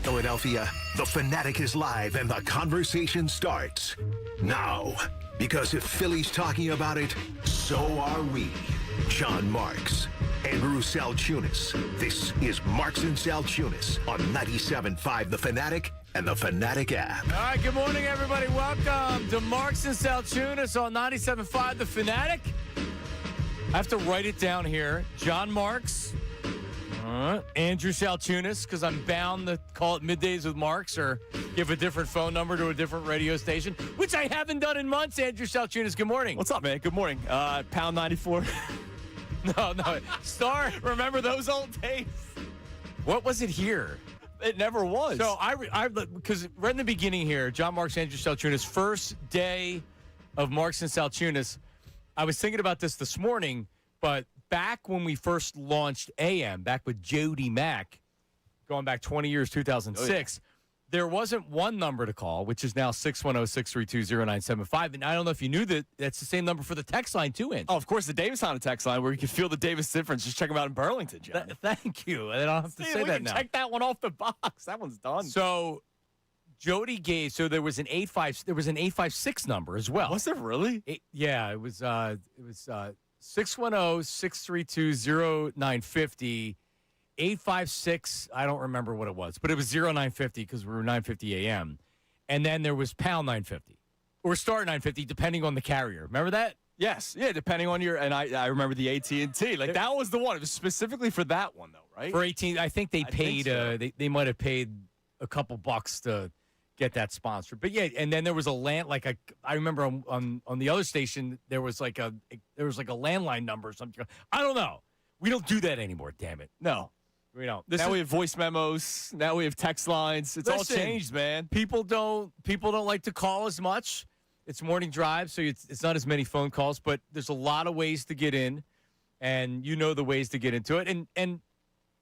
Philadelphia, The Fanatic is live and the conversation starts now. Because if Philly's talking about it, so are we. John Marks, Andrew Salciunas. This is Marks and Salciunas on 97.5 The Fanatic and the Fanatic app. All right, good morning, everybody. Welcome to Marks and Salciunas on 97.5 The Fanatic. I have to write it down here. John Marks, Andrew Salciunas, because I'm bound to call it Middays with Marks or give a different phone number to a different radio station, which I haven't done in months. Andrew Salciunas, good morning. What's up, man? Good morning. Pound 94. No. Star. Remember those old days? What was it here? It never was. So because right in the beginning here, John Marks, Andrew Salciunas, first day of Marks and Salciunas. I was thinking about this morning, but back when we first launched AM, back with Jody Mack, going back 20 years, 2006, there wasn't one number to call, which is now 610-632-0975. And I don't know if you knew that that's the same number for the text line, too, Andrew. Oh, of course, the Davis on a text line where you can feel the Davis difference. Just check them out in Burlington, John. Thank you. I don't have to say that now. Check that one off the box. That one's done. So Jody gave, so there was an 856 number as well. Was there really? It was 610-632-0950. 856, I don't remember what it was, but it was 0950 because we were 950 AM. And then there was pound 950 or star 950, depending on the carrier. Remember that? Yes. Yeah, depending on your, and I remember the AT&T. Like, that was the one. It was specifically for that one, though, right? For 18, I think they paid, they might have paid a couple bucks to get that sponsored. But yeah, and then there was a I remember on the other station, there was like a landline number or something. I don't know. We don't do that anymore, damn it. No. We don't. Now we have voice memos. Now we have text lines. It's all changed, man. People don't like to call as much. It's morning drive, so it's not as many phone calls, but there's a lot of ways to get in, and you know the ways to get into it. And you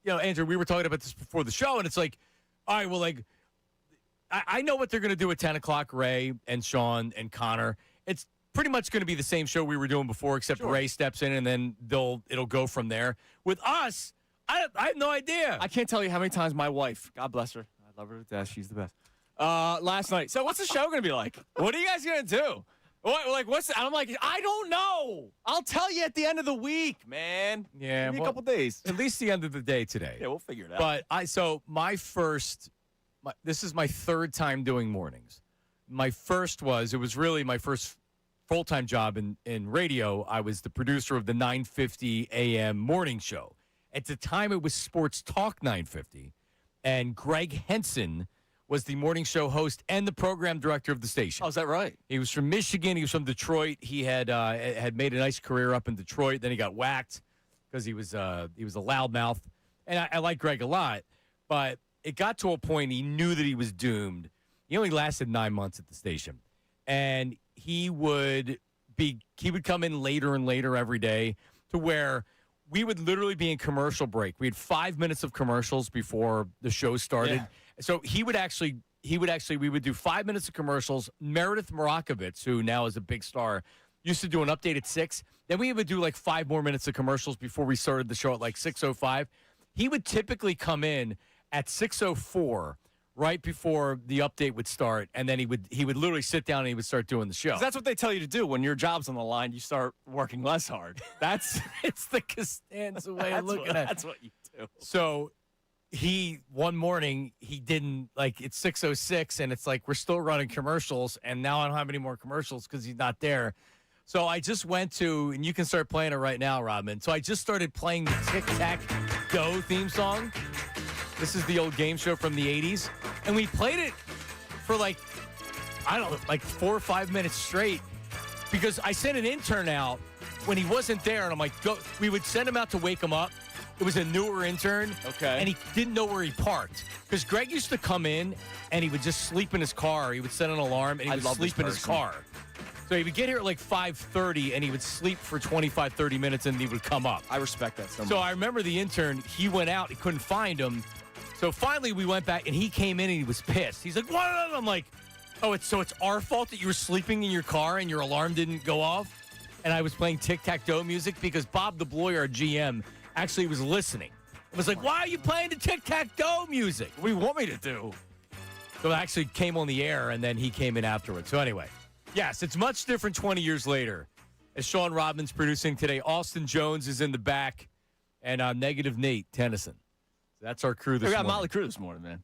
know, Andrew, we were talking about this before the show, and it's like, all right, well, like, I know what they're going to do at 10 o'clock, Ray and Sean and Connor. It's pretty much going to be the same show we were doing before, except Ray steps in, and then it'll go from there. With us, I have no idea. I can't tell you how many times my wife, God bless her, I love her to death, she's the best, last night, so what's the show going to be like? What are you guys going to do? I'm like, I don't know. I'll tell you at the end of the week, man. Yeah. Maybe a couple days. At least the end of the day today. Yeah, we'll figure it out. But this is my third time doing mornings. My first it was really my first full-time job in radio. I was the producer of the 950 AM morning show. At the time, it was Sports Talk 950, and Greg Henson was the morning show host and the program director of the station. Oh, is that right? He was from Michigan. He was from Detroit. He had made a nice career up in Detroit. Then he got whacked because he was a loudmouth. And I like Greg a lot, but it got to a point he knew that he was doomed. He only lasted 9 months at the station, and he would come in later and later every day to where we would literally be in commercial break. We had 5 minutes of commercials before the show started. Yeah. So we would do 5 minutes of commercials. Meredith Marakovitz, who now is a big star, used to do an update at 6. Then we would do like 5 more minutes of commercials before we started the show at like 6:05. He would typically come in at 6:04, right before the update would start, and then he would literally sit down and he would start doing the show. That's what they tell you to do when your job's on the line. You start working less hard. It's the Costanza way of looking at it. That's what you do. So one morning he didn't, like, it's 6:06 and it's like we're still running commercials, and now I don't have any more commercials because he's not there. So I just went to, and you can start playing it right now, Rodman. So I just started playing the Tic Tac Go theme song. This is the old game show from the 80s. And we played it for like 4 or 5 minutes straight because I sent an intern out when he wasn't there. And I'm like, go. We would send him out to wake him up. It was a newer intern. Okay. And he didn't know where he parked. Because Greg used to come in and he would just sleep in his car. He would set an alarm and he would sleep in his car. So he would get here at like 5:30 and he would sleep for 25, 30 minutes and he would come up. I respect that so much. So I remember the intern, he went out, he couldn't find him. So finally we went back, and he came in and he was pissed. He's like, what? I'm like, oh, it's our fault that you were sleeping in your car and your alarm didn't go off? And I was playing tic-tac-toe music because Bob DeBloy, our GM, actually was listening. I was like, why are you playing the tic-tac-toe music? What do you want me to do? So it actually came on the air, and then he came in afterwards. So anyway, yes, it's much different 20 years later. As Sean Robbins producing today, Austin Jones is in the back, and Negative Nate Tennyson. So that's our crew this We got morning. Motley Crue this morning, man.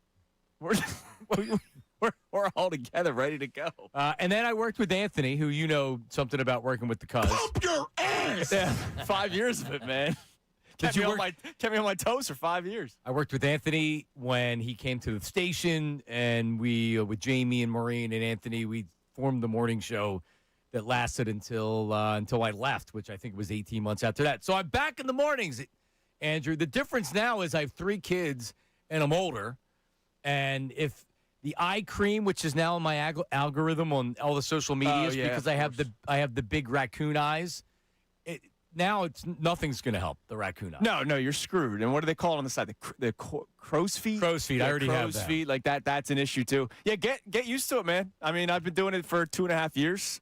We're all together, ready to go. And then I worked with Anthony, who you know something about working with the Cubs. Pump your ass! Yeah, 5 years of it, man. Kept me on my toes for 5 years. I worked with Anthony when he came to the station, and we, with Jamie and Maureen and Anthony, we formed the morning show that lasted until I left, which I think was 18 months after that. So I'm back in the mornings, Andrew. The difference now is I have 3 kids, and I'm older. And if the eye cream, which is now in my algorithm on all the social medias, because I have the big raccoon eyes, nothing's going to help the raccoon eyes. No, you're screwed. And what do they call it on the side? The crow's feet? Crow's feet. I already have that. Crow's feet. Like that's an issue too. Yeah, get used to it, man. I mean, I've been doing it for 2.5 years.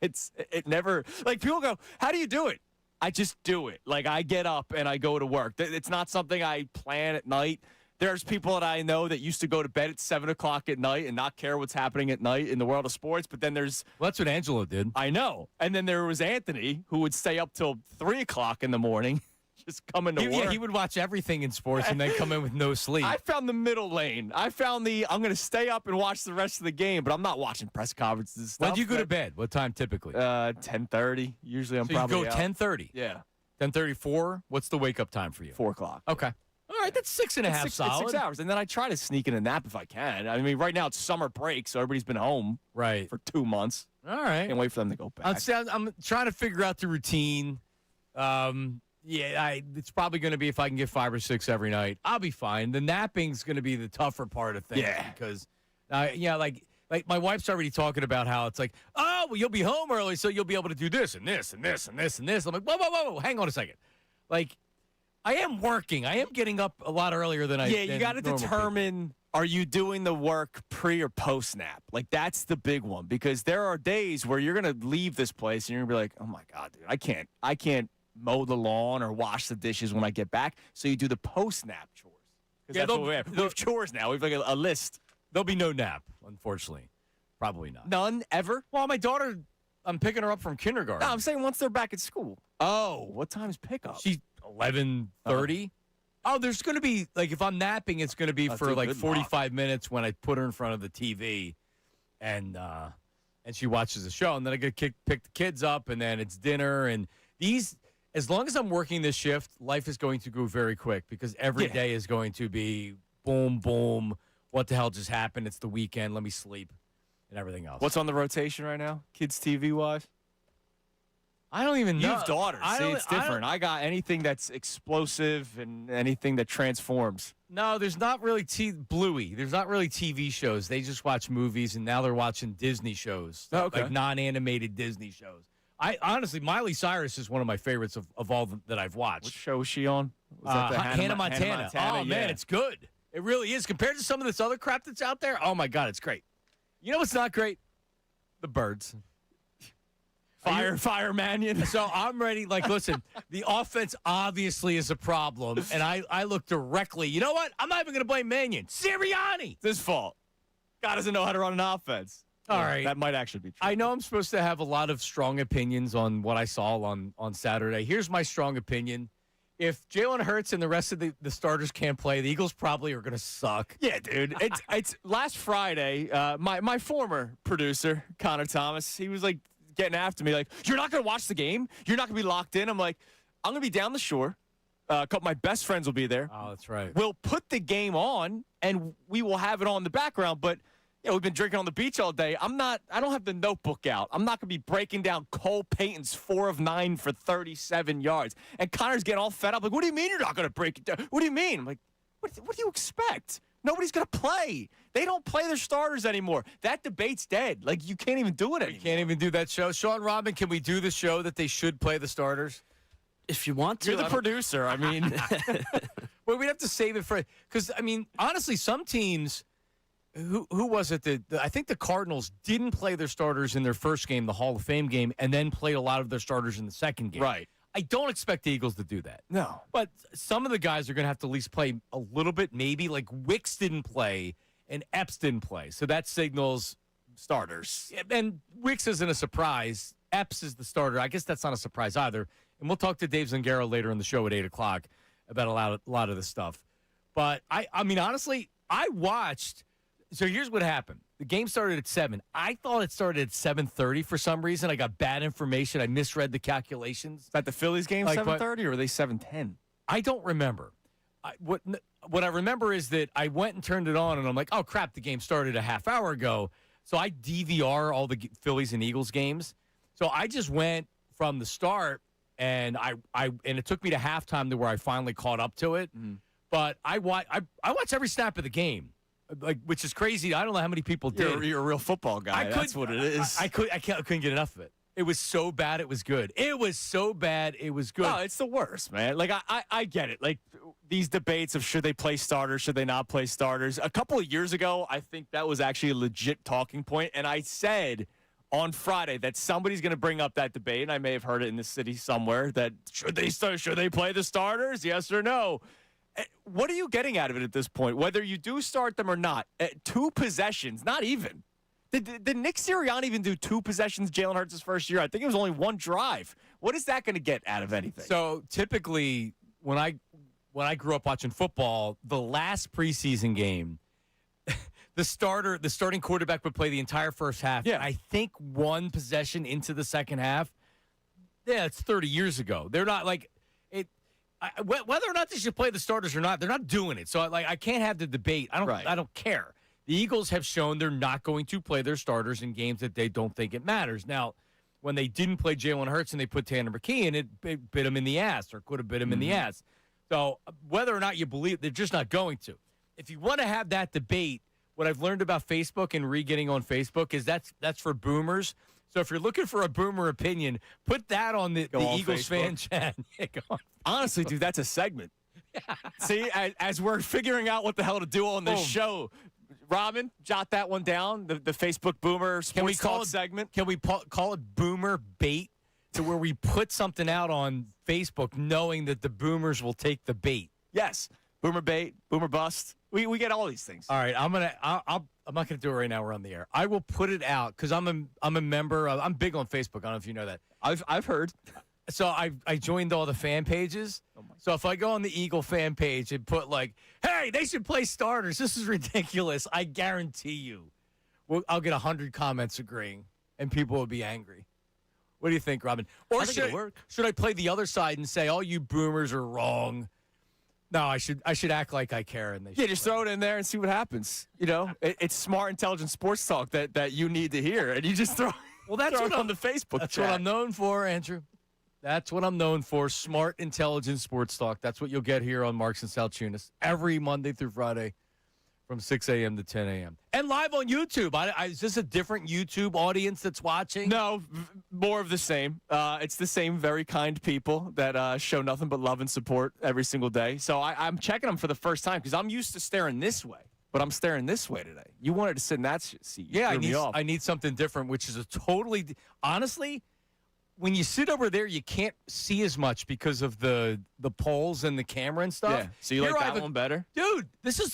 It never, like, people go, how do you do it? I just do it. Like, I get up and I go to work. It's not something I plan at night. There's people that I know that used to go to bed at 7 o'clock at night and not care what's happening at night in the world of sports. But then there's... Well, that's what Angelo did. I know. And then there was Anthony, who would stay up till 3 o'clock in the morning, just coming to work. Yeah, he would watch everything in sports and then come in with no sleep. I found the middle lane. I found I'm going to stay up and watch the rest of the game, but I'm not watching press conferences and stuff. When do you go to bed? What time typically? 10:30. Usually I'm probably you go 10:30? Yeah. 10:34? What's the wake-up time for you? 4 o'clock. Okay. All right, that's 6.5 solid. It's 6 hours. And then I try to sneak in a nap if I can. I mean, right now it's summer break, so everybody's been home for 2 months. All right. Can't wait for them to go back. I'm trying to figure out the routine. It's probably going to be if I can get 5 or 6 every night, I'll be fine. The napping's going to be the tougher part of things. Yeah. Because, like my wife's already talking about how it's like, oh, well, you'll be home early, so you'll be able to do this and this and this and this and this. I'm like, whoa, hang on a second. Like, I am working. I am getting up a lot earlier than I. Yeah, you got to determine, are you doing the work pre or post nap? Like, that's the big one, because there are days where you're going to leave this place and you're going to be like, oh my God, dude, I can't mow the lawn or wash the dishes when I get back. So you do the post nap chores. Because that's what we have. We have chores now. We have like a list. There'll be no nap, unfortunately. Probably not. None ever? Well, my daughter, I'm picking her up from kindergarten. No, I'm saying once they're back at school. Oh, what time's pickup? She's 11:30. Oh, there's going to be, like, if I'm napping, it's going to be for like 45 minutes when I put her in front of the TV and she watches the show. And then I get to pick the kids up, and then it's dinner. And as long as I'm working this shift, life is going to go very quick, because every day is going to be boom, boom. What the hell just happened? It's the weekend. Let me sleep and everything else. What's on the rotation right now, kids TV-wise? I don't even know. You have daughters. See, it's different. I got anything that's explosive and anything that transforms. No, there's not really Bluey. There's not really TV shows. They just watch movies, and now they're watching Disney shows, like non-animated Disney shows. I honestly, Miley Cyrus is one of my favorites of all that I've watched. What show was she on? Was that the Hannah Montana. Oh, man, it's good. It really is. Compared to some of this other crap that's out there, oh, my God, it's great. You know what's not great? The Birds. Fire Mannion. So I'm ready. Like, listen, the offense obviously is a problem, and I look directly. You know what? I'm not even going to blame Mannion. Sirianni. It's his fault. God doesn't know how to run an offense. All right. That might actually be true. I know I'm supposed to have a lot of strong opinions on what I saw on Saturday. Here's my strong opinion. If Jalen Hurts and the rest of the starters can't play, the Eagles probably are going to suck. Yeah, dude. It's last Friday, my former producer, Connor Thomas, he was like, getting after me, like, you're not going to watch the game? You're not going to be locked in? I'm like, I'm going to be down the shore. A couple of my best friends will be there. Oh, that's right. We'll put the game on, and we will have it on in the background. But, we've been drinking on the beach all day. I don't have the notebook out. I'm not going to be breaking down Cole Payton's 4 of 9 for 37 yards. And Connor's getting all fed up. Like, what do you mean you're not going to break it down? What do you mean? I'm like, what do you expect? Nobody's going to play. They don't play their starters anymore. That debate's dead. Like, you can't even do it anymore. You can't even do that show. Sean Robin, can we do the show that they should play the starters? If you want to. You're the producer. I mean. Well, we'd have to save it for – because, I mean, honestly, some teams – who was it? I think the Cardinals didn't play their starters in their first game, the Hall of Fame game, and then played a lot of their starters in the second game. Right. I don't expect the Eagles to do that. No. But some of the guys are going to have to at least play a little bit, maybe. Like Wicks didn't play and Epps didn't play. So that signals Starters. And Wicks isn't a surprise. Epps is the starter. I guess that's not a surprise either. And we'll talk to Dave Zangaro later in the show at 8 o'clock about a lot of this stuff. But, I mean, honestly, I watched. So here's what happened. The game started at 7. I thought it started at 7:30 for some reason. I got bad information. I misread the calculations. Is that the Phillies game, Like, 7:30, or are they 7:10? I don't remember. What I remember is that I went and turned it on, and I'm like, oh, crap, the game started a half hour ago. So I DVR all the Phillies and Eagles games. So I just went from the start, and and it took me to halftime to where I finally caught up to it. But I watched every snap of the game, like, which is crazy. I don't know how many people did. You're a real football guy. That's what it is. I couldn't get enough of it. It was so bad, it was good. It was so bad, it was good. No, it's the worst, man. Like, I get it. Like, these debates of should they play starters, should they not play starters. A couple of years ago, I think that was actually a legit talking point. And I said on Friday that somebody's going to bring up that debate, and I may have heard it in the city somewhere, that should they play the starters, yes or no? What are you getting out of it at this point? Whether you do start them or not, 2 possessions, not even. Did Nick Sirianni even do 2 possessions Jalen Hurts' first year? I think it was only 1 drive. What is that going to get out of anything? So typically, when I grew up watching football, the last preseason game, the starting quarterback would play the entire first half. Yeah. And I think 1 possession into the second half. Yeah, it's 30 years ago. They're not like it. Whether or not they should play the starters or not, they're not doing it. So I can't have the debate. I don't care. The Eagles have shown they're not going to play their starters in games that they don't think it matters. Now, when they didn't play Jalen Hurts and they put Tanner McKee in, it bit him in the ass, or could have bit him in the ass. So whether or not you believe, they're just not going to. If you want to have that debate, what I've learned about Facebook and getting on Facebook is that's for boomers. So if you're looking for a boomer opinion, put that on the Eagles fan chat. Yeah, go on. Honestly, dude, that's a segment. See, as we're figuring out what the hell to do on this show, Robin, jot that one down, the Facebook Boomer Sports Talk segment. Can we call it Boomer Bait, to where we put something out on Facebook knowing that the boomers will take the bait? Yes. Boomer Bait, Boomer Bust. We get all these things. All right, I'm not gonna do it right now. We're on the air. I will put it out because I'm a member. I'm big on Facebook. I don't know if you know that. I've heard. So I joined all the fan pages. So if I go on the Eagle fan page and put like, hey, they should play starters, this is ridiculous, I guarantee you, I'll get 100 comments agreeing, and people will be angry. What do you think, Robin? Or should I play the other side and say, all you boomers are wrong? No, I should act like I care. And just throw it in there and see what happens. You know, it's smart, intelligent sports talk that you need to hear, and you just throw. Well, that's throw what on the Facebook. That's chat. what I'm known for, Andrew. That's what I'm known for. Smart, intelligent sports talk. That's what you'll get here on Marks and Salciunas every Monday through Friday from 6 a.m. to 10 a.m. And live on YouTube. Is this a different YouTube audience that's watching? No, more of the same. It's the same very kind people that show nothing but love and support every single day. So I'm checking them for the first time because I'm used to staring this way, but I'm staring this way today. You wanted to sit in that seat. Yeah, I need something different, which is honestly, when you sit over there, you can't see as much because of the poles and the camera and stuff. Yeah. So you like that one better? Dude, this is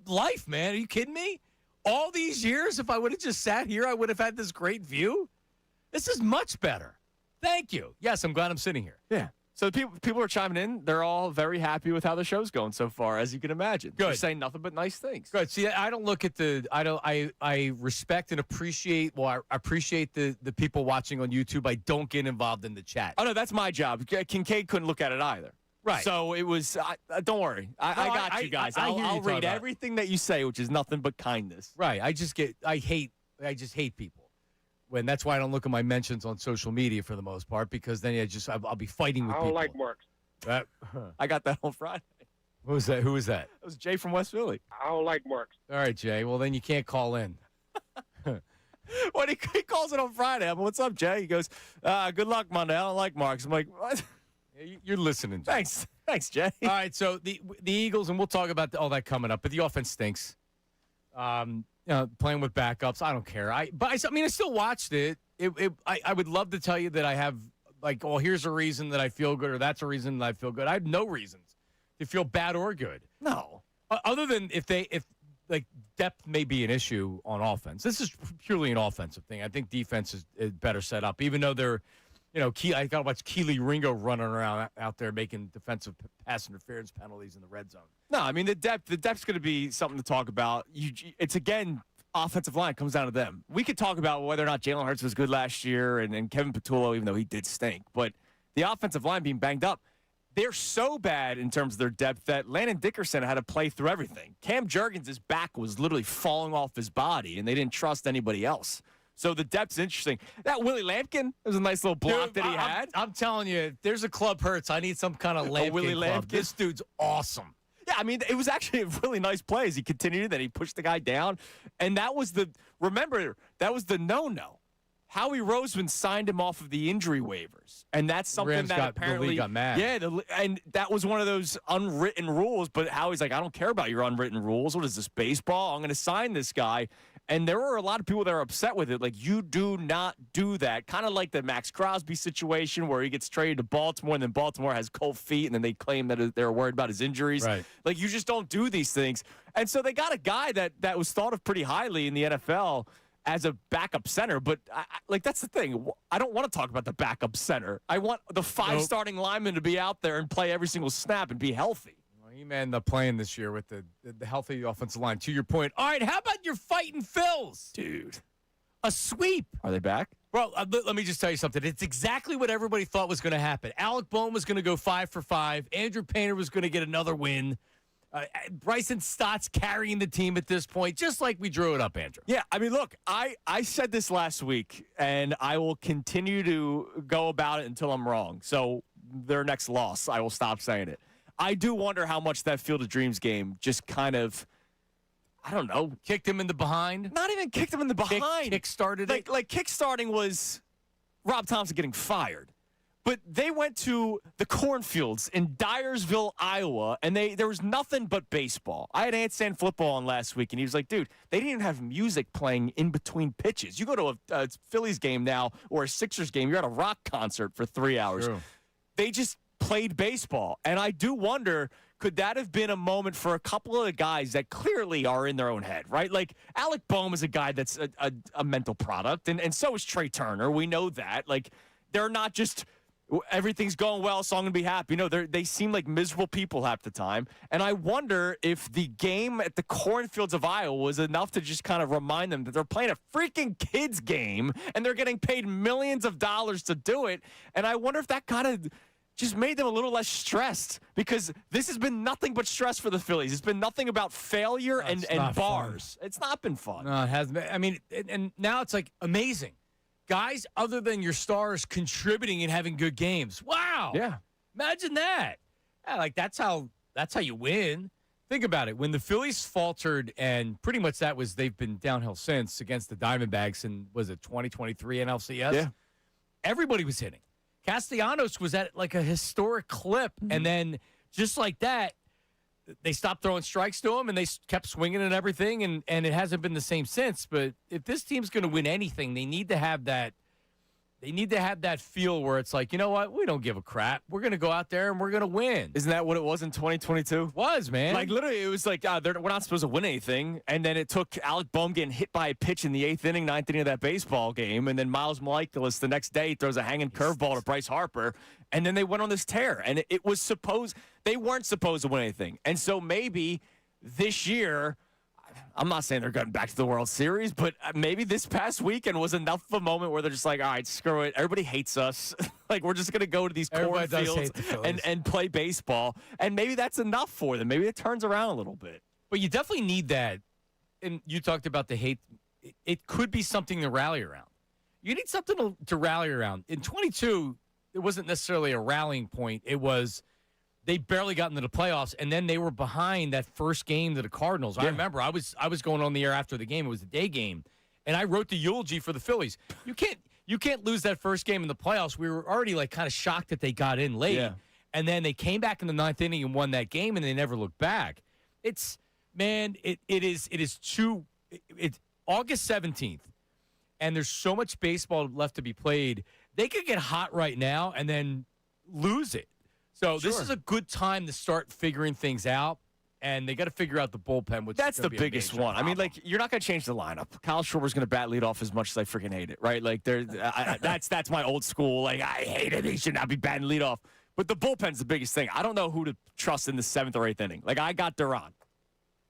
life, man. Are you kidding me? All these years, if I would have just sat here, I would have had this great view. This is much better. Thank you. Yes, I'm glad I'm sitting here. Yeah. So people are chiming in. They're all very happy with how the show's going so far, as you can imagine. Good. They're saying nothing but nice things. Good. See, I don't look at I respect and appreciate, I appreciate the people watching on YouTube. I don't get involved in the chat. Oh, no, that's my job. Kincaid couldn't look at it either. Right. So it was, don't worry. I got you guys. I'll read everything that you say, which is nothing but kindness. Right. I just hate people. When that's why I don't look at my mentions on social media for the most part, because then I'll be fighting with people. I don't like Marks. I got that on Friday. Who was that? It was Jay from West Philly. I don't like Marks. All right, Jay. Well, then you can't call in. Well, he calls it on Friday. I'm, what's up, Jay? He goes, good luck Monday. I don't like Marks. I'm like, what? You're listening, Jay. Thanks, Jay. All right, so the Eagles, and we'll talk about all that coming up, but the offense stinks. Playing with backups, I don't care. I still watched it. I would love to tell you that I have like, oh, here's a reason that I feel good or that's a reason that I feel good. I have no reasons to feel bad or good. No. Other than if like depth may be an issue on offense. This is purely an offensive thing. I think defense is better set up, even though they're, I got to watch Keely Ringo running around out there making defensive pass interference penalties in the red zone. No, I mean, the depth's going to be something to talk about. It's, again, offensive line comes down to them. We could talk about whether or not Jalen Hurts was good last year and Kevin Patullo, even though he did stink. But the offensive line being banged up, they're so bad in terms of their depth that Landon Dickerson had to play through everything. Cam Jurgens' back was literally falling off his body, and they didn't trust anybody else. So the depth's interesting. That Willie Lampkin, it was a nice little block that he had. I'm telling you, if there's a club Hurts, I need some kind of Lampkin Willie club. Lampkin. This dude's awesome. Yeah, I mean, it was actually a really nice play as he continued, then he pushed the guy down. And that was the no-no. Howie Roseman signed him off of the injury waivers, and that's something apparently the league got mad. Yeah, and that was one of those unwritten rules. But Howie's like, I don't care about your unwritten rules. What is this, baseball? I'm going to sign this guy. And there were a lot of people that are upset with it. Like, you do not do that. Kind of like the Max Crosby situation where he gets traded to Baltimore, and then Baltimore has cold feet, and then they claim that they're worried about his injuries. Right. Like, you just don't do these things. And so they got a guy that was thought of pretty highly in the NFL as a backup center, but that's the thing. I don't want to talk about the backup center. I want the five starting linemen to be out there and play every single snap and be healthy. Well, he may end up playing this year with the healthy offensive line. To your point. All right, how about your fighting Phils? Dude. A sweep. Are they back? Well, let me just tell you something. It's exactly what everybody thought was going to happen. Alec Boehm was going to go 5 for 5. Andrew Painter was going to get another win. Bryson Stott's carrying the team at this point, just like we drew it up, Andrew. Yeah, I mean, look, I said this last week, and I will continue to go about it until I'm wrong. So their next loss, I will stop saying it. I do wonder how much that Field of Dreams game just kind of, I don't know. Kicked him in the behind? Not even kicked him in the behind. Kick-started it? Like kick-starting was Rob Thompson getting fired. But they went to the cornfields in Dyersville, Iowa, and there was nothing but baseball. I had Ant San football on last week, and he was like, dude, they didn't even have music playing in between pitches. You go to a Phillies game now or a Sixers game, you're at a rock concert for 3 hours. True. They just played baseball. And I do wonder, could that have been a moment for a couple of the guys that clearly are in their own head, right? Like, Alec Boehm is a guy that's a mental product, and so is Trey Turner. We know that. Like, they're not just everything's going well, so I'm going to be happy. No, they seem like miserable people half the time. And I wonder if the game at the cornfields of Iowa was enough to just kind of remind them that they're playing a freaking kids game and they're getting paid millions of dollars to do it. And I wonder if that kind of just made them a little less stressed, because this has been nothing but stress for the Phillies. It's been nothing about failure and bars. Fun. It's not been fun. No, it hasn't been. I mean, and now it's like amazing. Guys other than your stars contributing and having good games. Wow. Yeah. Imagine that. Yeah, like that's how you win. Think about it. When the Phillies faltered, and pretty much they've been downhill since against the Diamondbacks in, was it 2023 NLCS? Yeah. Everybody was hitting. Castellanos was at like a historic clip. Mm-hmm. And then just like that, they stopped throwing strikes to him, and they kept swinging and everything, and it hasn't been the same since. But if this team's going to win anything, they need to have that. They need to have that feel where it's like, you know what? We don't give a crap. We're going to go out there and we're going to win. Isn't that what it was in 2022? Was, man. Like, literally, it was like, we're not supposed to win anything. And then it took Alec Boehm getting hit by a pitch in the 8th inning, 9th inning of that baseball game. And then Miles Michaelis the next day throws a hanging curveball to Bryce Harper. And then they went on this tear. And it was they weren't supposed to win anything. And so maybe this year, I'm not saying they're going back to the World Series, but maybe this past weekend was enough of a moment where they're just like, all right, screw it. Everybody hates us. Like, we're just going to go to these cornfields and play baseball. And maybe that's enough for them. Maybe it turns around a little bit. But you definitely need that. And you talked about the hate. It could be something to rally around. You need something to rally around. In 22, it wasn't necessarily a rallying point. It was they barely got into the playoffs, and then they were behind that first game to the Cardinals. Yeah. I remember I was going on the air after the game. It was a day game, and I wrote the eulogy for the Phillies. You can't lose that first game in the playoffs. We were already like kind of shocked that they got in late, and then they came back in the 9th inning and won that game, and they never looked back. It's August 17th, and there's so much baseball left to be played they could get hot right now and then lose it. So this is a good time to start figuring things out. And they got to figure out the bullpen, which that's is the be a biggest major one. problem. I mean, like, you're not going to change the lineup. Kyle Schwarber's going to bat lead off as much as I freaking hate it, right? Like, that's my old school. Like, I hate it. He should not be batting lead off. But the bullpen's the biggest thing. I don't know who to trust in the 7th or 8th inning. Like, I got Duran.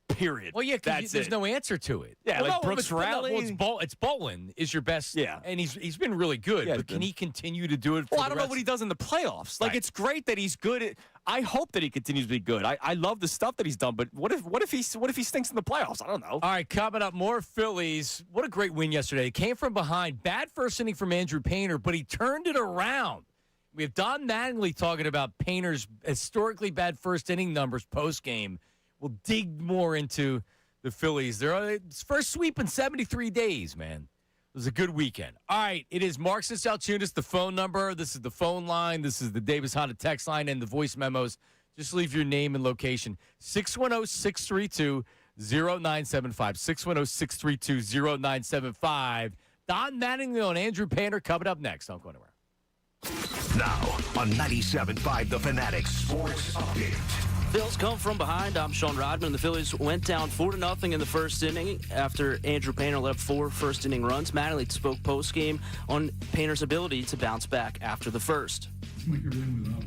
Period. Well, yeah, because there's no answer to it. Yeah, well, like Brooks Rally. It's Bolin is your best. Yeah, and he's been really good. Yeah, but can he continue to do it? For I don't know what he does in the playoffs. Like, it's great that he's good. I hope that he continues to be good. I love the stuff that he's done. But what if he stinks in the playoffs? I don't know. All right, coming up, more Phillies. What a great win yesterday. Came from behind. Bad first inning from Andrew Painter, but he turned it around. We have Don Mattingly talking about Painter's historically bad first inning numbers post game. We'll dig more into the Phillies. They're first sweep in 73 days, man. It was a good weekend. All right, it is Marks and Salciunas, the phone number. This is the phone line. This is the Davis Honda text line and the voice memos. Just leave your name and location. 610-632-0975. 610-632-0975. Don Mattingly on Andrew Painter coming up next. Don't go anywhere. Now on 97.5 The Fanatic Sports Update. Phils come from behind. I'm Sean Rodman. The Phillies went down 4-0 in the first inning after Andrew Painter let up 4 first-inning runs. Mattingly spoke post-game on Painter's ability to bounce back after the first. Like everything was up.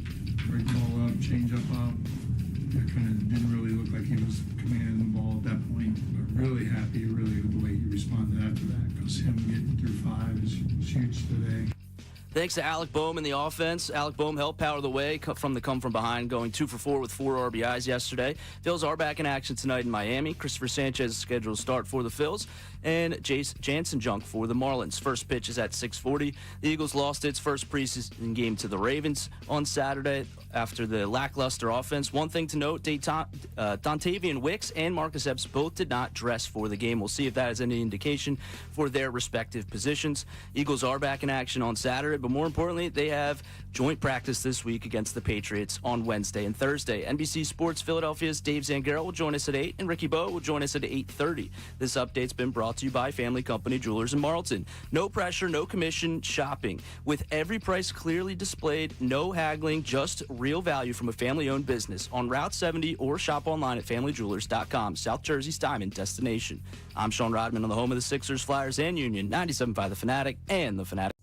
Right ball up, change up. It kind of didn't really look like he was commanding the ball at that point. But really happy, really, the way he responded after that, because him getting through 5 is huge today. Thanks to Alec Boehm in the offense. Alec Boehm helped power the way from the come from behind, going 2 for 4 with 4 RBIs yesterday. Phils are back in action tonight in Miami. Christopher Sanchez is scheduled to start for the Phils, and Jansen Junk for the Marlins. First pitch is at 6:40. The Eagles lost its first preseason game to the Ravens on Saturday after the lackluster offense. One thing to note, Dontavian Wicks and Marcus Epps both did not dress for the game. We'll see if that is any indication for their respective positions. Eagles are back in action on Saturday, but more importantly, they have joint practice this week against the Patriots on Wednesday and Thursday. NBC Sports Philadelphia's Dave Zangaro will join us at 8, and Ricky Bowe will join us at 8:30. This update's been brought to you by Family Company Jewelers in Marlton. No pressure, no commission shopping. With every price clearly displayed, no haggling, just real value from a family-owned business on Route 70 or shop online at FamilyJewelers.com, South Jersey's diamond destination. I'm Sean Rodman on the home of the Sixers, Flyers, and Union, 97.5 The Fanatic and The Fanatic.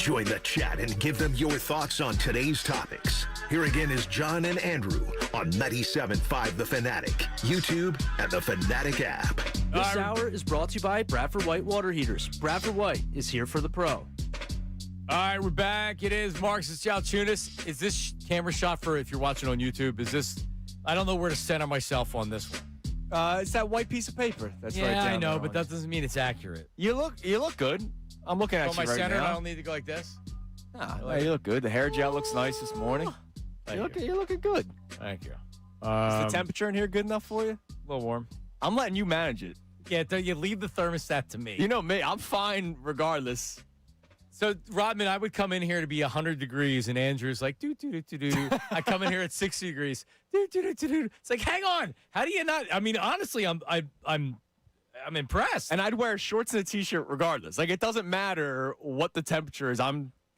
Join the chat and give them your thoughts on today's topics. Here again is John and Andrew on 97.5 The Fanatic, YouTube, and The Fanatic app. This hour is brought to you by Bradford White Water Heaters. Bradford White is here for the pro. All right, we're back. It is Marks and Salciunas. Is this camera shot for if you're watching on YouTube? Is this? I don't know where to center myself on this one. It's that white piece of paper. That's right Yeah, down I know, there but on that doesn't mean it's accurate. You look good. I'm looking at On you my right center, now. I don't need to go like this. Nah, you look good. The hair gel looks nice this morning. You're looking good. Thank you. Is the temperature in here good enough for you? A little warm. I'm letting you manage it. Yeah, you leave the thermostat to me. You know me. I'm fine regardless. So, Rodman, I would come in here to be 100 degrees, and Andrew's like, do. I come in here at 60 degrees, do. It's like, hang on. How do you not? I mean, honestly, I'm impressed. And I'd wear shorts and a t-shirt regardless. Like, it doesn't matter what the temperature is.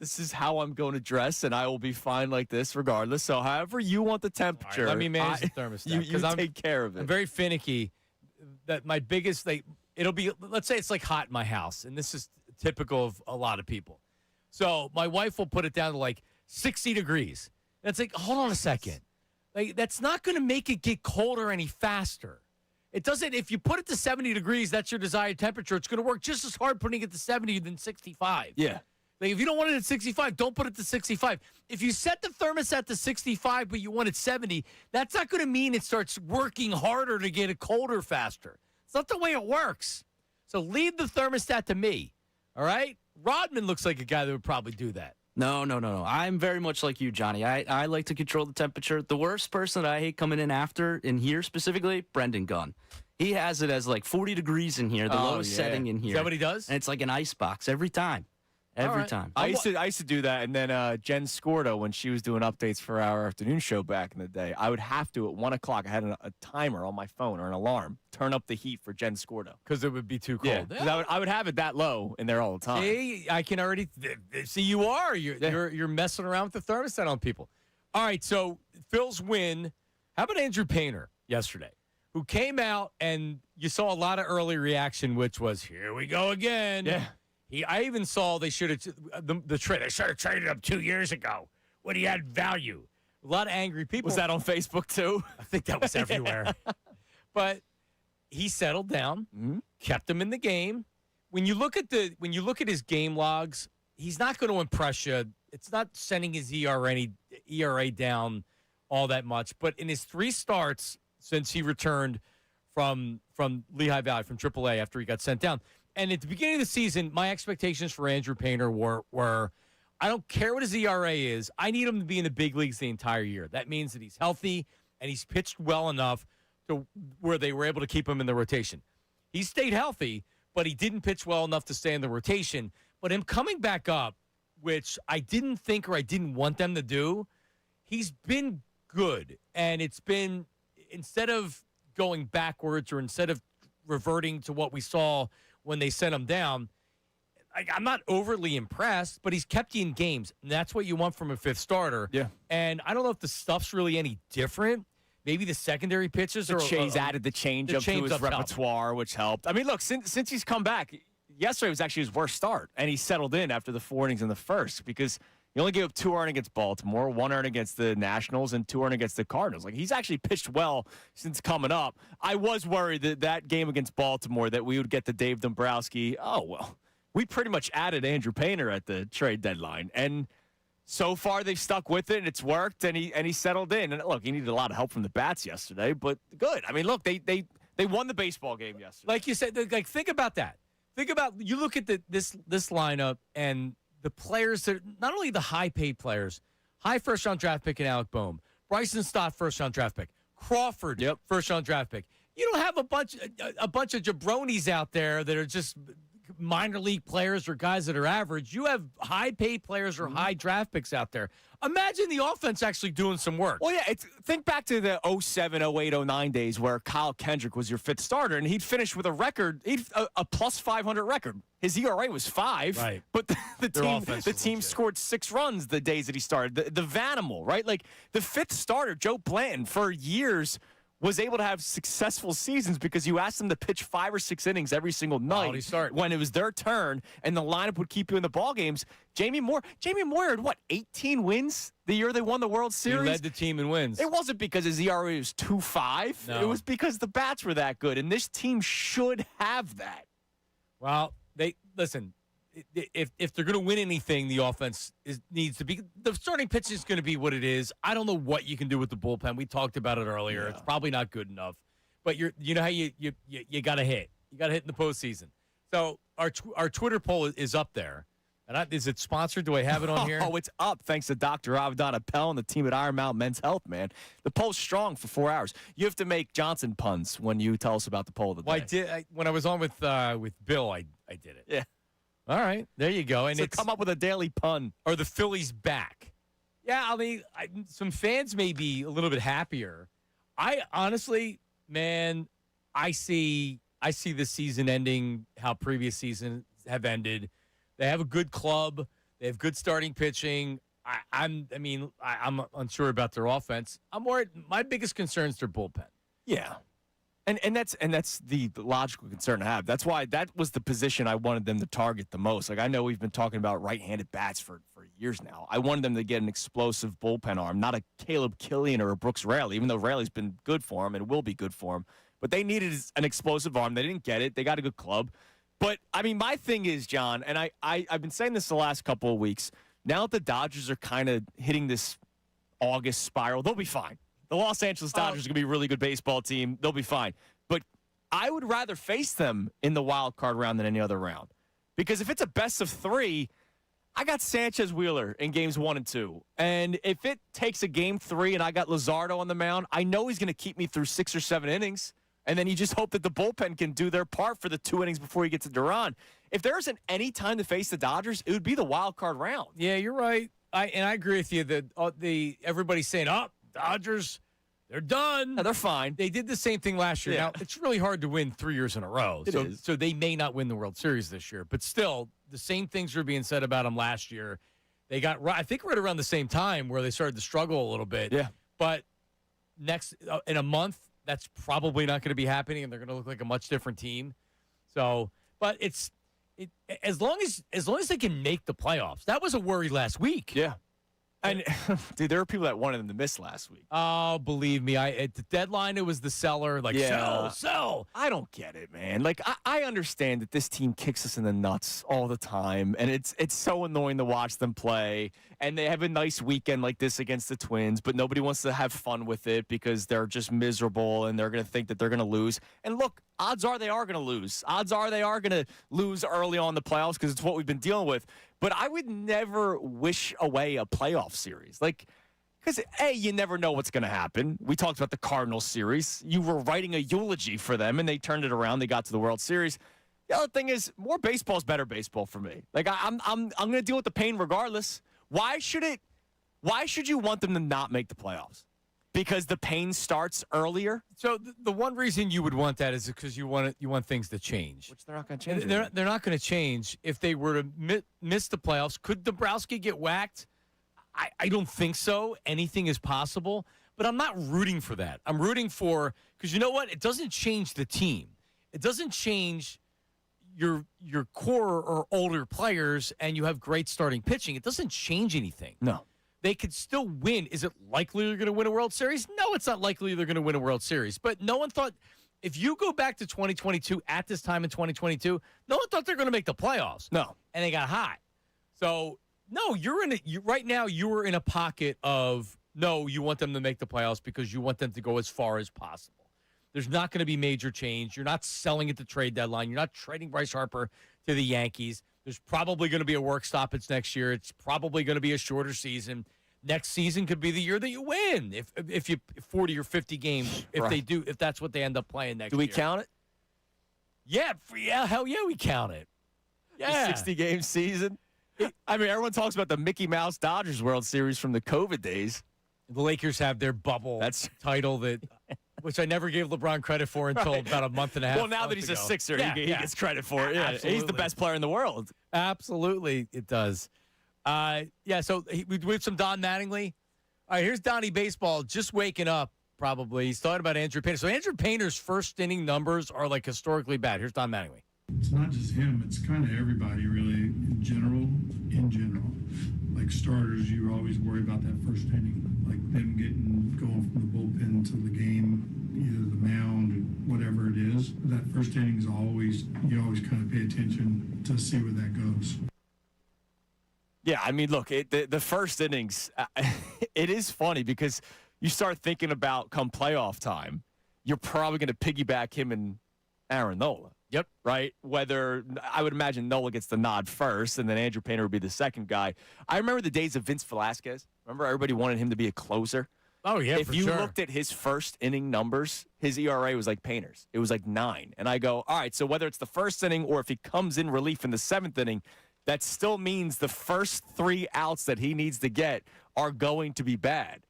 This is how I'm going to dress, and I will be fine like this regardless. So, however you want the temperature, Let me manage the thermostat. You take care of it. I'm very finicky. That my biggest, it'll be, let's say it's like hot in my house, and this is typical of a lot of people. So my wife will put it down to like 60 degrees. And it's like, hold on a second. Like, that's not going to make it get colder any faster. It doesn't, if you put it to 70 degrees, that's your desired temperature. It's going to work just as hard putting it to 70 than 65. Yeah. Like, if you don't want it at 65, don't put it to 65. If you set the thermostat to 65, but you want it 70, that's not going to mean it starts working harder to get it colder faster. It's not the way it works. So leave the thermostat to me, all right? Rodman looks like a guy that would probably do that. No. I'm very much like you, Johnny. I like to control the temperature. The worst person that I hate coming in after, in here specifically, Brendan Gunn. He has it as like 40 degrees in here, the lowest setting in here. Is that what he does? And it's like an ice box every time. Every time. I used to do that, and then Jen Scordo, when she was doing updates for our afternoon show back in the day, I would have to, at 1 o'clock, I had a timer on my phone or an alarm, turn up the heat for Jen Scordo. Because it would be too cold. Yeah, 'cause I would have it that low in there all the time. See, I can already see you are. You're messing around with the thermostat on people. All right, so Phil's win. How about Andrew Painter yesterday, who came out and you saw a lot of early reaction, which was, here we go again. Yeah. I even saw they should have the trade. They should have traded him 2 years ago when he had value. A lot of angry people. Was that on Facebook too? I think that was everywhere. But he settled down, kept him in the game. When you look at his game logs, he's not going to impress you. It's not sending his ERA down all that much. But in his 3 starts since he returned from Lehigh Valley, from AAA after he got sent down. And at the beginning of the season, my expectations for Andrew Painter were I don't care what his ERA is. I need him to be in the big leagues the entire year. That means that he's healthy and he's pitched well enough to where they were able to keep him in the rotation. He stayed healthy, but he didn't pitch well enough to stay in the rotation. But him coming back up, which I didn't think or I didn't want them to do, he's been good. And it's been, instead of going backwards or instead of reverting to what we saw when they sent him down, I'm not overly impressed, but he's kept you in games. And that's what you want from a 5th starter. Yeah. And I don't know if the stuff's really any different. Maybe the secondary pitches are. He's added the changeup to his repertoire, which helped. I mean, look, since he's come back, yesterday was actually his worst start, and he settled in after the 4 innings in the first because he only gave up 2 earned against Baltimore, 1 earned against the Nationals, and 2 earned against the Cardinals. Like, he's actually pitched well since coming up. I was worried that game against Baltimore that we would get the Dave Dombrowski. Oh, well, we pretty much added Andrew Painter at the trade deadline. And so far they've stuck with it, and it's worked, and he settled in. And, look, he needed a lot of help from the bats yesterday, but good. I mean, look, they won the baseball game yesterday. Like you said, like, think about that. Think about, you look at this lineup and the players that, not only the high-paid players, high first-round draft pick in Alec Boehm, Bryson Stott first-round draft pick, Crawford first-round draft pick. You don't have a bunch of jabronis out there that are just minor league players or guys that are average. You have high-paid players or high draft picks out there. Imagine the offense actually doing some work. Well, yeah, think back to the 07, 08, 09 days where Kyle Kendrick was your 5th starter, and he'd finish with a record, a plus 500 record. His ERA was 5, right? But the team scored 6 runs the days that he started. The Vanimal, right? Like, the 5th starter, Joe Blanton, for years was able to have successful seasons because you asked them to pitch 5 or 6 innings every single night when it was their turn, and the lineup would keep you in the ball games. Jamie Moore had, 18 wins the year they won the World Series? He led the team in wins. It wasn't because his ERA was 2.5. No. It was because the bats were that good, and this team should have that. Well, listen. If they're going to win anything, the offense needs to be – the starting pitch is going to be what it is. I don't know what you can do with the bullpen. We talked about it earlier. Yeah. It's probably not good enough. But you know how you got to hit. You got to hit in the postseason. So our Twitter poll is up there. And is it sponsored? Do I have it on here? Oh, it's up thanks to Dr. Avdon Appel and the team at Iron Mountain Men's Health, man. The poll's strong for 4 hours. You have to make Johnson puns when you tell us about the poll of the day. Well, when I was on with Bill, I did it. Yeah. All right, there you go. And so come up with a daily pun. Are the Phillies back? Yeah, I mean, some fans may be a little bit happier. I honestly, man, I see the season ending how previous seasons have ended. They have a good club. They have good starting pitching. I'm unsure about their offense. My biggest concern is their bullpen. Yeah. And that's the logical concern to have. That's why that was the position I wanted them to target the most. Like, I know we've been talking about right-handed bats for years now. I wanted them to get an explosive bullpen arm, not a Caleb Killian or a Brooks Raley, even though Raley's been good for him and will be good for him. But they needed an explosive arm. They didn't get it. They got a good club. But, I mean, my thing is, John, and I've been saying this the last couple of weeks, now that the Dodgers are kind of hitting this August spiral, they'll be fine. The Los Angeles Dodgers are going to be a really good baseball team. They'll be fine. But I would rather face them in the wild card round than any other round. Because if it's a best of 3, I got Sanchez Wheeler in games 1 and 2. And if it takes a game 3 and I got Luzardo on the mound, I know he's going to keep me through 6 or 7 innings. And then you just hope that the bullpen can do their part for the 2 innings before you get to Duran. If there isn't any time to face the Dodgers, it would be the wild card round. Yeah, you're right. I agree with you that everybody's saying, Dodgers, they're done. No, they're fine. They did the same thing last year. Yeah. Now, it's really hard to win 3 years in a row. So they may not win the World Series this year. But still, the same things were being said about them last year. They got, I think, right around the same time where they started to struggle a little bit. Yeah. But in a month, that's probably not going to be happening, and they're going to look like a much different team. So, but as long as they can make the playoffs, that was a worry last week. Yeah. And, dude, there were people that wanted them to miss last week. Oh, believe me. At the deadline, it was the seller. Like, sell. I don't get it, man. Like, I understand that this team kicks us in the nuts all the time, and it's so annoying to watch them play. And they have a nice weekend like this against the Twins, but nobody wants to have fun with it because they're just miserable, and they're going to think that they're going to lose. And, look, odds are they are going to lose. Odds are they are going to lose early on in the playoffs because it's what we've been dealing with. But I would never wish away a playoff series. Like, because, A, you never know what's going to happen. We talked about the Cardinals series. You were writing a eulogy for them, and they turned it around. They got to the World Series. The other thing is, more baseball is better baseball for me. Like, I'm going to deal with the pain regardless. Why should you want them to not make the playoffs? Because the pain starts earlier? So the one reason you would want that is because you want things to change. Which they're not going to change. They're not going to change. If they were to miss the playoffs, could Dombrowski get whacked? I don't think so. Anything is possible. But I'm not rooting for that. I'm rooting for – because you know what? It doesn't change the team. It doesn't change your core or older players, and you have great starting pitching. It doesn't change anything. No. They could still win. Is it likely they're going to win a World Series? No, it's not likely they're going to win a World Series. But no one thought – if you go back to 2022, at this time in 2022, no one thought they're going to make the playoffs. No. And they got hot. So, no, right now you're in a pocket of, no, you want them to make the playoffs because you want them to go as far as possible. There's not going to be major change. You're not selling at the trade deadline. You're not trading Bryce Harper to the Yankees. There's probably going to be a work stoppage next year. It's probably going to be a shorter season. Next season could be the year that you win if you 40 or 50 games if that's what they end up playing next year. Do we count it? Yeah, hell yeah, we count it. Yeah, 60-game season. I mean, everyone talks about the Mickey Mouse Dodgers World Series from the COVID days. The Lakers have their bubble title which I never gave LeBron credit for until about a month and a half. Well, now that he's a Sixer, he gets credit for it. Yeah, absolutely. He's the best player in the world. Absolutely, it does. So we have some Don Mattingly. All right, here's Donnie Baseball just waking up probably. He's thought about Andrew Painter. So Andrew Painter's first inning numbers are like historically bad. Here's Don Mattingly. It's not just him, it's kind of everybody really in general. Like starters, you always worry about that first inning, like them going from the bullpen to the game, either the mound or whatever it is. That first inning is you always kind of pay attention to see where that goes. Yeah, I mean, look, the first innings, it is funny because you start thinking about come playoff time, you're probably going to piggyback him and Aaron Nola. Yep. Right? Whether I would imagine Nola gets the nod first and then Andrew Painter would be the second guy. I remember the days of Vince Velasquez. Remember everybody wanted him to be a closer? Oh, yeah, if you looked at his first inning numbers, his ERA was like Painter's. It was like 9. And I go, all right, so whether it's the first inning or if he comes in relief in the 7th inning, that still means the first 3 outs that he needs to get are going to be bad.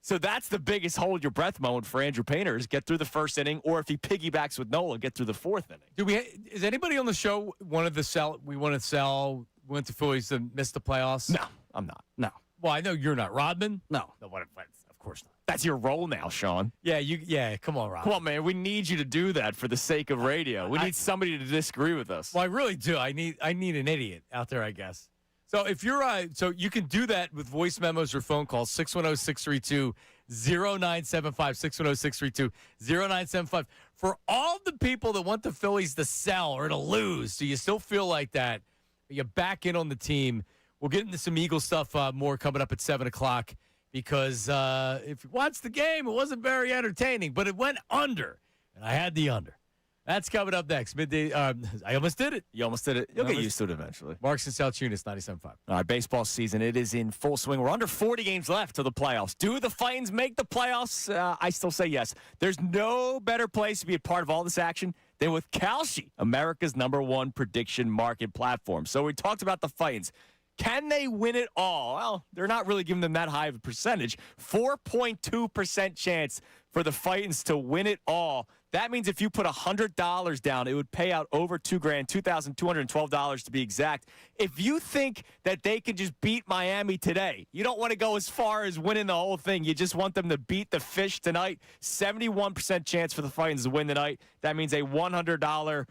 So that's the biggest hold your breath moment for Andrew Painter is get through the first inning, or if he piggybacks with Nola, get through the 4th inning. Is anybody on the show wanted to sell? We want to sell. Went to Phillies to miss the playoffs. No, I'm not. No. Well, I know you're not. Rodman? No. What, of course not. That's your role now, Sean. Yeah, Yeah, come on, Rodman. Come on, man. We need you to do that for the sake of radio. We need somebody to disagree with us. Well, I really do. I need an idiot out there, I guess. So if you're so you can do that with voice memos or phone calls 610-632-0975 610-632-0975 for all the people that want the Phillies to sell or to lose. So you still feel like that. You back in on the team. We'll get into some Eagle stuff more coming up at 7 o'clock because if you watched the game, it wasn't very entertaining, but it went under, and I had the under. That's coming up next. Midday. I almost did it. You almost did it. You'll get used to it eventually. Marks and Salciunas, 97.5. All right, baseball season. It is in full swing. We're under 40 games left to the playoffs. Do the Fightins make the playoffs? I still say yes. There's no better place to be a part of all this action than with Kalshi, America's #1 prediction market platform. So we talked about the Fightins. Can they win it all? Well, they're not really giving them that high of a percentage. 4.2% chance for the Fightins to win it all. That means if you put $100 down, it would pay out over $2,000, $2,212 to be exact. If you think that they can just beat Miami today, you don't want to go as far as winning the whole thing. You just want them to beat the Fish tonight. 71% chance for the Fightins to win tonight. That means a $100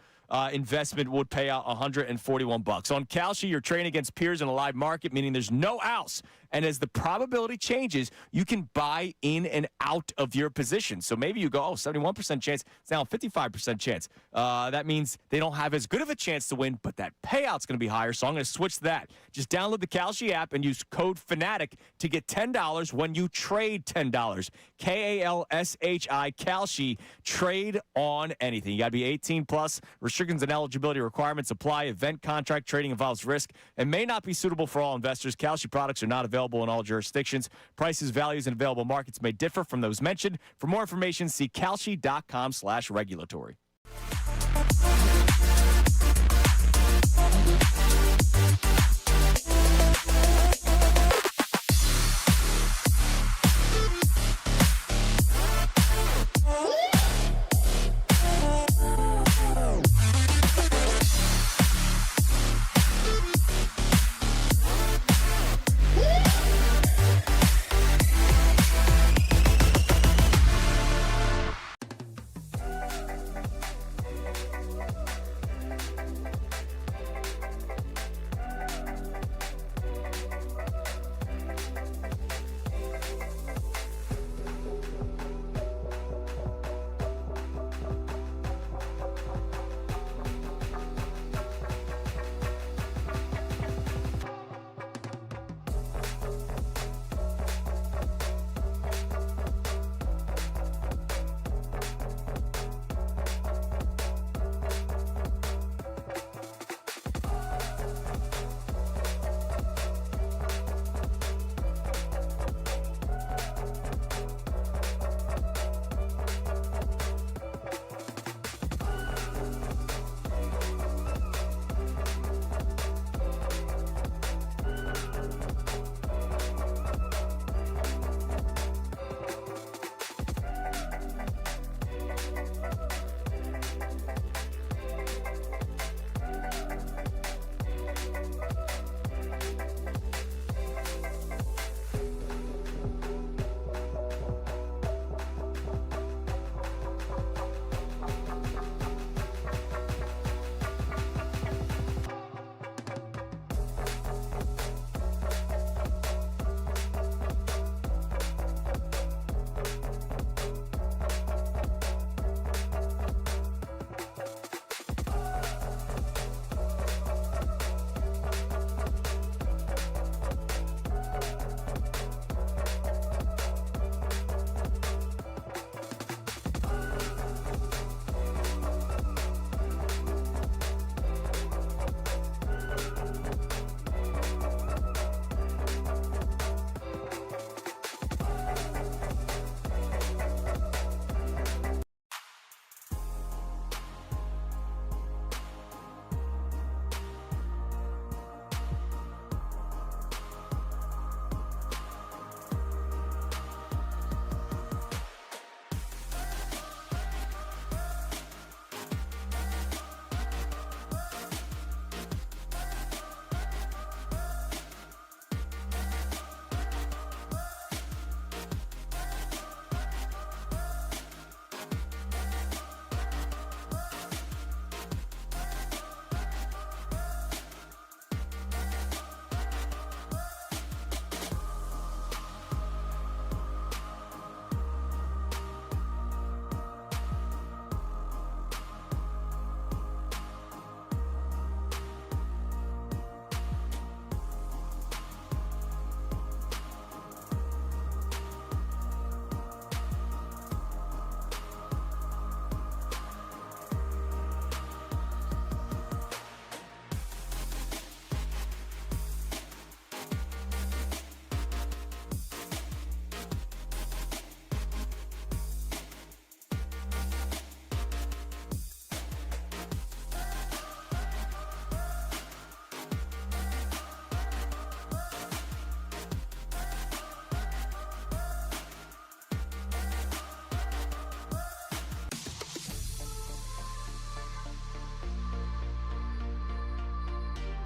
investment would pay out $141. On Kalshi, you're trading against peers in a live market, meaning there's no outs. And as the probability changes, you can buy in and out of your position. So maybe you go, 71% chance. It's now a 55% chance. That means they don't have as good of a chance to win, but that payout's going to be higher. So I'm going to switch to that. Just download the Kalshi app and use code FANATIC to get $10 when you trade $10. Kalshi, Kalshi. Trade on anything. You got to be 18 plus. Restrictions and eligibility requirements apply. Event contract trading involves risk and may not be suitable for all investors. Kalshi products are not available in all jurisdictions. Prices, values, and available markets may differ from those mentioned. For more information, see kalshi.com/regulatory.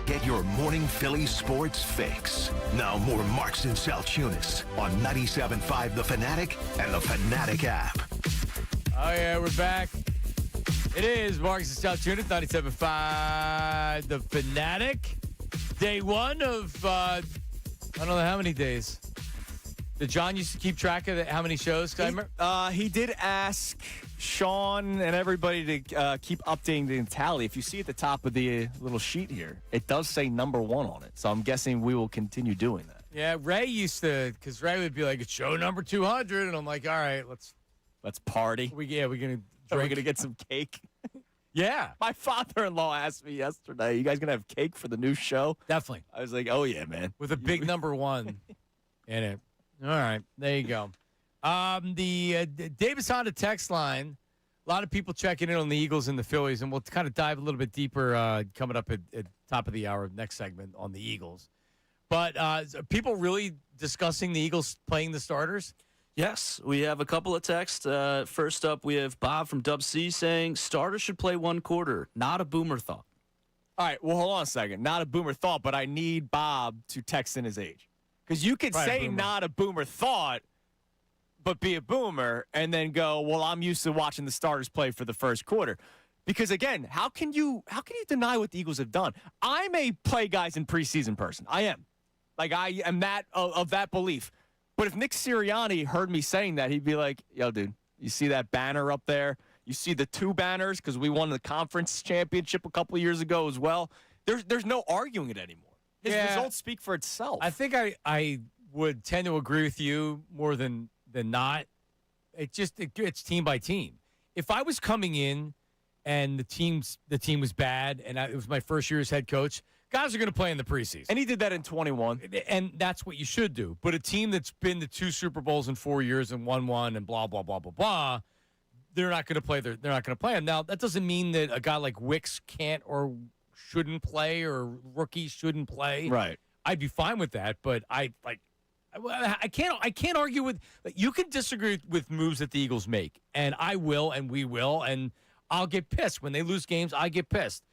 Get your morning Phillies sports fix. Now more Marks and Salciunas on 97.5 The Fanatic and the Fanatic app. Oh, yeah, we're back. It is Marks and Salciunas, 97.5 The Fanatic. Day one of, I don't know how many days. Did John used to keep track of how many shows? He did ask Sean and everybody to keep updating the tally. If you see at the top of the little sheet here, it does say number 1 on it. So I'm guessing we will continue doing that. Yeah, Ray used to, because Ray would be like, it's show number 200. And I'm like, all right, let's party. we're going to drink. We're going to get some cake. Yeah. My father-in-law asked me yesterday, you guys going to have cake for the new show? Definitely. I was like, oh, yeah, man. With a big number 1 in it. All right, there you go. The Davis Honda text line, a lot of people checking in on the Eagles and the Phillies, and we'll kind of dive a little bit deeper coming up at top of the hour, next segment on the Eagles. But are people really discussing the Eagles playing the starters? Yes, we have a couple of texts. First up, we have Bob from Dub C saying, starters should play 1 quarter, not a boomer thought. All right, well, hold on a second. Not a boomer thought, but I need Bob to text in his age. Because you could say not a boomer thought, but be a boomer, and then go, well, I'm used to watching the starters play for the first quarter. Because, again, how can you deny what the Eagles have done? I'm a play guys in preseason person. I am. Like, I am that of that belief. But if Nick Sirianni heard me saying that, he'd be like, yo, dude, you see that banner up there? You see the 2 banners because we won the conference championship a couple of years ago as well? There's no arguing it anymore. His results speak for itself. I think I would tend to agree with you more than not. It's team by team. If I was coming in and the team was bad and it was my first year as head coach, guys are going to play in the preseason. And he did that in 21. And that's what you should do. But a team that's been to 2 Super Bowls in 4 years and won 1 and blah, blah, blah, blah, blah, they're not going to play. They're not going to play him. Now, that doesn't mean that a guy like Wicks can't or shouldn't play or rookies shouldn't play. Right. I'd be fine with that, but I can't argue with. You can disagree with moves that the Eagles make, and I will, and we will, and I'll get pissed when they lose games. I get pissed,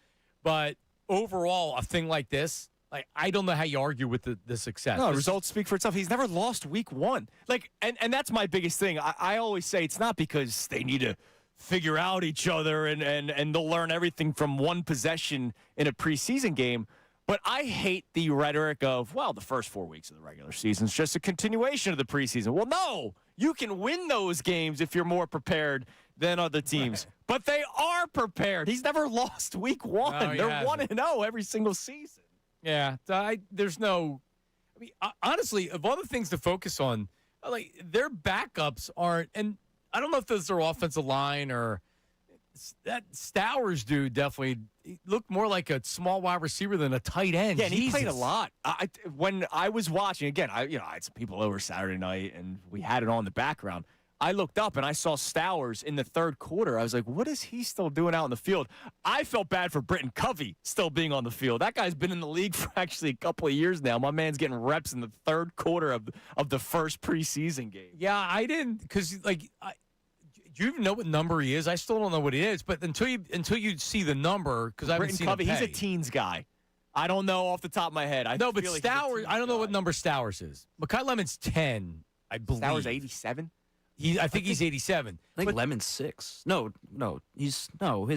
but overall, a thing like this, like I don't know how you argue with the success. No, results speak for itself. He's never lost week 1. Like, and that's my biggest thing. I always say it's not because they need to figure out each other and they'll learn everything from one possession in a preseason game. But I hate the rhetoric of, well, the first 4 weeks of the regular season is just a continuation of the preseason. Well, no, you can win those games if you're more prepared than other teams. Right. But they are prepared. He's never lost week 1. No, they're 1-0 every single season. Yeah, there's no. I mean, honestly, of all the things to focus on, like their backups aren't, and I don't know if those are offensive line or that Stowers dude definitely looked more like a small wide receiver than a tight end. Yeah, and he played a lot. When I was watching, again, I had some people over Saturday night, and we had it on the background. I looked up, and I saw Stowers in the 3rd quarter. I was like, what is he still doing out in the field? I felt bad for Britton Covey still being on the field. That guy's been in the league for actually a couple of years now. My man's getting reps in the 3rd quarter of the first preseason game. Yeah, I didn't, because, like, do you even know what number he is? I still don't know what he is, but until you see the number, because I haven't seen him play. He's a teens guy. I don't know off the top of my head. But Stowers, I don't know what number Stowers is. Mekhi Lemon's 10, I believe. Stowers 87? I think he's 87. I think Lemon's 6. No, his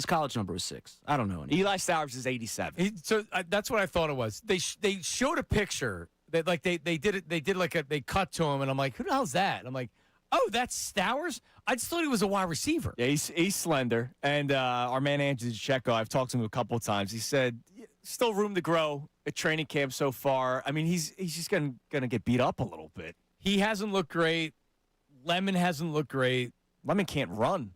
college number is 6. I don't know. Eli Stowers is 87. That's what I thought it was. They showed a picture that they cut to him, and I'm like, who the hell's that? And I'm like, oh, that's Stowers? I just thought he was a wide receiver. Yeah, he's slender. And our man, Andrew Checo, I've talked to him a couple of times. He said, still room to grow at training camp so far. I mean, he's just going to get beat up a little bit. He hasn't looked great. Lemon hasn't looked great. Lemon can't run.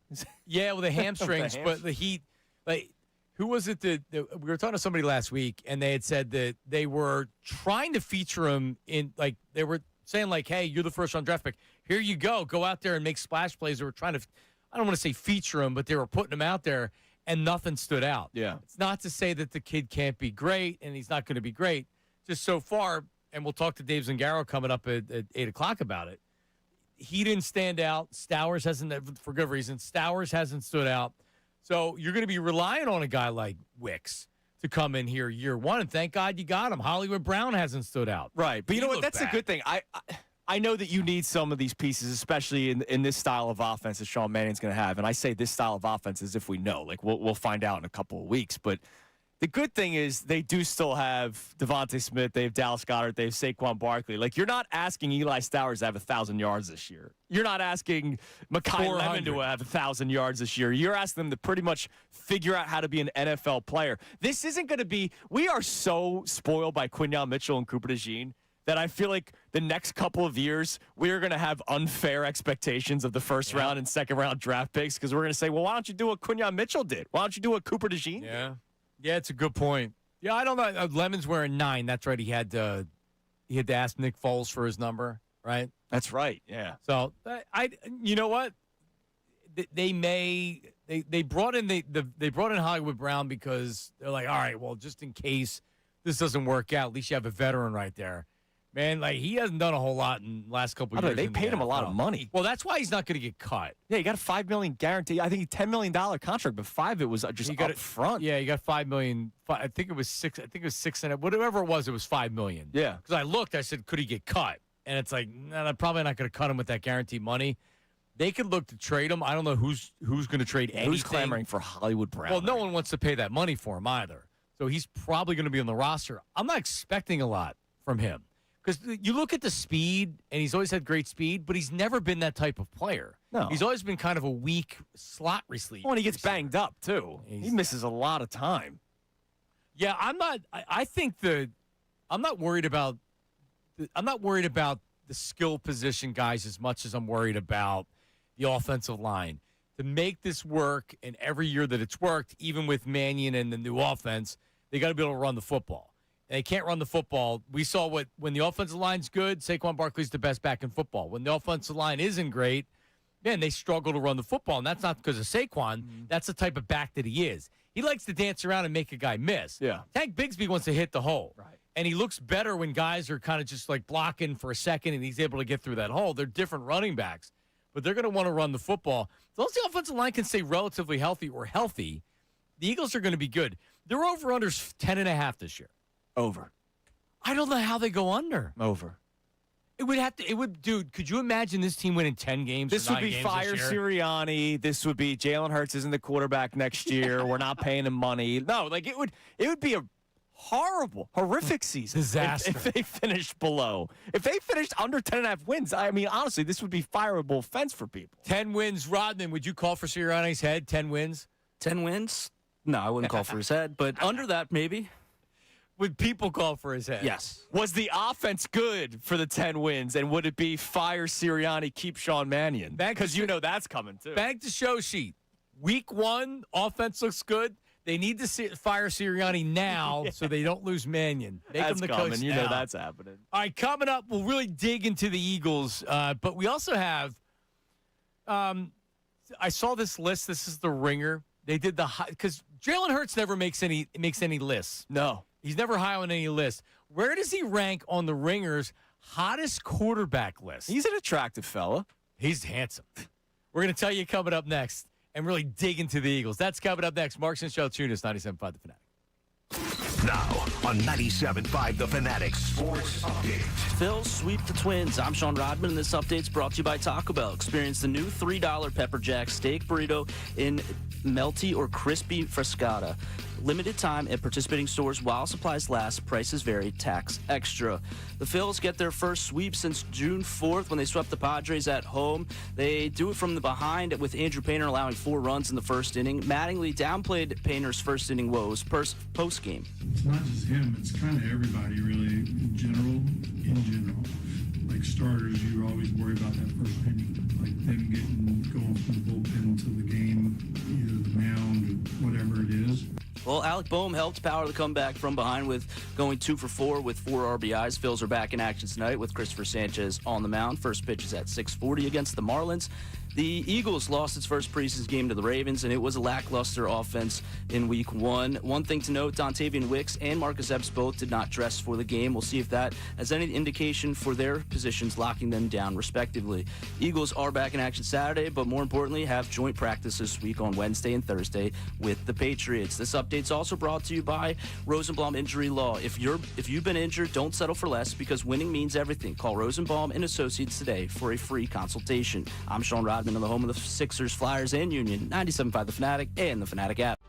Yeah, with the hamstrings. But the heat, like, who was it that we were talking to somebody last week, and they had said that they were trying to feature him in, like, they were saying, like, hey, you're the first-round draft pick. Here you go. Go out there and make splash plays. They were trying to, I don't want to say feature him, but they were putting him out there, and nothing stood out. Yeah. It's not to say that the kid can't be great, and he's not going to be great. Just so far, and we'll talk to Dave Zangaro coming up at 8 o'clock about it, he didn't stand out. Stowers hasn't, for good reason. Stowers hasn't stood out. So you're going to be relying on a guy like Wicks to come in here year one, and thank God you got him. Hollywood Brown hasn't stood out. Right. But you know what? That's bad. a good thing. I know that you need some of these pieces, especially in this style of offense that Sean Mannion's going to have. And I say this style of offense as if we know. Like, we'll find out in a couple of weeks. But the good thing is they do still have Devontae Smith. They have Dallas Goedert. They have Saquon Barkley. Like, you're not asking Eli Stowers to have 1,000 yards this year. You're not asking Mekhi Lemon to have 1,000 yards this year. You're asking them to pretty much figure out how to be an NFL player. This isn't going to be – we are so spoiled by Quinyon Mitchell and Cooper DeJean that I feel like the next couple of years we're going to have unfair expectations of the first round and second round draft picks because we're going to say, well, why don't you do what Quinyon Mitchell did? Why don't you do what Cooper DeJean did? Yeah, it's a good point. Yeah, I don't know. Lemon's wearing 9. That's right. He had to ask Nick Foles for his number, right? That's right. Yeah. So you know what? They brought in Hollywood Brown because they're like, all right, well, just in case this doesn't work out, at least you have a veteran right there. Man, like, he hasn't done a whole lot in the last couple of years. They paid him a lot of money. Well, that's why he's not going to get cut. Yeah, he got a $5 million guarantee. I think $10 million contract, but $5 million it was just up front. Yeah, he got $5 million. I think it was 6. I think it was 6 and whatever it was $5 million. Yeah. Because I looked, I said, could he get cut? And it's like, no, they're probably not going to cut him with that guaranteed money. They could look to trade him. I don't know who's going to trade anything. Who's clamoring for Hollywood Brown? Well, no one wants to pay that money for him either. So he's probably going to be on the roster. I'm not expecting a lot from him. Because you look at the speed, and he's always had great speed, but he's never been that type of player. No. He's always been kind of a weak slot receiver. Oh, and he gets banged up, too. He misses a lot of time. Yeah, I'm not worried about the skill position guys as much as I'm worried about the offensive line. To make this work, and every year that it's worked, even with Mannion and the new offense, they got to be able to run the football. And they can't run the football. We saw when the offensive line's good, Saquon Barkley's the best back in football. When the offensive line isn't great, man, they struggle to run the football. And that's not because of Saquon. Mm-hmm. That's the type of back that he is. He likes to dance around and make a guy miss. Yeah. Tank Bigsby wants to hit the hole. Right. And he looks better when guys are kind of just like blocking for a second and he's able to get through that hole. They're different running backs. But they're going to want to run the football. As long as the offensive line can stay relatively healthy, the Eagles are going to be good. Their over-under's 10.5 this year. Over. I don't know how they go under. Over. Dude, could you imagine this team winning 10 games? This would be fire Sirianni. This would be Jalen Hurts isn't the quarterback next year. We're not paying him money. No, like it would be a horrific season. Disaster. If they finished below. If they finished under 10.5 wins, I mean, honestly, this would be fireable offense for people. 10 wins. Rodman, would you call for Sirianni's head? 10 wins? 10 wins? No, I wouldn't call for his head, but under that, maybe. Would people call for his head? Yes. Was the offense good for the 10 wins, and would it be fire Sirianni, keep Sean Mannion? Because you know that's coming, too. Back to show sheet. Week 1, offense looks good. They need to fire Sirianni now so they don't lose Mannion. Make That's him the coming. coach You now. know that's happening. All right, coming up, we'll really dig into the Eagles. But we also have I saw this list. This is the Ringer. They did because Jalen Hurts never makes any lists. No. He's never high on any list. Where does he rank on the Ringer's hottest quarterback list? He's an attractive fella. He's handsome. We're going to tell you coming up next and really dig into the Eagles. That's coming up next. Marks and Salciunas, 97.5 The Fanatic. Now on 97.5 The Fanatic Sports Update. Phillies sweep the Twins. I'm Sean Rodman, and this update's brought to you by Taco Bell. Experience the new $3 Pepper Jack Steak Burrito in melty or crispy frescata. Limited time at participating stores while supplies last. Prices vary. Tax extra. The Phillies get their first sweep since June 4th when they swept the Padres at home. They do it from the behind with Andrew Painter allowing 4 runs in the first inning. Mattingly downplayed Painter's first inning woes post-game. It's not just him, it's kind of everybody really in general. Like starters, you always worry about that first inning, like them going from the bullpen to the game, either the mound or whatever it is. Well, Alec Boehm helped power the comeback from behind with going 2 for 4 with 4 RBIs. Phils are back in action tonight with Christopher Sanchez on the mound. First pitch is at 6:40 against the Marlins. The Eagles lost its first preseason game to the Ravens, and it was a lackluster offense in Week 1. One thing to note, Dontavian Wicks and Marcus Epps both did not dress for the game. We'll see if that has any indication for their positions, locking them down respectively. Eagles are back in action Saturday, but more importantly, have joint practice this week on Wednesday and Thursday with the Patriots. This update updates also brought to you by Rosenbaum Injury Law. If you've been injured, don't settle for less because winning means everything. Call Rosenbaum and Associates today for a free consultation. I'm Sean Rodman on the home of the Sixers, Flyers, and Union, 97.5 The Fanatic and the Fanatic app.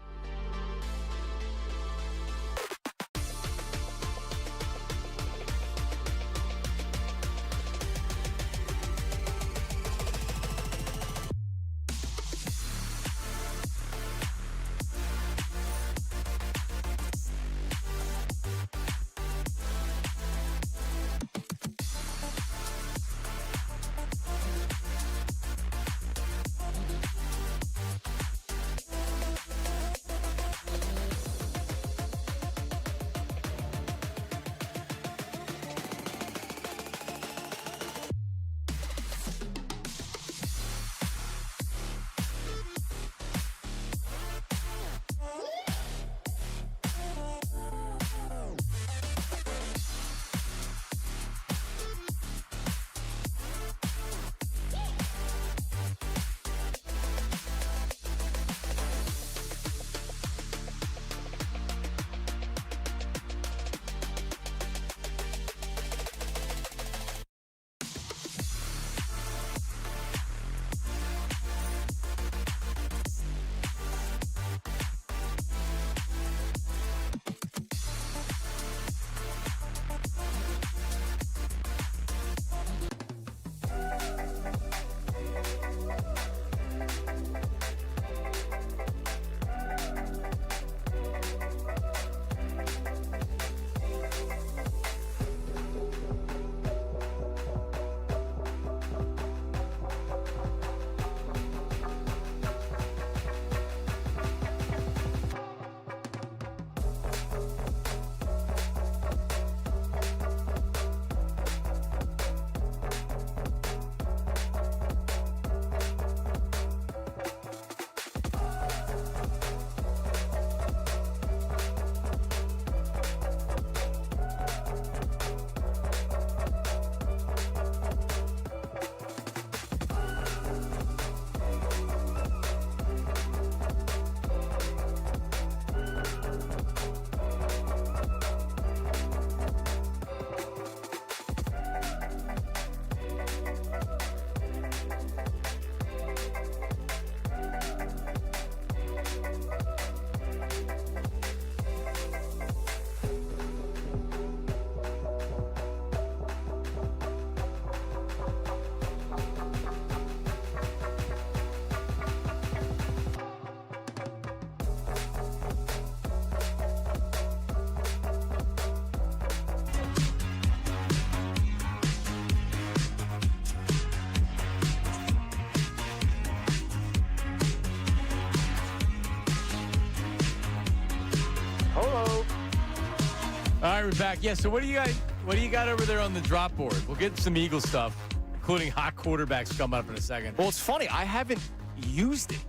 All right, we're back. Yeah, so what do you got over there on the drop board? We'll get some Eagle stuff, including hot quarterbacks coming up in a second. Well, it's funny. I haven't used it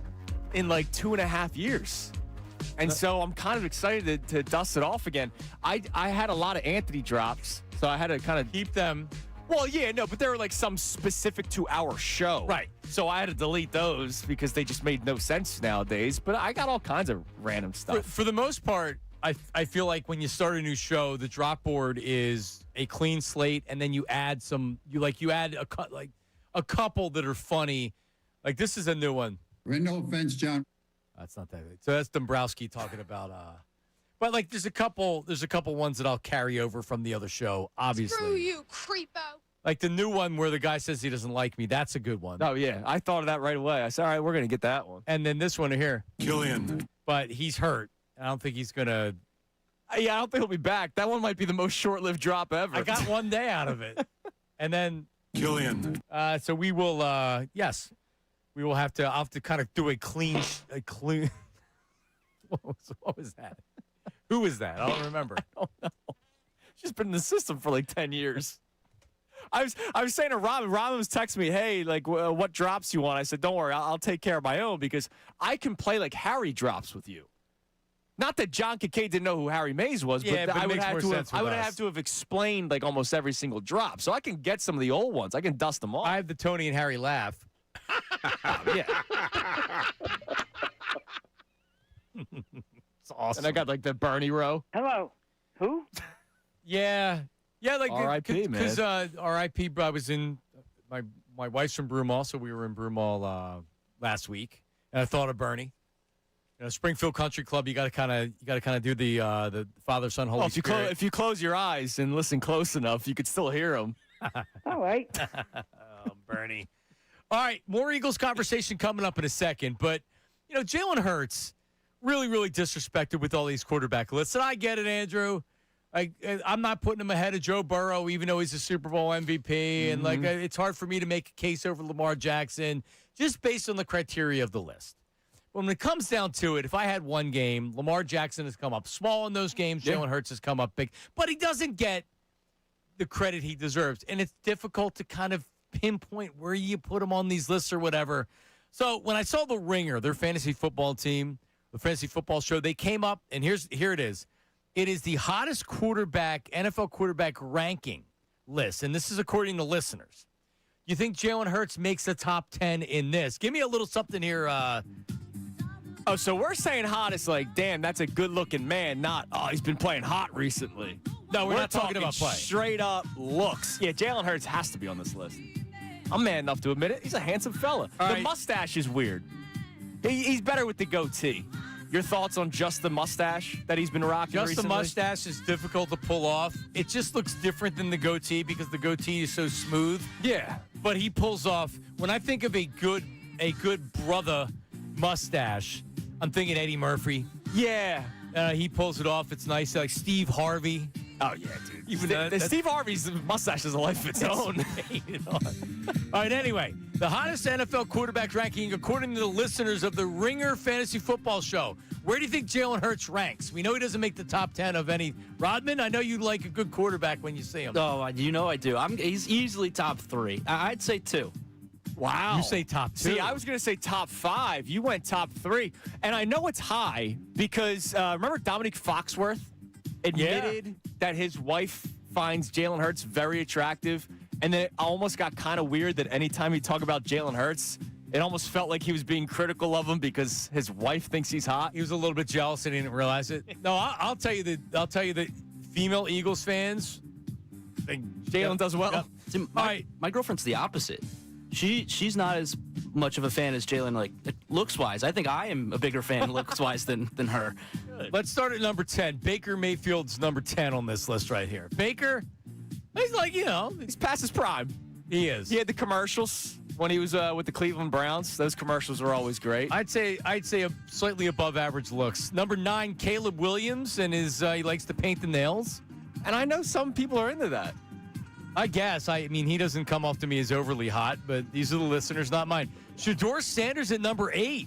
in like 2.5 years. And so I'm kind of excited to dust it off again. I had a lot of Anthony drops, so I had to kind of Keep them. Well, yeah, no, but they were like some specific to our show. Right. So I had to delete those because they just made no sense nowadays. But I got all kinds of random stuff. For the most part, I feel like when you start a new show, the drop board is a clean slate, and then you add you add a couple that are funny. Like this is a new one. No offense, John. That's not that good. So that's Dombrowski talking about but like there's a couple ones that I'll carry over from the other show, obviously. Screw you, creepo. Like the new one where the guy says he doesn't like me, that's a good one. Oh, yeah. I thought of that right away. I said, all right, we're going to get that one. And then this one here. Killian. But he's hurt. I don't think he's going to. Yeah, I don't think he'll be back. That one might be the most short-lived drop ever. I got one day out of it. And then. Killian. So we will, yes. We will have to, I'll have to kind of do a clean. What was that? Who was that? I don't remember. I don't know. She's been in the system for like 10 years. I was saying to Robin. Robin was texting me, hey, like, what drops you want? I said, don't worry, I'll take care of my own because I can play like Harry drops with you. Not that John Kincaid didn't know who Harry Mays was, yeah, but I would have to have explained like almost every single drop. So I can get some of the old ones. I can dust them off. I have the Tony and Harry laugh. Yeah. It's awesome. And I got like the Bernie row. Hello. Who? Yeah. Yeah, like R.I.P., man. Because R.I.P. I was in my wife's from Broomall, so we were in Broomall last week, and I thought of Bernie. Springfield Country Club. You got to kind of do the Father, Son, Holy Spirit. If you close your eyes and listen close enough, you could still hear him. All right. Oh, Bernie. All right, more Eagles conversation coming up in a second, but Jalen Hurts really, really disrespected with all these quarterback lists, and I get it, Andrew. I'm not putting him ahead of Joe Burrow, even though he's a Super Bowl MVP, and it's hard for me to make a case over Lamar Jackson just based on the criteria of the list. When it comes down to it, if I had one game, Lamar Jackson has come up small in those games. Jalen Hurts has come up big. But he doesn't get the credit he deserves. And it's difficult to kind of pinpoint where you put him on these lists or whatever. So when I saw The Ringer, their fantasy football team, the fantasy football show, they came up, and here it is. It is the hottest NFL quarterback ranking list. And this is according to listeners. You think Jalen Hurts makes the top 10 in this? Give me a little something here, Oh, so we're saying hottest, like, damn, that's a good-looking man, not, he's been playing hot recently. No, we're not talking about play. Straight up looks. Yeah, Jalen Hurts has to be on this list. I'm man enough to admit it. He's a handsome fella. The mustache is weird. He's better with the goatee. Your thoughts on just the mustache that he's been rocking recently? The mustache is difficult to pull off. It just looks different than the goatee because the goatee is so smooth. Yeah. But he pulls off. When I think of a good brother mustache, I'm thinking Eddie Murphy. Yeah. He pulls it off. It's nice. Like Steve Harvey. Oh, yeah, dude. Even Steve Harvey's mustache is a life of its own. All right, anyway, the hottest NFL quarterback ranking according to the listeners of the Ringer Fantasy Football Show. Where do you think Jalen Hurts ranks? We know he doesn't make the top 10 of any. Rodman, I know you like a good quarterback when you see him. Oh, I do. He's easily top 3. I'd say 2. Wow. You say top 2. See, I was going to say top 5. You went top 3. And I know it's high because remember Dominique Foxworth admitted that his wife finds Jalen Hurts very attractive. And then it almost got kind of weird that anytime he talked about Jalen Hurts, it almost felt like he was being critical of him because his wife thinks he's hot. He was a little bit jealous and he didn't realize it. No, I'll tell you that female Eagles fans think Jalen does well. Yep. See, my girlfriend's the opposite. She's not as much of a fan as Jalen, like looks wise. I think I am a bigger fan looks wise than her. Good. Let's start at number 10. Baker Mayfield's number 10 on this list right here. Baker, he's like, he's past his prime. He is. He had the commercials when he was with the Cleveland Browns. Those commercials were always great. I'd say a slightly above average looks. Number 9, Caleb Williams, and he likes to paint the nails. And I know some people are into that. I guess. I mean, he doesn't come off to me as overly hot, but these are the listeners, not mine. Shador Sanders at number 8.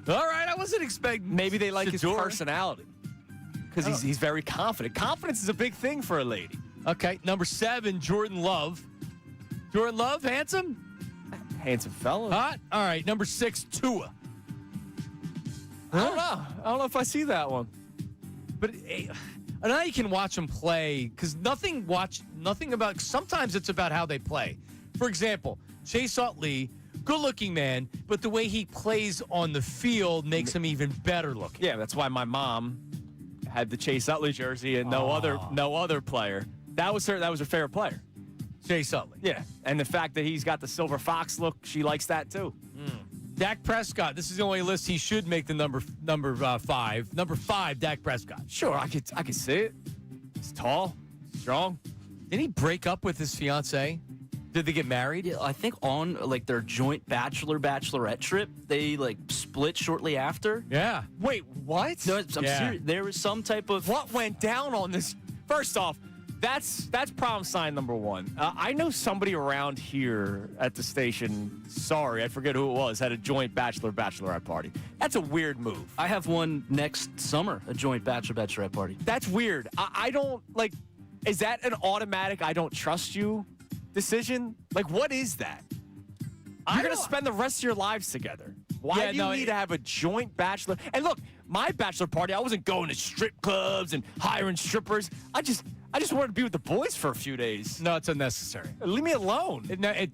All right, I wasn't expecting. Maybe they like Shador. his personality because he's very confident. Confidence is a big thing for a lady. Okay, number 7, Jordan Love. Jordan Love, handsome? Handsome fella. Hot? All right, number 6, Tua. I don't know. I don't know if I see that one. But I know you can watch them play because sometimes it's about how they play. For example, Chase Utley, good-looking man, but the way he plays on the field makes him even better looking. Yeah, that's why my mom had the Chase Utley jersey and no other player. That was her favorite player. Chase Utley. Yeah, and the fact that he's got the silver fox look, she likes that too. Dak Prescott. This is the only list he should make the number 5. Number 5, Dak Prescott. Sure, I could see it. He's tall, strong. Didn't he break up with his fiancée? Did they get married? Yeah, I think on their joint bachelorette trip, they split shortly after. Yeah. Wait, what? No, I'm serious. There was some type of what went down on this. First off, that's problem sign number 1. I know somebody around here at the station, sorry, I forget who it was, had a joint bachelorette party. That's a weird move. I have one next summer, a joint bachelorette party. That's weird. I don't, is that an automatic I don't trust you decision? What is that? You're going to spend the rest of your lives together. Why do you need to have a joint bachelor? And look, my bachelor party, I wasn't going to strip clubs and hiring strippers. I just wanted to be with the boys for a few days. No, it's unnecessary. Leave me alone.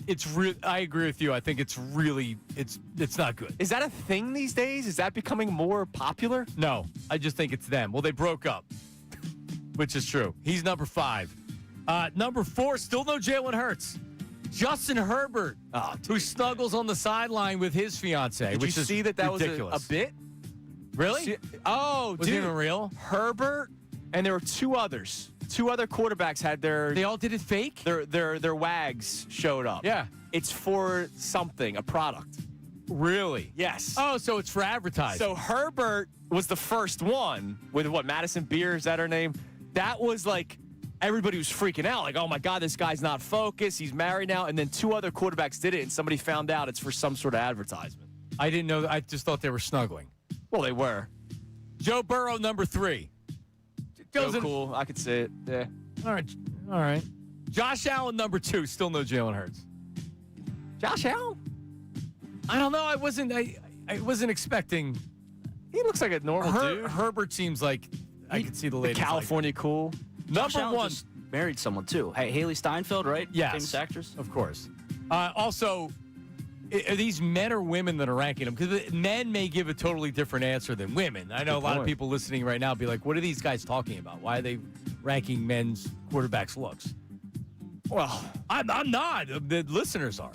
It's real. I agree with you. I think it's really it's not good. Is that a thing these days? Is that becoming more popular? No, I just think it's them. Well, they broke up, which is true. He's number 5. Number 4, still no Jalen Hurts. Justin Herbert, who snuggles on the sideline with his fiance. Did which you is see that ridiculous. was a bit? Really? Oh, Was it dude. even real? Herbert, and there were 2 others. 2 other quarterbacks had They all did it fake? their wags showed up. Yeah. It's for something, a product. Really? Yes. Oh, so it's for advertising. So Herbert was the first one with Madison Beer, is that her name? That was like, everybody was freaking out. Like, oh my God, this guy's not focused. He's married now. And then 2 other quarterbacks did it, and somebody found out it's for some sort of advertisement. I didn't know. I just thought they were snuggling. Well, they were. Joe Burrow, number 3. So cool. I could see it. Yeah. All right. Josh Allen, number 2. Still no Jalen Hurts. Josh Allen? I don't know. I wasn't expecting. He looks like a normal dude. Herbert seems like I could see the ladies. California cool. Josh Number Allen 1. just married someone too. Hey, Haley Steinfeld, right? Yes. Famous actress. Of course. Also, are these men or women that are ranking them? Because men may give a totally different answer than women. I know a lot of people listening right now be like, what are these guys talking about? Why are they ranking men's quarterbacks' looks? Well, I'm not. The listeners are.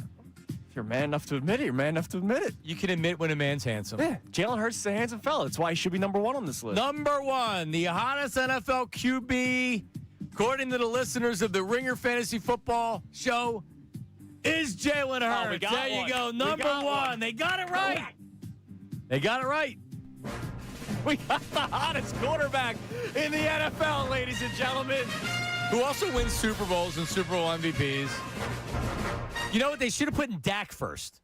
if you're man enough to admit it, you're man enough to admit it. You can admit when a man's handsome. Yeah, Jalen Hurts is a handsome fella. That's why he should be number 1 on this list. Number 1, the hottest NFL QB, according to the listeners of the Ringer Fantasy Football Show, is Jalen Hurts. we got there one. you go. We Number got 1. one. They got it right. They got it right. We got the hottest quarterback in the NFL, ladies and gentlemen. Who also wins Super Bowls and Super Bowl MVPs. You know what? They should have put in Dak first.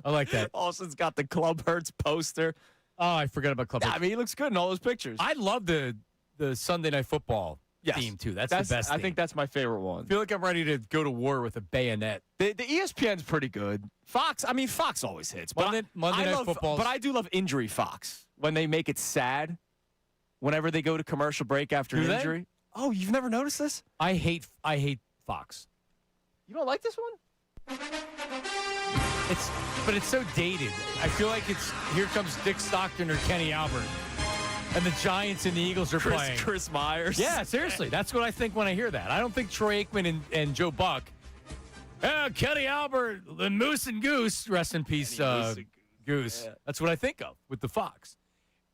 I like that. Austin's got the Club Hurts poster. Oh, I forgot about Club. Yeah, I mean, he looks good in all those pictures. I love the Sunday Night Football theme, too. That's the best I theme. think that's my favorite one. I feel like I'm ready to go to war with a bayonet. The ESPN's pretty good. Fox always hits. But Monday Night Football. But I do love Injury Fox when they make it sad. Whenever they go to commercial break after an injury. Oh, you've never noticed this? I hate Fox. You don't like this one? But it's so dated. I feel like it's here comes Dick Stockton or Kenny Albert, and the Giants and the Eagles are playing. Chris Myers. Yeah, seriously, that's what I think when I hear that. I don't think Troy Aikman and Joe Buck. Kenny Albert, the Moose and Goose, rest in peace, Goose. Yeah. That's what I think of with the Fox.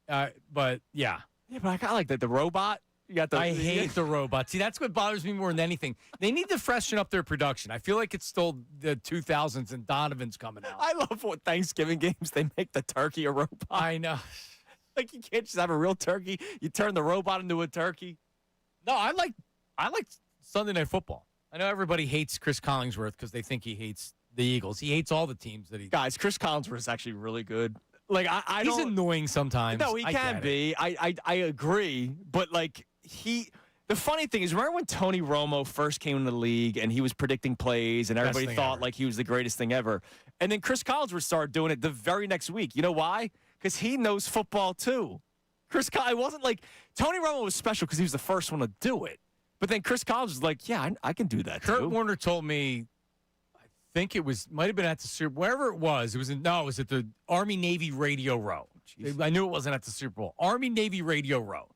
But yeah. Yeah, but I kind of like the robot. You got I hate the robot. See, that's what bothers me more than anything. They need to freshen up their production. I feel like it's still the 2000s and Donovan's coming out. I love what Thanksgiving games they make the turkey a robot. I know. Like you can't just have a real turkey. You turn the robot into a turkey. No, I like Sunday Night Football. I know everybody hates Chris Collinsworth because they think he hates the Eagles. He hates all the teams that he. Guys, Chris Collinsworth is actually really good. Like I He's don't. annoying sometimes. No, he can be. I agree, but like the funny thing is, remember when Tony Romo first came into the league and he was predicting plays and everybody thing thought ever. like he was the greatest thing ever, and then Chris Collinsworth started doing it the very next week. You know why? Because he knows football too. It wasn't like Tony Romo was special because he was the first one to do it, but then Chris Collinsworth was like, yeah, I can do that. Kurt too. Warner told me. I think it might have been at the Super wherever it was. It was it was at the Army Navy Radio Row. I knew it wasn't at the Super Bowl. Army Navy Radio Row.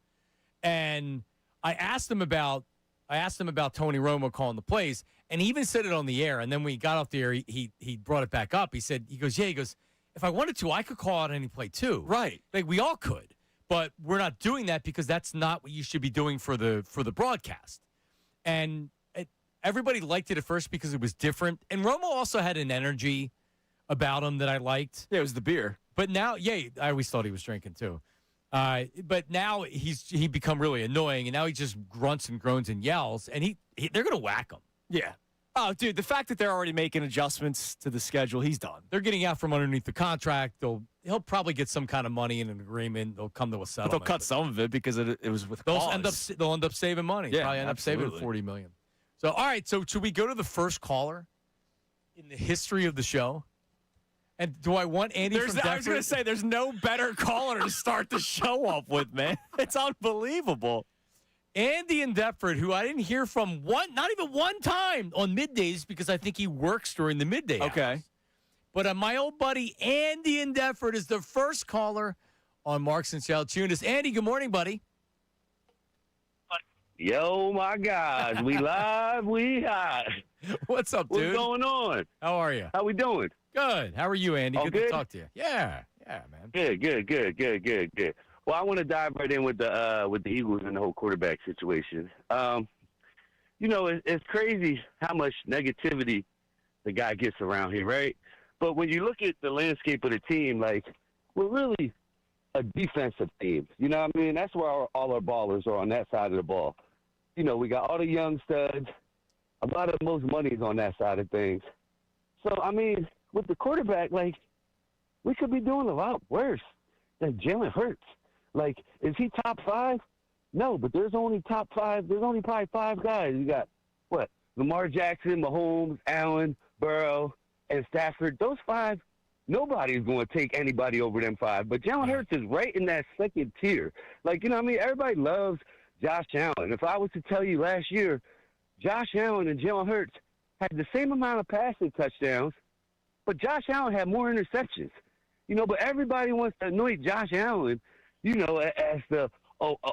And I asked him about Tony Romo calling the plays, and he even said it on the air. And then when he got off the air, he brought it back up. He goes, if I wanted to, I could call out any play too. Right. Like we all could. But we're not doing that because that's not what you should be doing for the broadcast. And everybody liked it at first because it was different. And Romo also had an energy about him that I liked. Yeah, it was the beer. But now, I always thought he was drinking too. But now he become really annoying, and now he just grunts and groans and yells, and they're going to whack him. Yeah. Oh, dude, the fact that they're already making adjustments to the schedule, he's done. They're getting out from underneath the contract. He'll probably get some kind of money in an agreement. They'll come to a settlement. But they'll cut some of it because it was with they'll cause. end up saving money. Yeah, Probably end absolutely. up saving $40 million. So, all right. So, should we go to the first caller in the history of the show? And do I want Andy from Denver? I was going to say, there's no better caller to start the show off with, man. It's unbelievable. Andy in Deptford, who I didn't hear from not even one time on middays because I think he works during the midday hours. Okay. But my old buddy Andy in Deptford is the first caller on Marks and Salciunas. Andy, good morning, buddy. Yo, my guys, we live, we hot. What's up, dude? What's going on? How are you? How we doing? Good. How are you, Andy? All Good to good? talk to you. Yeah, man. Good. Well, I want to dive right in with the Eagles and the whole quarterback situation. It's crazy how much negativity the guy gets around here, right? But when you look at the landscape of the team, like, we're really a defensive team. You know what I mean? That's where all our ballers are, on that side of the ball. You know, we got all the young studs. A lot of most money's on that side of things. So, I mean, with the quarterback, like, we could be doing a lot worse than Jalen Hurts. Like, is he top 5? No, but there's only top 5. There's only probably 5 guys. You got, Lamar Jackson, Mahomes, Allen, Burrow, and Stafford. Those 5, nobody's going to take anybody over them 5. But Jalen Hurts is right in that second tier. Like, you know what I mean? Everybody loves Josh Allen. If I was to tell you last year, Josh Allen and Jalen Hurts had the same amount of passing touchdowns, but Josh Allen had more interceptions. You know, but everybody wants to anoint Josh Allen, as the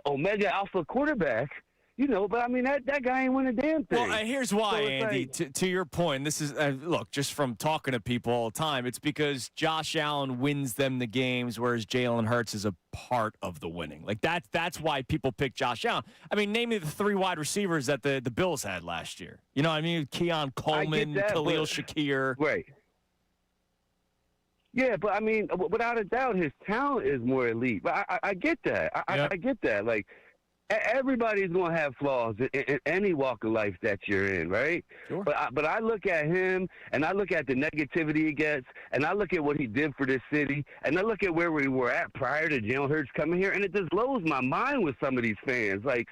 Omega Alpha quarterback. But I mean, that guy ain't win a damn thing. Well, here's why, So it's Andy. To your point, this is look, just from talking to people all the time, it's because Josh Allen wins them the games, whereas Jalen Hurts is a part of the winning. Like that's why people pick Josh Allen. I mean, name me the 3 wide receivers that the Bills had last year. You know what I mean? Keon Coleman, Khalil Shakir. Right. Yeah, but I mean, without a doubt, his talent is more elite. But I get that. I get that. Like, everybody's going to have flaws in any walk of life that you're in, right? Sure. But I look at him, and I look at the negativity he gets, and I look at what he did for this city, and I look at where we were at prior to Jalen Hurts coming here, and it just blows my mind with some of these fans. Like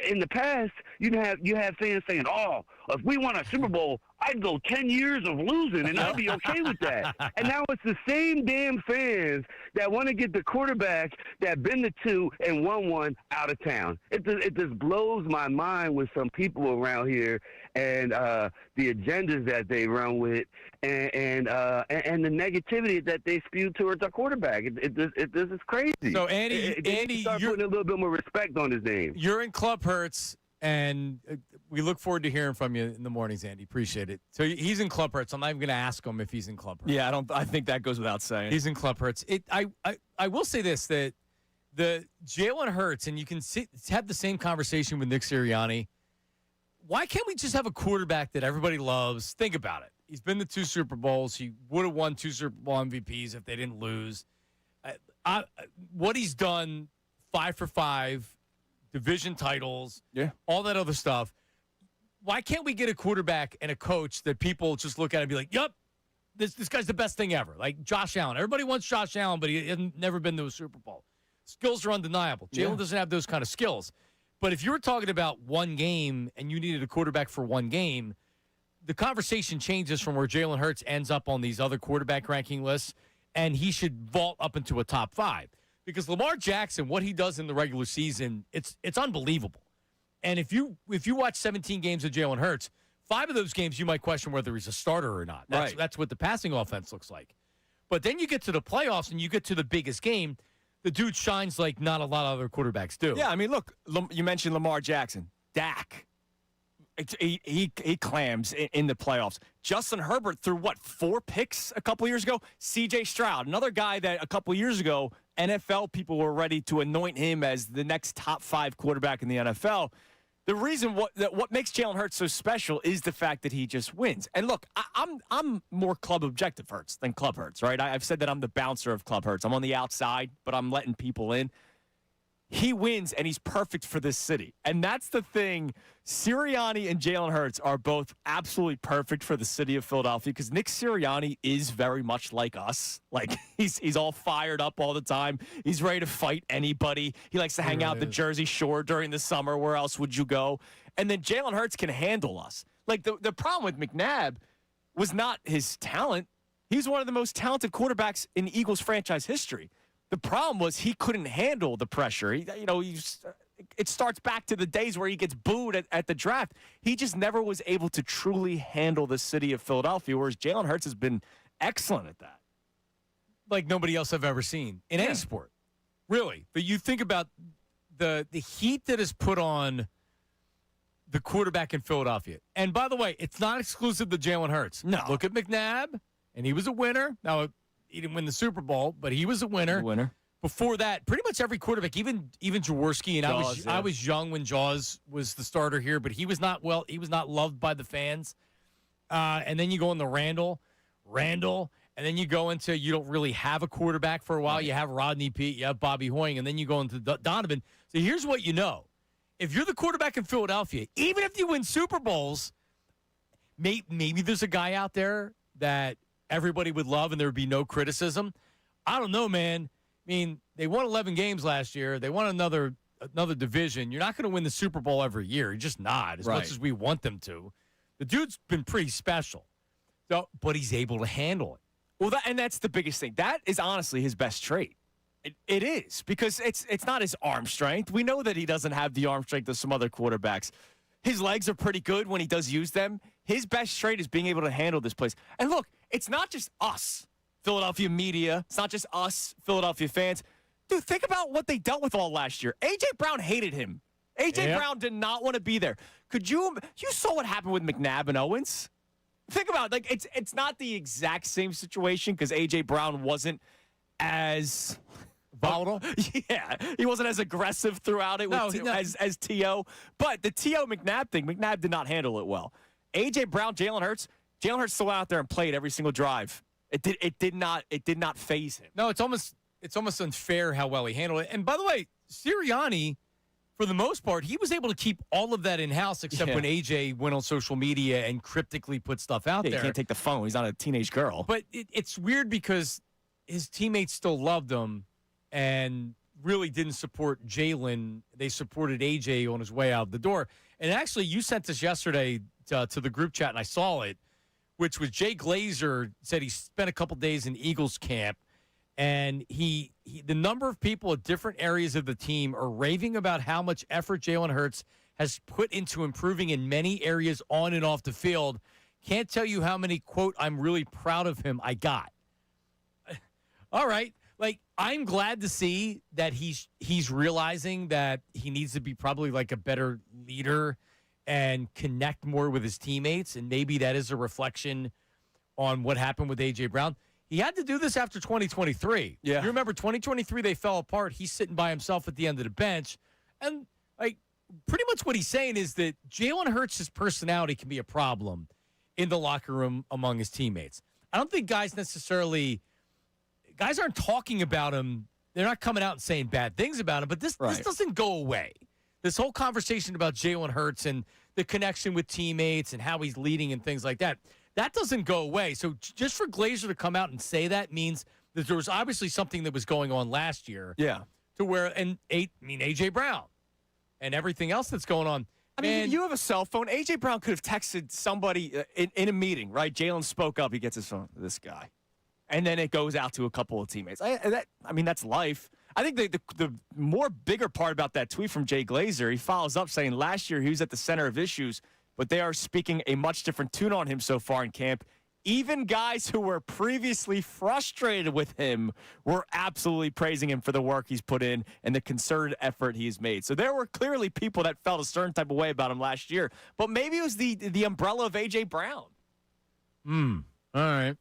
in the past, you have fans saying, "Oh, if we won a Super Bowl, I'd go 10 years of losing, and I'd be okay with that." And now it's the same damn fans that want to get the quarterback that been to 2 and won 1 out of town. It just blows my mind with some people around here and the agendas that they run with and the negativity that they spew towards our quarterback. This is crazy. So, Andy, start putting a little bit more respect on his name. You're in Club Hertz, and we look forward to hearing from you in the mornings, Andy. Appreciate it. So he's in Club Hertz. I'm not even going to ask him if he's in Club Hertz. Yeah, I think that goes without saying. He's in Club Hertz. I will say this, that the Jalen Hurts, and you can have the same conversation with Nick Sirianni. Why can't we just have a quarterback that everybody loves? Think about it. He's been to 2 Super Bowls. He would have won 2 Super Bowl MVPs if they didn't lose. What he's done, 5 for 5, division titles, all that other stuff. Why can't we get a quarterback and a coach that people just look at and be like, "Yup, this guy's the best thing ever"? Like Josh Allen. Everybody wants Josh Allen, but he hasn't never been to a Super Bowl. Skills are undeniable. Jalen doesn't have those kind of skills. But if you were talking about one game and you needed a quarterback for one game, the conversation changes from where Jalen Hurts ends up on these other quarterback ranking lists, and he should vault up into a top 5. Because Lamar Jackson, what he does in the regular season, it's unbelievable. And if you watch 17 games of Jalen Hurts, 5 of those games you might question whether he's a starter or not. That's what the passing offense looks like. But then you get to the playoffs and you get to the biggest game, the dude shines like not a lot of other quarterbacks do. Yeah, I mean, look, you mentioned Lamar Jackson. Dak. He clams in the playoffs. Justin Herbert threw, 4 picks a couple years ago? C.J. Stroud, another guy that a couple years ago, NFL people were ready to anoint him as the next top 5 quarterback in the NFL. The reason what makes Jalen Hurts so special is the fact that he just wins. And look, I'm more club objective Hurts than club Hurts, right? I've said that I'm the bouncer of club Hurts. I'm on the outside, but I'm letting people in. He wins, and he's perfect for this city. And that's the thing. Sirianni and Jalen Hurts are both absolutely perfect for the city of Philadelphia because Nick Sirianni is very much like us. Like, he's all fired up all the time. He's ready to fight anybody. He likes to hang out the Jersey Shore during the summer. Where else would you go? And then Jalen Hurts can handle us. Like, the problem with McNabb was not his talent. He's one of the most talented quarterbacks in Eagles franchise history. The problem was he couldn't handle the pressure. He it starts back to the days where he gets booed at the draft. He just never was able to truly handle the city of Philadelphia, whereas Jalen Hurts has been excellent at that. Like nobody else I've ever seen in any sport. Really. But you think about the heat that is put on the quarterback in Philadelphia. And by the way, it's not exclusive to Jalen Hurts. No. Look at McNabb, and he was a winner. Now, he didn't win the Super Bowl, but he was a winner. Before that, pretty much every quarterback, even Jaworski, and I was young when Jaws was the starter here, but he was not loved by the fans. And then you go into Randall, and then you go into you don't really have a quarterback for a while. Right. You have Rodney Peete, you have Bobby Hoying, and then you go into Donovan. So here's what you know. If you're the quarterback in Philadelphia, even if you win Super Bowls, maybe there's a guy out there that everybody would love and there would be no criticism. I don't know, man. I mean, they won 11 games last year. They won another division. You're not going to win the Super Bowl every year. You're just not, as much as we want them to. The dude's been pretty special. So, but he's able to handle it. Well, that's the biggest thing. That is honestly his best trait. It is, because it's not his arm strength. We know that he doesn't have the arm strength of some other quarterbacks. His legs are pretty good when he does use them. His best trait is being able to handle this place. And look, it's not just us, Philadelphia media. It's not just us, Philadelphia fans. Dude, think about what they dealt with all last year. A.J. Brown hated him. A.J. Brown did not want to be there. You saw what happened with McNabb and Owens? Think about it. Like, it's not the exact same situation because A.J. Brown wasn't as volatile. Yeah, he wasn't as aggressive throughout it as T.O. But the T.O. McNabb thing, McNabb did not handle it well. A.J. Brown, Jalen Hurts still went out there and played every single drive. It did not faze him. No, it's almost unfair how well he handled it. And by the way, Sirianni, for the most part, he was able to keep all of that in-house except when AJ went on social media and cryptically put stuff out there. He can't take the phone. He's not a teenage girl. But it's weird because his teammates still loved him and really didn't support Jalen. They supported AJ on his way out the door. And actually, you sent this yesterday to the group chat, and I saw it, which was Jay Glazer said he spent a couple days in Eagles camp. And the number of people at different areas of the team are raving about how much effort Jalen Hurts has put into improving in many areas on and off the field. Can't tell you how many, quote, I'm really proud of him I got. All right. Like, I'm glad to see that he's realizing that he needs to be probably like a better leader and connect more with his teammates. And maybe that is a reflection on what happened with A.J. Brown. He had to do this after 2023. Yeah. You remember 2023, they fell apart. He's sitting by himself at the end of the bench. And, like, pretty much what he's saying is that Jalen Hurts' personality can be a problem in the locker room among his teammates. I don't think guys aren't talking about him. They're not coming out and saying bad things about him, but this doesn't go away. This whole conversation about Jalen Hurts and the connection with teammates and how he's leading and things like that, that doesn't go away. So just for Glazer to come out and say that means that there was obviously something that was going on last year. Yeah. To where, A.J. Brown and everything else that's going on. I mean, you have a cell phone. A.J. Brown could have texted somebody in a meeting, right? Jalen spoke up. He gets his phone. This guy. And then it goes out to a couple of teammates. That's life. I think the more bigger part about that tweet from Jay Glazer, he follows up saying last year he was at the center of issues, but they are speaking a much different tune on him so far in camp. Even guys who were previously frustrated with him were absolutely praising him for the work he's put in and the concerted effort he's made. So there were clearly people that felt a certain type of way about him last year, but maybe it was the umbrella of A.J. Brown. All right.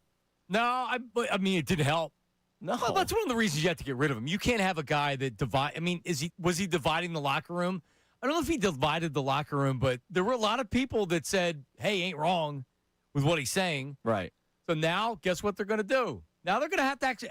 No, I mean, it didn't help. No. Well, that's one of the reasons you have to get rid of him. You can't have a guy that divide. I mean, was he dividing the locker room? I don't know if he divided the locker room, but there were a lot of people that said, hey, ain't wrong with what he's saying. Right. So now, guess what they're going to do? Now they're going to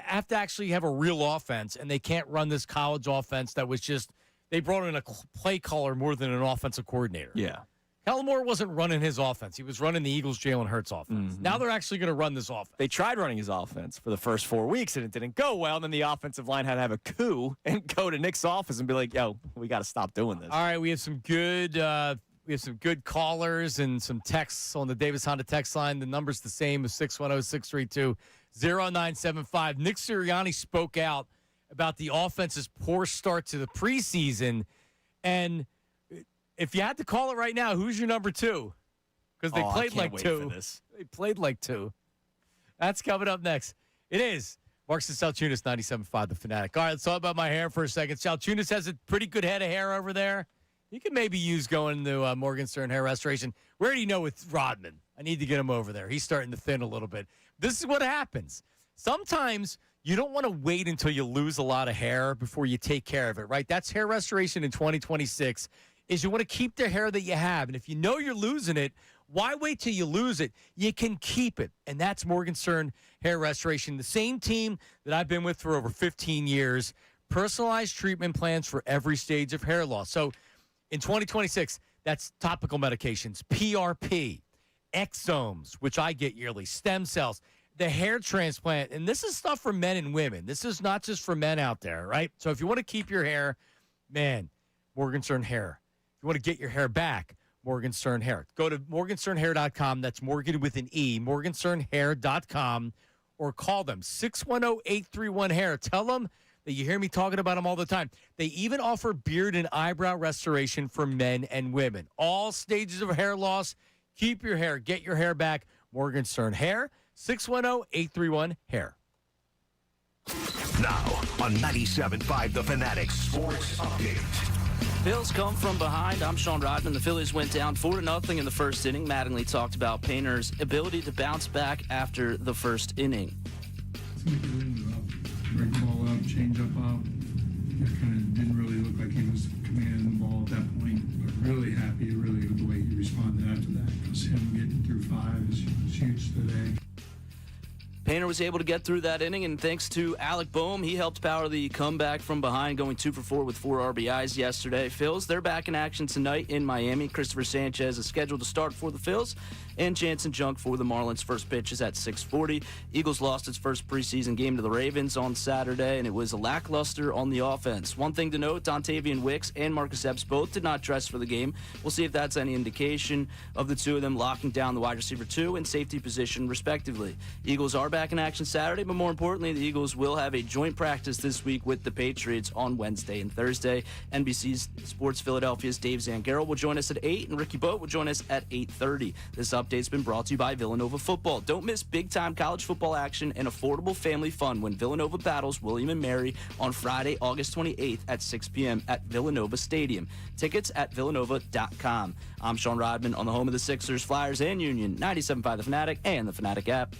have to actually have a real offense, and they can't run this college offense that was just, they brought in a play caller more than an offensive coordinator. Yeah. Kellen Moore wasn't running his offense. He was running the Eagles' Jalen Hurts offense. Mm-hmm. Now they're actually going to run this offense. They tried running his offense for the first 4 weeks, and it didn't go well. And then the offensive line had to have a coup and go to Nick's office and be like, yo, we got to stop doing this. All right, we have some good callers and some texts on the Davis Honda text line. The number's the same as 610-632-0975. Nick Sirianni spoke out about the offense's poor start to the preseason And if you had to call it right now, who's your number 2? Because they played like 2. They played like 2. That's coming up next. It is Marks and Salciunas, 97.5 The Fanatic. All right, let's talk about my hair for a second. Salciunas has a pretty good head of hair over there. You can maybe use going to Morgenstern Hair Restoration. We already know with Rodman. I need to get him over there. He's starting to thin a little bit. This is what happens. Sometimes you don't want to wait until you lose a lot of hair before you take care of it, right? That's hair restoration in 2026, is you want to keep the hair that you have. And if you know you're losing it, why wait till you lose it? You can keep it. And that's Morgenstern Hair Restoration, the same team that I've been with for over 15 years. Personalized treatment plans for every stage of hair loss. So in 2026, that's topical medications, PRP, exomes, which I get yearly, stem cells, the hair transplant. And this is stuff for men and women. This is not just for men out there, right? So if you want to keep your hair, man, Morgenstern Hair. If you want to get your hair back, Morgenstern Hair. Go to morgensternhair.com. That's Morgan with an E, morgensternhair.com, or call them, 610-831-HAIR. Tell them that you hear me talking about them all the time. They even offer beard and eyebrow restoration for men and women. All stages of hair loss. Keep your hair. Get your hair back. Morgenstern Hair, 610-831-HAIR. Now on 97.5 The Fanatic Sports Update. Phils come from behind. I'm Sean Rodman. The Phillies went down 4-0 in the first inning. Mattingly talked about Painter's ability to bounce back after the first inning. Break ball up, change up. It kind of didn't really look like he was commanding the ball at that point. But really happy, really with the way he responded after that, because him getting through 5 is huge today. Painter was able to get through that inning, and thanks to Alec Boehm, he helped power the comeback from behind, going 2 for 4 with 4 RBIs yesterday. Phils, they're back in action tonight in Miami. Christopher Sanchez is scheduled to start for the Phils, and Jansen Junk for the Marlins. First pitch is at 6:40. Eagles lost its first preseason game to the Ravens on Saturday, and it was a lackluster on the offense. One thing to note, Dontavian Wicks and Marcus Epps both did not dress for the game. We'll see if that's any indication of the two of them locking down the wide receiver 2 and safety position, respectively. Eagles are back in action Saturday, but more importantly, the Eagles will have a joint practice this week with the Patriots on Wednesday and Thursday. NBC's Sports Philadelphia's Dave Zangaro will join us at 8, and Ricky Boat will join us at 8:30. This update's been brought to you by Villanova Football. Don't miss big-time college football action and affordable family fun when Villanova battles William and Mary on Friday, August 28th at 6 p.m. at Villanova Stadium. Tickets at villanova.com. I'm Sean Rodman on the home of the Sixers, Flyers, and Union, 97.5 The Fanatic and the Fanatic app.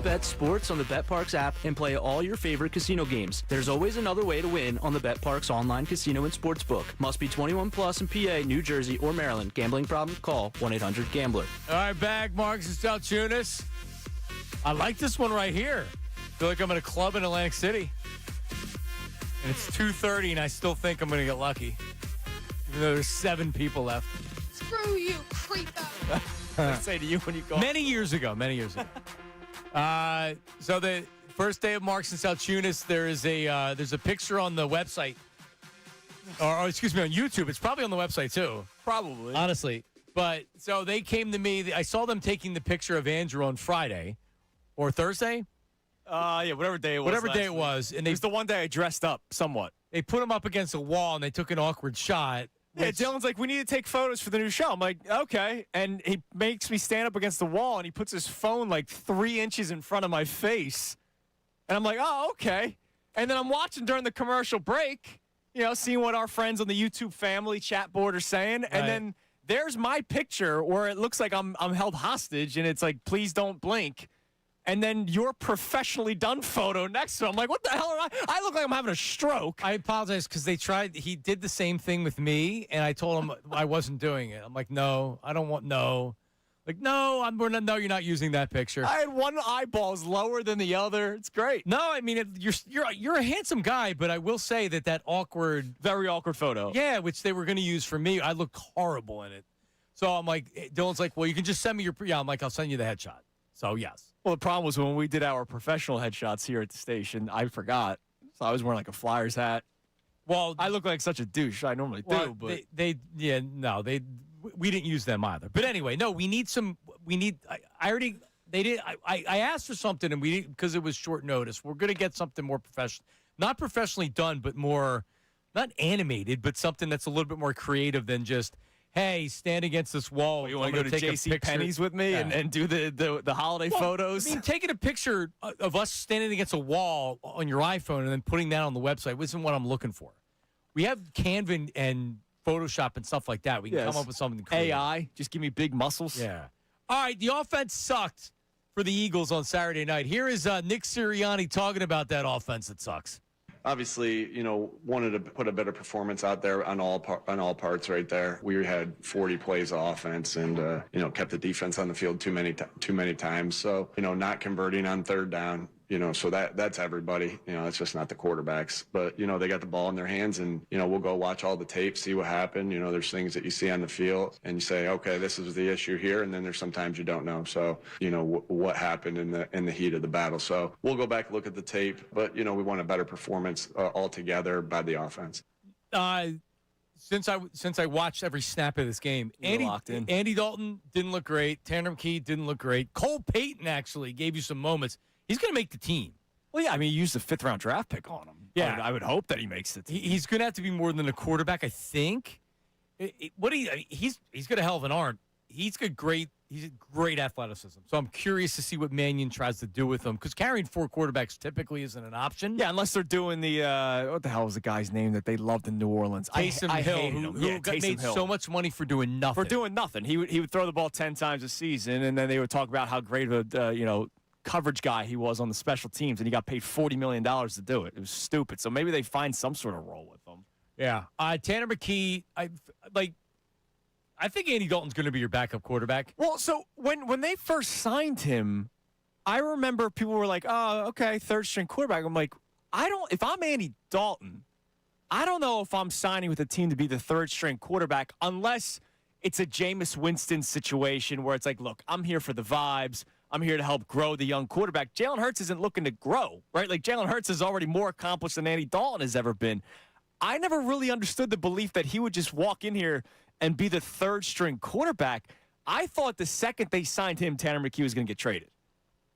Bet sports on the BetParx app and play all your favorite casino games. There's always another way to win on the BetParx online casino and sportsbook. Must be 21 plus in PA, New Jersey, or Maryland. Gambling problem? Call 1-800-GAMBLER. All right, back, Marks and Salciunas. I like this one right here. Feel like I'm at a club in Atlantic City. And it's 2:30, and I still think I'm going to get lucky. Even though there's 7 people left. Screw you, creepo. I say to you when you go. Many years ago. So the first day of Marks and Salciunas, there's a picture on the website. Or excuse me, on YouTube. It's probably on the website, too. Probably. Honestly. But so they came to me. I saw them taking the picture of Andrew on Friday or Thursday. Yeah, whatever day it was. Whatever last day it week. was. And It was the one day I dressed up somewhat. they put him up against a wall, and they took an awkward shot. Yeah, which- Dylan's like, we need to take photos for the new show. I'm like, okay. And he makes me stand up against the wall, and he puts his phone like 3 inches in front of my face. And I'm like, oh, okay. And then I'm watching during the commercial break, seeing what our friends on the YouTube family chat board are saying. And Right. then there's my picture where it looks like I'm held hostage, and it's like, please don't blink. And then your professionally done photo next to it. I'm like, what the hell are I? I look like I'm having a stroke. I apologize because he did the same thing with me, and I told him I wasn't doing it. I'm like, no, I don't want, no. Like, no, no, you're not using that picture. I had one eyeball's lower than the other. It's great. No, I mean, you're a handsome guy, but I will say that awkward, Very awkward photo. yeah, which they were going to use for me, I looked horrible in it. So I'm like, Dylan's like, well, you can just send me yeah, I'm like, I'll send you the headshot. So, yes. Well, the problem was when we did our professional headshots here at the station, I forgot. So I was wearing like a Flyers hat. Well, I look like such a douche. I normally do, but we didn't use them either. But anyway, no, I asked for something, and we didn't, because it was short notice. We're going to get something more professional, not professionally done, but more, not animated, but something that's a little bit more creative than just, hey, stand against this wall. you want to go to J.C. Penney's with me and do the holiday photos? I mean, taking a picture of us standing against a wall on your iPhone and then putting that on the website isn't what I'm looking for. We have Canva and Photoshop and stuff like that. We can come up with something creative. AI, just give me big muscles. Yeah. All right, the offense sucked for the Eagles on Saturday night. Here is Nick Sirianni talking about that offense that sucks. Obviously, wanted to put a better performance out there on all parts right there. We had 40 plays of offense and, kept the defense on the field too many times. So, not converting on third down, so that's everybody. It's just not the quarterbacks. But, they got the ball in their hands and, we'll go watch all the tape, see what happened. There's things that you see on the field and you say, okay, this is the issue here. And then there's sometimes you don't know. So, what happened in the heat of the battle. So we'll go back, look at the tape. But, we want a better performance altogether by the offense. Since I watched every snap of this game, locked in. Andy Dalton didn't look great. Tanner McKee didn't look great. Cole Payton actually gave you some moments. He's going to make the team. Well, yeah, I mean, you used a 5th-round draft pick on him. Yeah. I would hope that he makes the team. He's going to have to be more than a quarterback, I think. He's got a hell of an arm. He's a great athleticism. So I'm curious to see what Mannion tries to do with him because carrying 4 quarterbacks typically isn't an option. Yeah, unless they're doing the what the hell was the guy's name that they loved in New Orleans? Taysom Hill, who made so much money for doing nothing. For doing nothing. He would throw the ball 10 times a season, and then they would talk about how great of a coverage guy he was on the special teams, and he got paid $40 million to do it. It was stupid. So maybe they find some sort of role with him. Yeah. Tanner McKee, I think Andy Dalton's going to be your backup quarterback. Well, so when they first signed him, I remember people were like, oh, okay, 3rd-string quarterback. I'm like, if I'm Andy Dalton, I don't know if I'm signing with a team to be the 3rd-string quarterback unless it's a Jameis Winston situation where it's like, look, I'm here for the vibes. I'm here to help grow the young quarterback. Jalen Hurts isn't looking to grow, right? Like, Jalen Hurts is already more accomplished than Andy Dalton has ever been. I never really understood the belief that he would just walk in here and be the 3rd-string quarterback. I thought the second they signed him, Tanner McKee was going to get traded.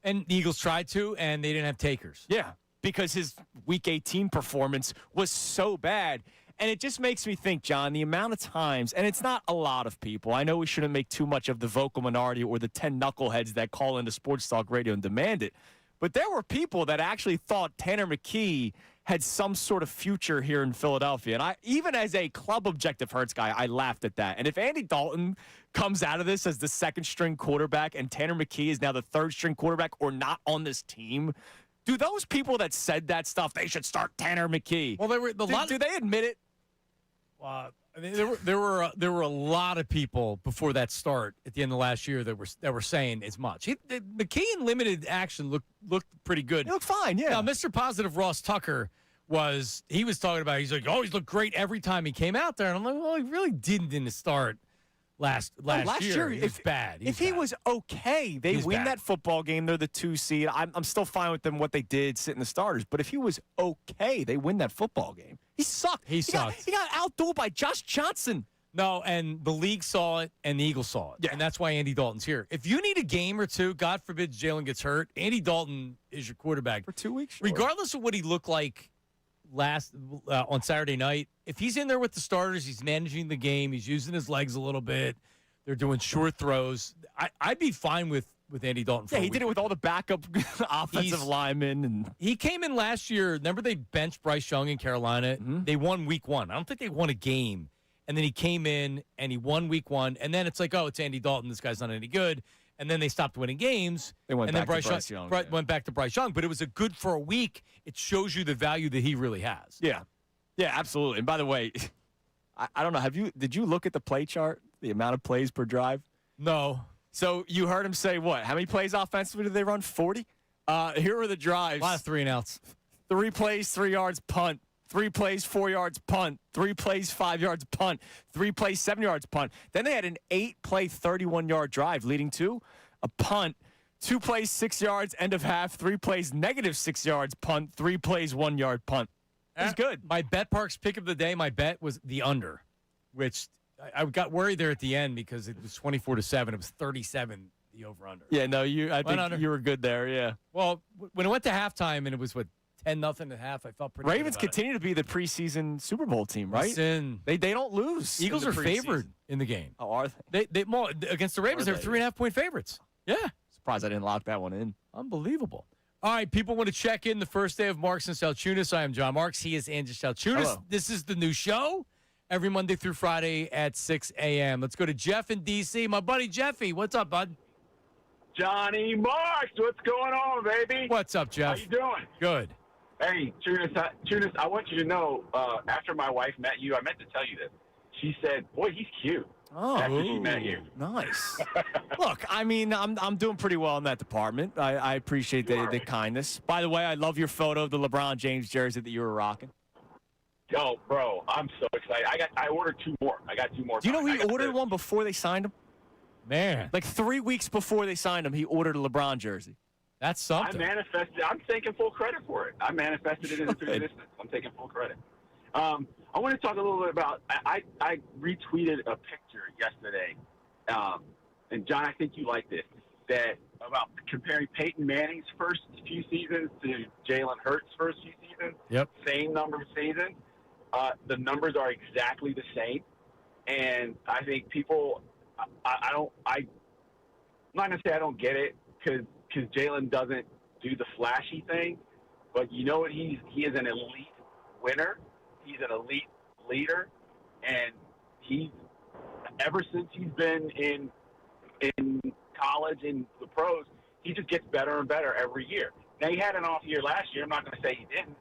And the Eagles tried to, and they didn't have takers. Yeah, because his Week 18 performance was so bad. And it just makes me think, John, the amount of times, and it's not a lot of people. I know we shouldn't make too much of the vocal minority or the 10 knuckleheads that call into Sports Talk Radio and demand it. But there were people that actually thought Tanner McKee had some sort of future here in Philadelphia. And even as a club objective Hurts guy, I laughed at that. And if Andy Dalton comes out of this as the second-string quarterback and Tanner McKee is now the third-string quarterback or not on this team, do those people that said that stuff, they should start Tanner McKee? Well, do they admit it? I mean, there were a lot of people before that start at the end of last year that were saying as much. McKee in limited action looked pretty good. He looked fine, yeah. Now, Mr. Positive Ross Tucker was talking about. He's like, he's looked great every time he came out there, and I'm like, well, he really didn't in the start last year. He was bad. He was okay, they win that football game. They're the 2 seed. I'm still fine with them what they did sitting the starters. But if he was okay, they win that football game. He sucked. He got outdueled by Josh Johnson. No, and the league saw it, and the Eagles saw it. Yeah. And that's why Andy Dalton's here. If you need a game or two, God forbid Jalen gets hurt, Andy Dalton is your quarterback. For 2 weeks? Sure. Regardless of what he looked like on Saturday night, if he's in there with the starters, he's managing the game, he's using his legs a little bit, they're doing short throws, I'd be fine with Andy Dalton. Yeah, he did it with all the backup offensive linemen. And he came in last year. Remember they benched Bryce Young in Carolina? Mm-hmm. They won week 1. I don't think they won a game. And then he came in and he won week 1. And then it's like, it's Andy Dalton. This guy's not any good. And then they stopped winning games. They went back to Bryce Young. Went back to Bryce Young. But it was a good for a week. It shows you the value that he really has. Yeah. Yeah, absolutely. And by the way, I don't know. Did you look at the play chart? The amount of plays per drive? No. So you heard him say what? How many plays offensively did they run? 40? Here are the drives. A lot of 3 and outs. 3 plays, 3 yards, punt. 3 plays, 4 yards, punt. 3 plays, 5 yards, punt. 3 plays, 7 yards, punt. Then they had an 8-play, 31-yard drive leading to a punt. 2 plays, 6 yards, end of half. 3 plays, -6 yards, punt. 3 plays, 1-yard punt. It was good. My Bet Parks pick of the day, my bet was the under, which I got worried there at the end because it was 24-7. It was 37, the over-under. Yeah, no, I think you were good there, yeah. Well, when it went to halftime and it was, 10-0 at half, I felt pretty Ravens good about continue to be the preseason Super Bowl team, right? Listen, they don't lose. Eagles are favored in the game. Oh, are they? Against the Ravens, they're 3.5-point favorites. Yeah. Surprised I didn't lock that one in. Unbelievable. All right, people want to check in the first day of Marks and Salciunas. I am John Marks. He is Angie Salciunas. Hello. This is the new show every Monday through Friday at 6 a.m. Let's go to Jeff in D.C. My buddy Jeffy. What's up, bud? Johnny Marks, what's going on, baby? What's up, Jeff? How you doing? Good. Hey, Tunis, I want you to know, after my wife met you, I meant to tell you this. She said, boy, he's cute. Oh, after she met you. Nice. Look, I mean, I'm doing pretty well in that department. I appreciate the kindness. By the way, I love your photo of the LeBron James jersey that you were rocking. Yo, bro, I'm so excited. I ordered 2 more. I got 2 more. Do you know he ordered one before they signed him? Man. Like 3 weeks before they signed him, he ordered a LeBron jersey. That's something. I manifested. I'm taking full credit for it. I manifested it into existence. I'm taking full credit. I want to talk a little bit about. I retweeted a picture yesterday, and John, I think you like this. That about comparing Peyton Manning's first few seasons to Jalen Hurts' first few seasons. Yep. Same number of seasons. The numbers are exactly the same, and I think people. I'm not gonna say I don't get it because Jalen doesn't do the flashy thing, but you know what? He is an elite winner. He's an elite leader, and he's ever since he's been in college and the pros, he just gets better and better every year. Now he had an off year last year. I'm not going to say he didn't,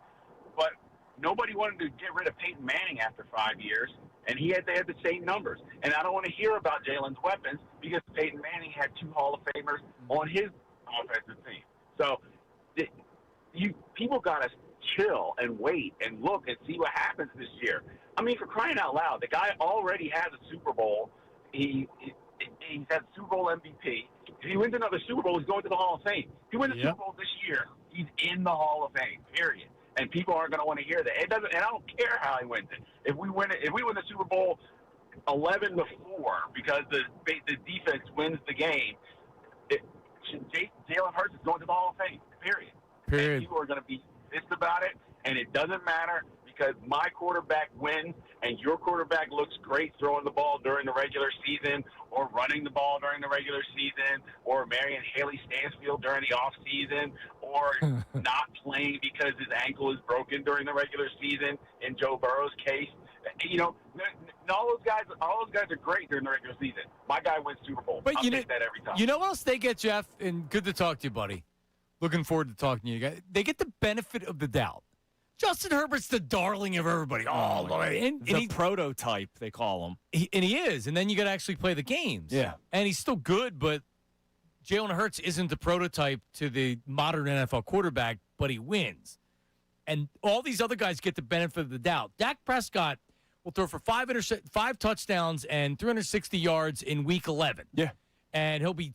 but nobody wanted to get rid of Peyton Manning after 5 years, and they had the same numbers. And I don't want to hear about Jalen's weapons because Peyton Manning had 2 Hall of Famers on his offensive team. So people got to chill and wait and look and see what happens this year. I mean, for crying out loud, the guy already has a Super Bowl. He's had Super Bowl MVP. If he wins another Super Bowl, he's going to the Hall of Fame. If he wins a Super Bowl this year, he's in the Hall of Fame, period. And people aren't going to want to hear that. And I don't care how he wins it. If we win the Super Bowl 11-4 because the defense wins the game, Jalen Hurts is going to the Hall of Fame, period. And people are going to be pissed about it, and it doesn't matter because my quarterback wins and your quarterback looks great throwing the ball during the regular season or running the ball during the regular season or Marion Haley Stansfield during the off season or or not playing because his ankle is broken during the regular season. In Joe Burrow's case, all those guys are great during the regular season. My guy wins Super Bowl. But I'll take that every time. You know what else they get, Jeff? And good to talk to you, buddy. Looking forward to talking to you guys. They get the benefit of the doubt. Justin Herbert's the darling of everybody. Oh, Lord. And the prototype, they call him. He is. And then you got to actually play the games. Yeah. And he's still good, but Jalen Hurts isn't the prototype to the modern NFL quarterback, but he wins. And all these other guys get the benefit of the doubt. Dak Prescott will throw for 5 touchdowns and 360 yards in Week 11. Yeah. And he'll be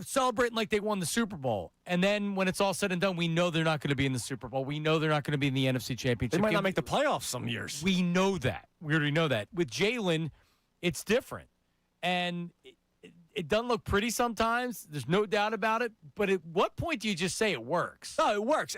celebrating like they won the Super Bowl. And then when it's all said and done, we know they're not going to be in the Super Bowl. We know they're not going to be in the NFC Championship They might game. not make the playoffs some years. We know that. We already know that. With Jalen, it's different. And it doesn't look pretty sometimes. There's no doubt about it. But at what point do you just say it works? No, it works.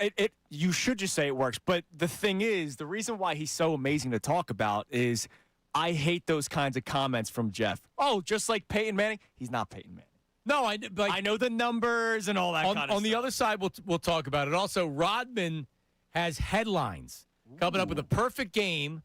You should just say it works. But the thing is, the reason why he's so amazing to talk about is I hate those kinds of comments from Jeff. Oh, just like Peyton Manning? He's not Peyton Manning. No, I know the numbers and all that kind of stuff. On the other side, we'll talk about it. Also, Rodman has headlines coming up with a perfect game,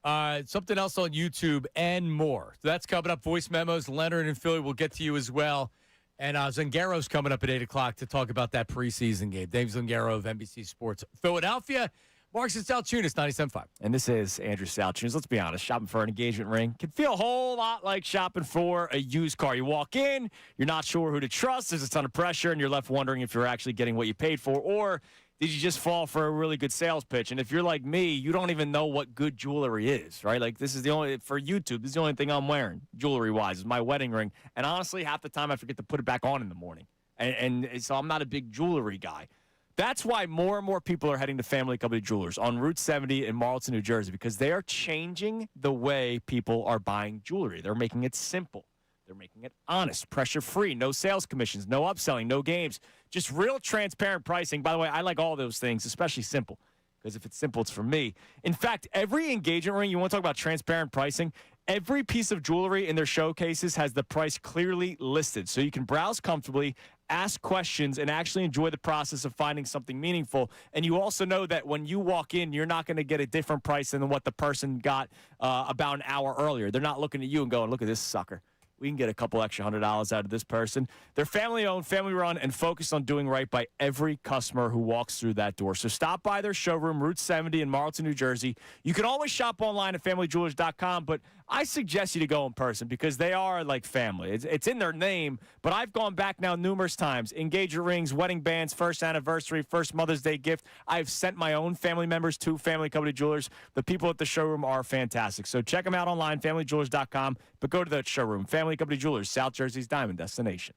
something else on YouTube, and more. So that's coming up. Voice memos, Leonard and Philly will get to you as well. And Zangaro's coming up at 8 o'clock to talk about that preseason game. Dave Zangaro of NBC Sports Philadelphia. Marks and Salciunas, 97.5. And this is Andrew Salciunas. Let's be honest, shopping for an engagement ring can feel a whole lot like shopping for a used car. You walk in, you're not sure who to trust, there's a ton of pressure, and you're left wondering if you're actually getting what you paid for, or did you just fall for a really good sales pitch? And if you're like me, you don't even know what good jewelry is, right? Like, this is the only, for YouTube, this is the only thing I'm wearing, jewelry-wise, is my wedding ring. And honestly, half the time I forget to put it back on in the morning. And so I'm not a big jewelry guy. That's why more and more people are heading to Family Company Jewelers on Route 70 in Marlton, New Jersey, because they are changing the way people are buying jewelry. They're making it simple. They're making it honest, pressure-free, no sales commissions, no upselling, no games, just real transparent pricing. By the way, I like all those things, especially simple, because if it's simple, it's for me. In fact, every engagement ring, you want to talk about transparent pricing, every piece of jewelry in their showcases has the price clearly listed, so you can browse comfortably, ask questions, and actually enjoy the process of finding something meaningful. And you also know that when you walk in, you're not going to get a different price than what the person got about an hour earlier. They're not looking at you and going, look at this sucker. We can get a couple extra $100 out of this person. They're family-owned, family-run, and focused on doing right by every customer who walks through that door. So stop by their showroom, Route 70 in Marlton, New Jersey. You can always shop online at FamilyJewelers.com, but I suggest you to go in person because they are like family. It's in their name, but I've gone back now numerous times. Engagement rings, wedding bands, first anniversary, first Mother's Day gift. I've sent my own family members to Family Company Jewelers. The people at the showroom are fantastic. So check them out online, FamilyJewelers.com, but go to the showroom, Family Company Jewelers, South Jersey's diamond destination.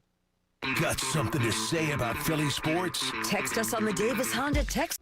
Got something to say about Philly sports? Text us on the Davis Honda text.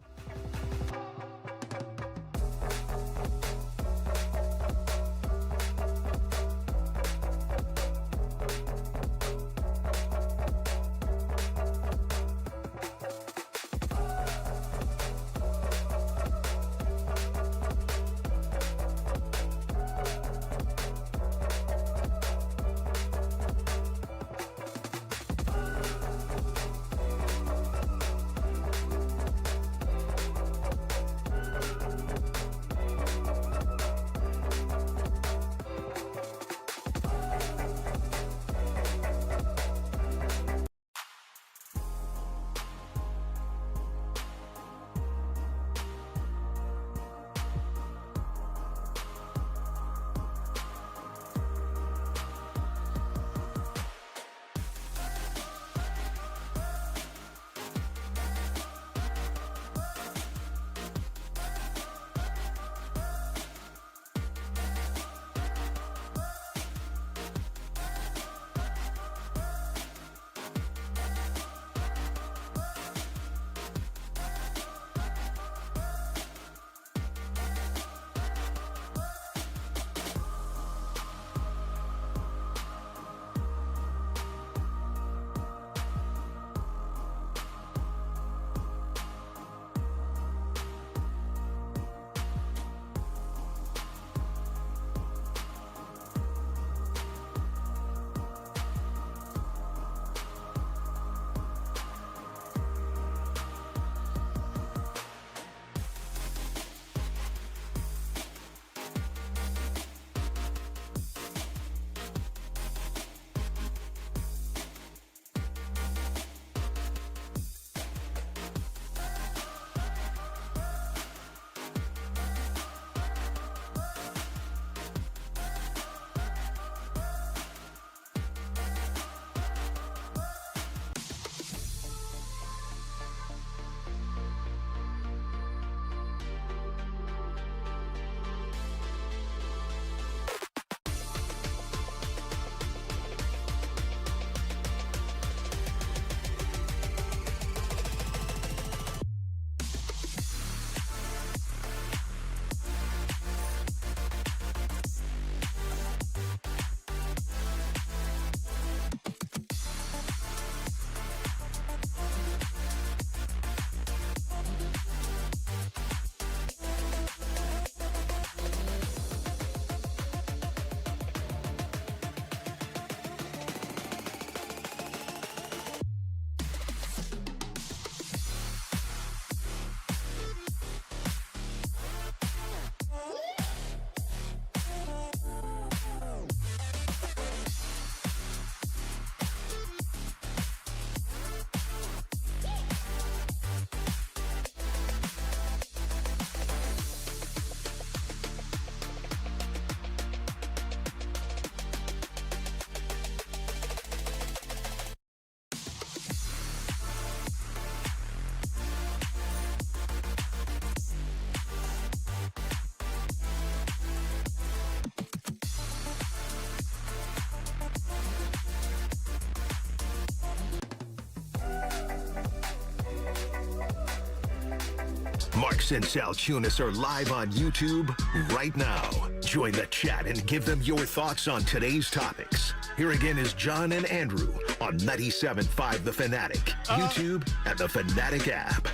Marks and Salciunas are live on YouTube right now. Join the chat and give them your thoughts on today's topics. Here again is John and Andrew on 97.5 The Fanatic, YouTube, and the Fanatic app.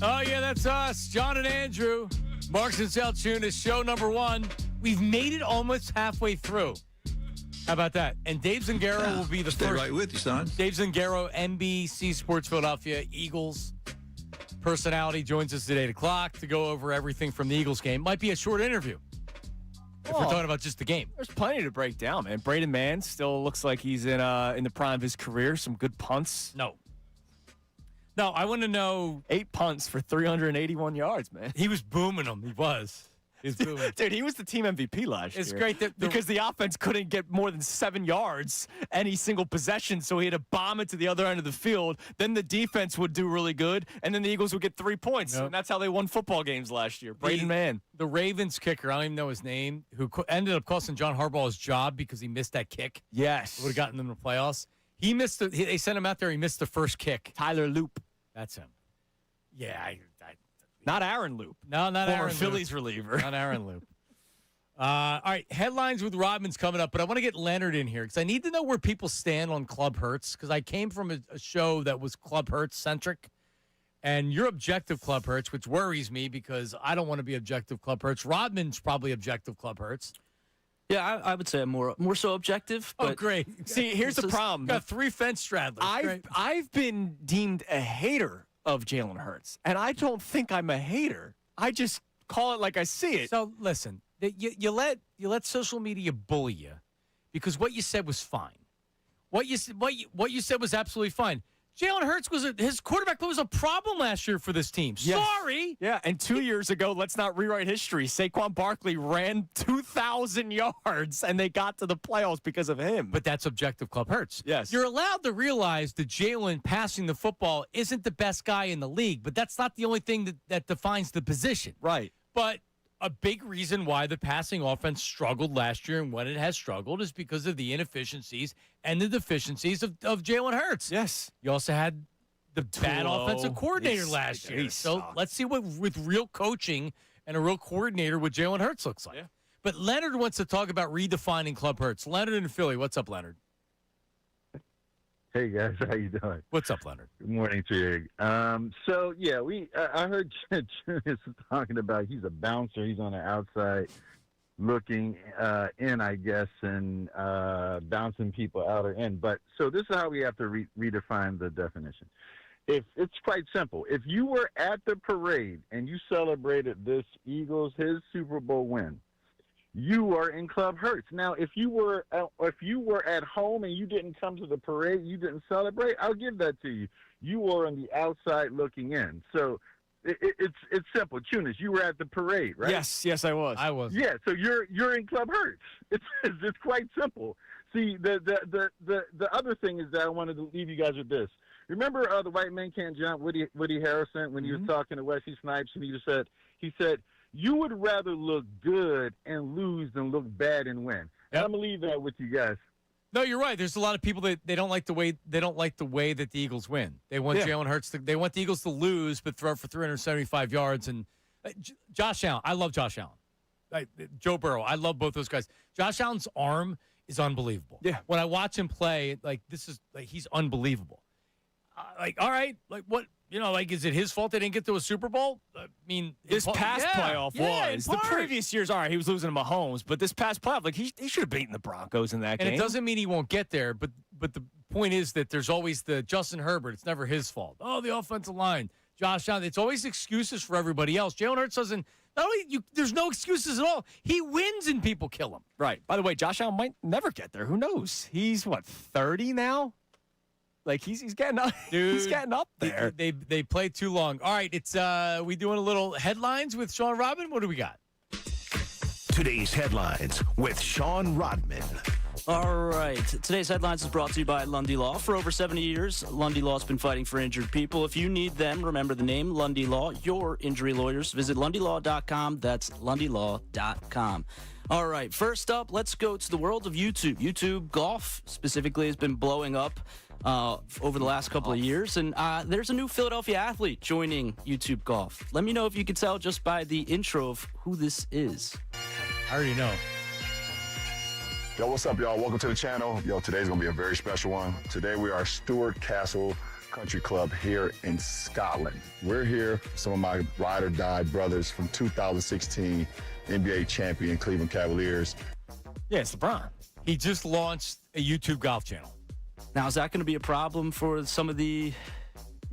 Oh, yeah, that's us, John and Andrew. Marks and Salciunas, show number 1. We've made it almost halfway through. How about that? And Dave Zangaro will be the Stay first. right with you, son. Dave Zangaro, NBC Sports Philadelphia, Eagles personality, joins us at 8 o'clock to go over everything from the Eagles game. Might be a short interview if we're talking about just the game. There's plenty to break down, man. Braden Mann still looks like he's in the prime of his career. Some good punts. No, I want to know. 8 punts for 381 yards, man. He was booming them. He was. Dude, he was the team MVP last year. It's great that because the offense couldn't get more than 7 yards any single possession, so he had to bomb it to the other end of the field. Then the defense would do really good, and then the Eagles would get 3 points. Yep. And that's how they won football games last year. Braden Mann. The Ravens kicker, I don't even know his name, who ended up costing John Harbaugh his job because he missed that kick. Yes. Would have gotten them to the playoffs. He missed they sent him out there. He missed the first kick. Tyler Loop. That's him. Yeah. Not Aaron Loop. No, not Former Aaron Phillies Loop. reliever. Not Aaron Loop. All right, headlines with Rodman's coming up, but I want to get Leonard in here because I need to know where people stand on Club Hurts because I came from a show that was Club Hurts-centric, and you're objective Club Hurts, which worries me because I don't want to be objective Club Hurts. Rodman's probably objective Club Hurts. Yeah, I would say I'm more so objective. But Great. See, here's the problem. Got 3 fence straddlers. I've been deemed a hater of Jalen Hurts, and I don't think I'm a hater. I just call it like I see it. So listen, you let social media bully you because what you said was fine. What you said was absolutely fine. Jalen Hurts his quarterback play was a problem last year for this team. Yes. Sorry. Yeah, and 2 years ago, let's not rewrite history. Saquon Barkley ran 2,000 yards, and they got to the playoffs because of him. But that's objective Club Hurts. Yes. You're allowed to realize that Jalen passing the football isn't the best guy in the league, but that's not the only thing that defines the position. Right. But a big reason why the passing offense struggled last year and when it has struggled is because of the inefficiencies and the deficiencies of Jalen Hurts. Yes. You also had the bad Tulo. offensive coordinator last year. So let's see what with real coaching and a real coordinator what Jalen Hurts looks like. Yeah. But Leonard wants to talk about redefining Club Hurts. Leonard in Philly. What's up, Leonard? Hey guys, how you doing? What's up, Leonard? Good morning to you. So yeah, I heard Junius talking about he's a bouncer. He's on the outside looking in, I guess, and bouncing people out or in. But so this is how we have to redefine the definition. If it's quite simple. If you were at the parade and you celebrated his Super Bowl win, you are in Club Hurts. Now, if you were at home and you didn't come to the parade, you didn't celebrate, I'll give that to you. You were on the outside looking in. So it's simple. Tunis, you were at the parade, right? Yes, I was. Yeah, so you're in Club Hurts. It's quite simple. See, the other thing is that I wanted to leave you guys with this. Remember the White Men Can't Jump, Woody Harrelson, when he was talking to Wesley Snipes, and he said, you would rather look good and lose than look bad and win. And I'm gonna leave that with you guys. No, you're right. There's a lot of people that they don't like the way that the Eagles win. They want Jalen Hurts. They want the Eagles to lose, but throw for 375 yards. And Josh Allen, I love Josh Allen. Joe Burrow, I love both those guys. Josh Allen's arm is unbelievable. Yeah. When I watch him play, he's unbelievable. All right, what? Is it his fault they didn't get to a Super Bowl? I mean, this past playoff was. The previous years, all right, he was losing to Mahomes, but this past playoff, he should have beaten the Broncos in that game. And it doesn't mean he won't get there, but the point is that there's always the Justin Herbert. It's never his fault. Oh, the offensive line. Josh Allen. It's always excuses for everybody else. Jalen Hurts doesn't. Not only there's no excuses at all. He wins and people kill him. Right. By the way, Josh Allen might never get there. Who knows? He's 30 now. He's getting up. Dude, he's getting up there. They play too long. All right, it's we doing a little headlines with Sean Rodman. What do we got? Today's headlines with Sean Rodman. All right. Today's headlines is brought to you by Lundy Law. For over 70 years, Lundy Law has been fighting for injured people. If you need them, remember the name, Lundy Law, your injury lawyers. Visit LundyLaw.com. That's LundyLaw.com. All right. First up, let's go to the world of YouTube. YouTube golf specifically has been blowing up. over the last couple of years. And there's a new Philadelphia athlete joining YouTube Golf. Let me know if you can tell just by the intro of who this is. I already know. Yo, what's up, y'all? Welcome to the channel. Yo, today's going to be a very special one. Today we are Stewart Castle Country Club here in Scotland. We're here with some of my ride or die brothers from 2016 NBA champion Cleveland Cavaliers. Yeah, it's LeBron. He just launched a YouTube golf channel. Now, is that going to be a problem for some of the,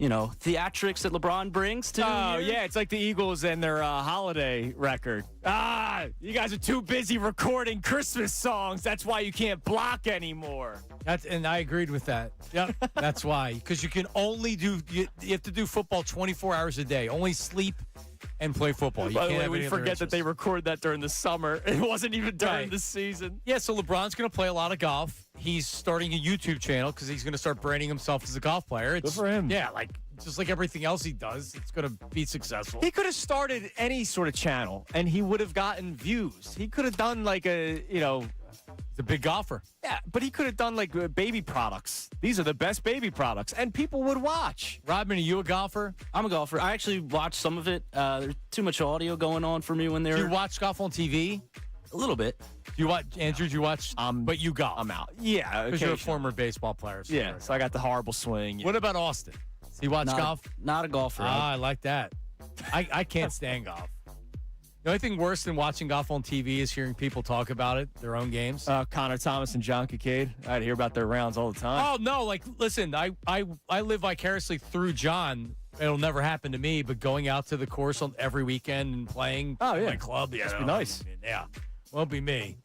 theatrics that LeBron brings to? Oh, here? yeah, it's like the Eagles and their holiday record. You guys are too busy recording Christmas songs. That's why you can't block anymore. And I agreed with that. Yep, that's why. Because you can only you have to do football 24 hours a day. Only sleep and play football. By the way, we forget that they record that during the summer. It wasn't even during the season. Yeah, so LeBron's going to play a lot of golf. He's starting a YouTube channel because he's going to start branding himself as a golf player. Good for him. Yeah, just like everything else he does, it's going to be successful. He could have started any sort of channel, and he would have gotten views. He could have done He's a big golfer. Yeah, but he could have done baby products. These are the best baby products, and people would watch. Rodman, are you a golfer? I'm a golfer. I actually watched some of it. There's too much audio going on for me when they're. Do you watch golf on TV? A little bit. Do you watch, Andrew? Do you watch? But you golf. I'm out. Yeah, because you're a former baseball player. So yeah, so I got the horrible swing. What about Austin? Does he watch golf? Not a golfer. I like that. I can't stand golf. The only thing worse than watching golf on TV is hearing people talk about it, their own games. Connor Thomas and John Kincaid. I'd hear about their rounds all the time. Oh, no. Listen, I live vicariously through John. It'll never happen to me, but going out to the course on every weekend and playing my club, Must be nice. Yeah. Won't be me.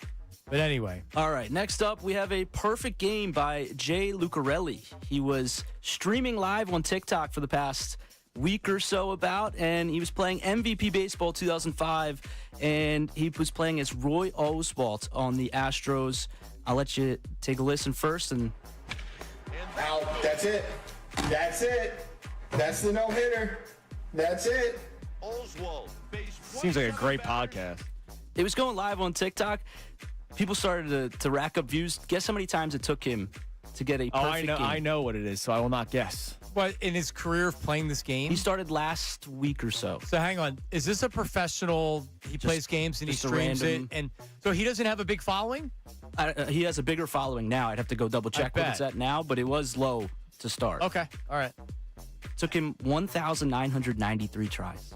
But anyway. All right. Next up, we have a perfect game by Jay Lucarelli. He was streaming live on TikTok for the past week or so and he was playing MVP Baseball 2005, and he was playing as Roy Oswalt on the Astros. I'll let you take a listen first. And out. That's it. That's it. That's the no-hitter. That's it. Oswalt. Seems like a great podcast. It was going live on TikTok. People started to rack up views. Guess how many times it took him to get a perfect game? I know what it is, so I will not guess. But in his career of playing this game? He started last week or so. So hang on. Is this a professional? He plays games and he streams it? And so he doesn't have a big following? He has a bigger following now. I'd have to go double check what it's at now, but it was low to start. Okay. All right. Took him 1,993 tries.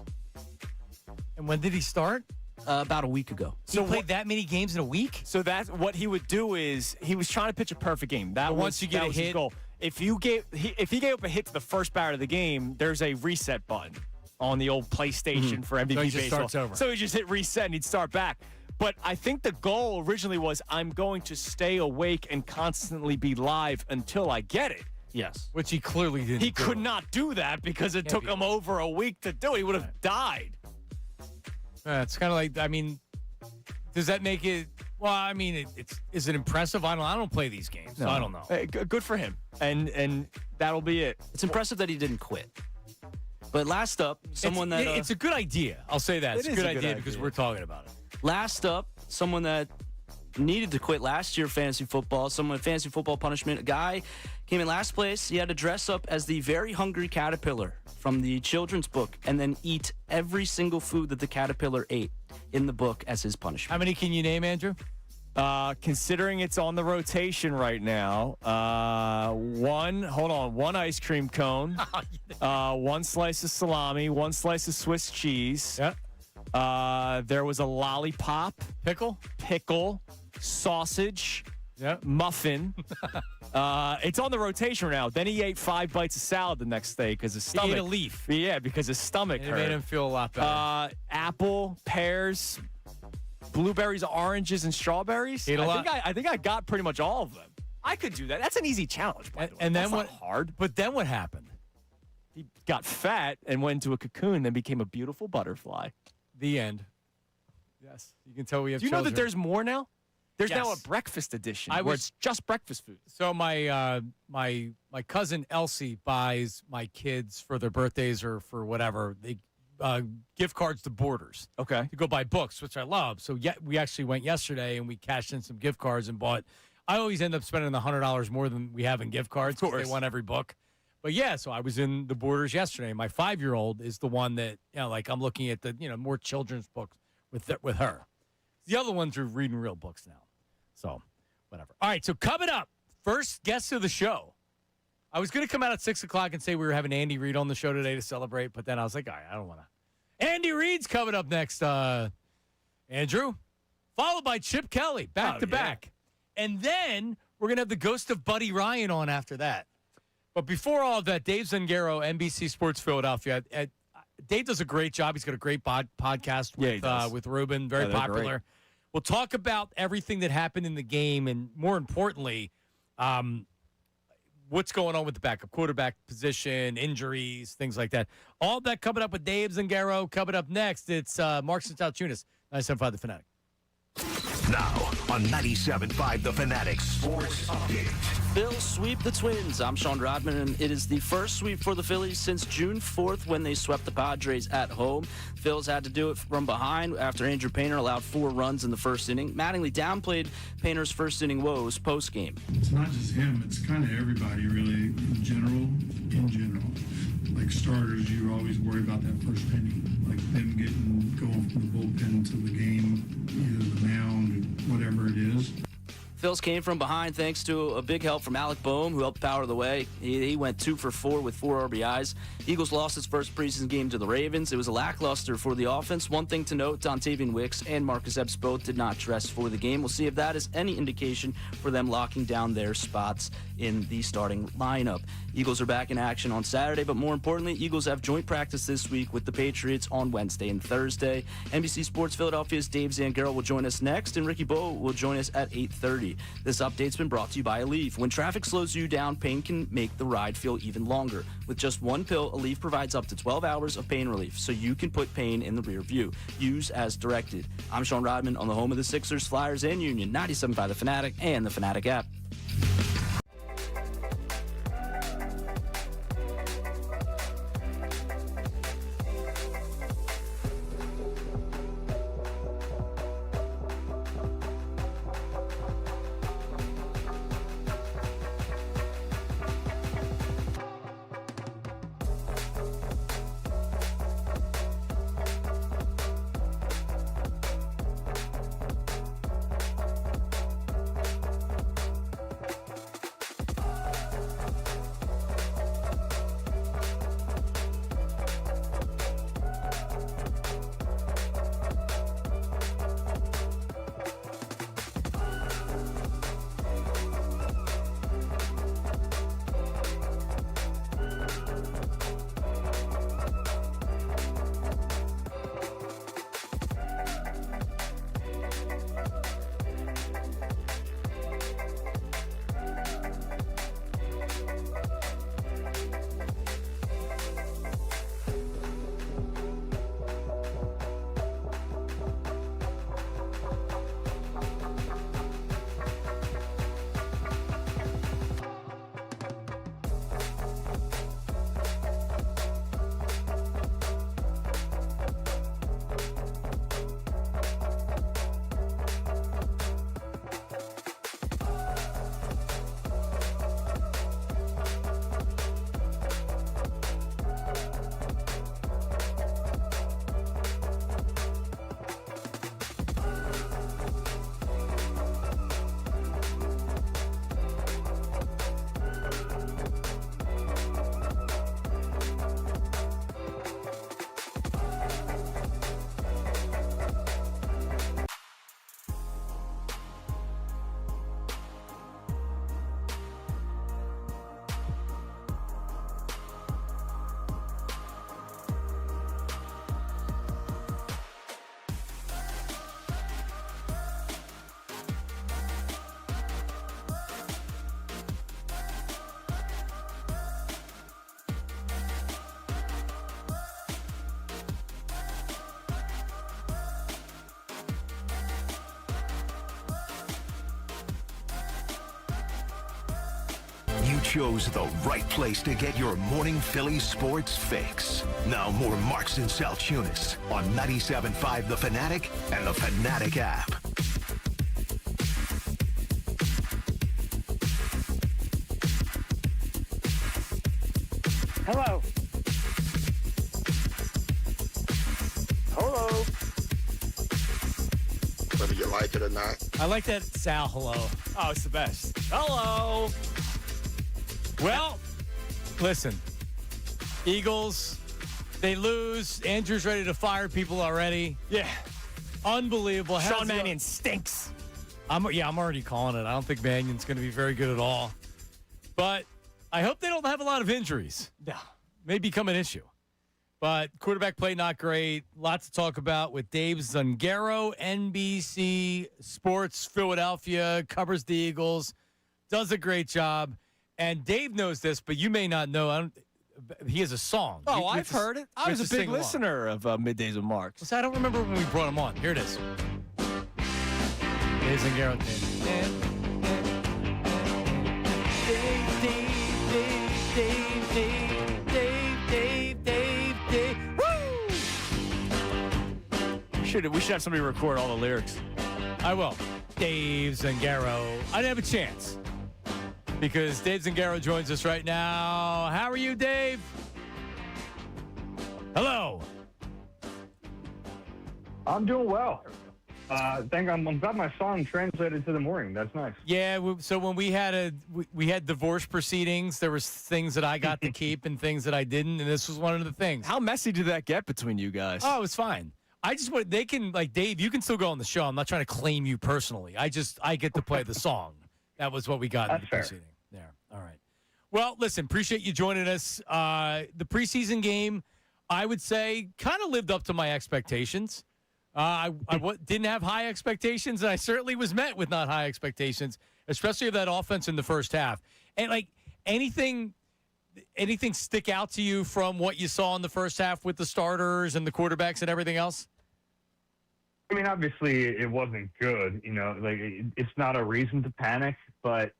And when did he start? About a week ago. So he played that many games in a week? So that's what he would do is he was trying to pitch a perfect game. Once you get a hit, goal. If he gave up a hit to the first batter of the game, there's a reset button on the old PlayStation for MVP so he just Baseball. starts over. So he just hit reset and he'd start back. But I think the goal originally was I'm going to stay awake and constantly be live until I get it. Yes. Which he clearly didn't. He could not do that because it took him over a week to do it. He would have died. It's kind of like, does that make it? Well, is it impressive? I don't play these games, so I don't know. Good for him, and that'll be it. It's impressive that he didn't quit. But last up, someone it's a good idea. I'll say that. It's a good idea because we're talking about it. Last up, someone that needed to quit last year fantasy football, fantasy football punishment. A guy came in last place. He had to dress up as the very hungry caterpillar from the children's book and then eat every single food that the caterpillar ate in the book as his punishment. How many can you name, Andrew? Considering it's on the rotation right now, one ice cream cone, one slice of salami, one slice of Swiss cheese. Yep. There was a lollipop, pickle, sausage, muffin. It's on the rotation right now. Then he ate 5 bites of salad the next day because his stomach. He ate a leaf. Yeah, because his stomach hurt. It made him feel a lot better. Apple, pears, blueberries, oranges, and strawberries. I think I got pretty much all of them. I could do that. That's an easy challenge, by the way. And then That's not hard. But then what happened? He got fat and went into a cocoon, then became a beautiful butterfly. The end. Yes. You can tell we have Do you know that there's more now? There's now a Yes. breakfast edition where it's just breakfast food. So my cousin Elsie buys my kids for their birthdays or for whatever gift cards to Borders. Okay. To go buy books, which I love. So we actually went yesterday and we cashed in some gift cards and bought I always end up spending $100 more than we have in gift cards. Of course. They want every book. But yeah, so I was in the Borders yesterday. My 5-year-old is the one that, like I'm looking at the, more children's books with her. The other ones are reading real books now. So, whatever. All right, so coming up, first guest of the show. I was going to come out at 6 o'clock and say we were having Andy Reid on the show today to celebrate, but then I was like, all right, I don't want to. Andy Reid's coming up next, Andrew, followed by Chip Kelly, back to back. And then we're going to have the ghost of Buddy Ryan on after that. But before all of that, Dave Zangaro, NBC Sports Philadelphia. Dave does a great job. He's got a great podcast with Ruben, very popular. Great. We'll talk about everything that happened in the game and, more importantly, what's going on with the backup quarterback position, injuries, things like that. All that coming up with Dave Zangaro. Coming up next, it's Marks and Salciunas, 97.5 The Fanatic. Now on 97.5 The Fanatic Sports Update. Phils sweep the Twins. I'm Sean Rodman, and it is the first sweep for the Phillies since June 4th when they swept the Padres at home. Phils had to do it from behind after Andrew Painter allowed 4 runs in the first inning. Mattingly downplayed Painter's first inning woes post-game. It's not just him. It's kind of everybody, really, in general. Like starters, you always worry about that first inning, like them going from the bullpen to the game, either the mound, whatever it is. Phils came from behind thanks to a big help from Alec Boehm, who helped power the way. He went 2 for 4 with 4 RBIs. Eagles lost its first preseason game to the Ravens. It was a lackluster for the offense. One thing to note, Dontavian Wicks and Marcus Epps both did not dress for the game. We'll see if that is any indication for them locking down their spots in the starting lineup. Eagles are back in action on Saturday, but more importantly, Eagles have joint practice this week with the Patriots on Wednesday and Thursday. NBC Sports Philadelphia's Dave Zangaro will join us next, and Ricky Bowe will join us at 8:30. This update's been brought to you by Aleve. When traffic slows you down, pain can make the ride feel even longer. With just one pill, Aleve provides up to 12 hours of pain relief, so you can put pain in the rear view. Use as directed. I'm Sean Rodman on the home of the Sixers, Flyers, and Union, 97.5 The Fanatic and the Fanatic app. You chose the right place to get your morning Phillies sports fix. Now more Marks and Salciunas on 97.5 The Fanatic and the Fanatic app. Hello. Hello. Whether you like it or not. I like that Sal hello. Oh, it's the best. Hello. Well, listen, Eagles, they lose. Andrew's ready to fire people already. Yeah. Unbelievable. Sean Mannion stinks. I'm already calling it. I don't think Mannion's going to be very good at all. But I hope they don't have a lot of injuries. No. May become an issue. But quarterback play not great. Lots to talk about with Dave Zungaro, NBC Sports Philadelphia, covers the Eagles, does a great job. And Dave knows this, but you may not know. He has a song. Oh, I've heard it. I was a big listener of Middays with Marks. So I don't remember when we brought him on. Here it is. Dave Zungaro. Dave. Woo! We should have somebody record all the lyrics. I will. Dave Zungaro. I didn't have a chance because Dave Zungaro joins us right now. How are you, Dave? Hello. I'm doing well. I'm glad my song translated to the morning. That's nice. Yeah. So when we had divorce proceedings, there was things that I got to keep and things that I didn't, and this was one of the things. How messy did that get between you guys? Oh, it was fine. I just want they can like Dave. You can still go on the show. I'm not trying to claim you personally. I get to play the song. That was what we got in the proceeding. There. All right. Well, listen. Appreciate you joining us. The preseason game, I would say, kind of lived up to my expectations. I didn't have high expectations, and I certainly was met with not high expectations, especially of that offense in the first half. And like anything stick out to you from what you saw in the first half with the starters and the quarterbacks and everything else? I mean, obviously it wasn't good. It's not a reason to panic, but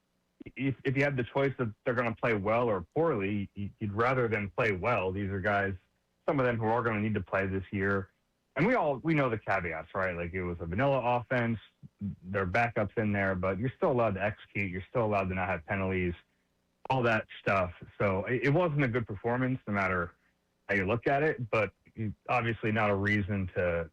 if you have the choice that they're going to play well or poorly, you'd rather them play well. These are guys, some of them who are going to need to play this year. And we know the caveats, right? Like it was a vanilla offense, there are backups in there, but you're still allowed to execute. You're still allowed to not have penalties, all that stuff. So it wasn't a good performance, no matter how you look at it. But obviously not a reason to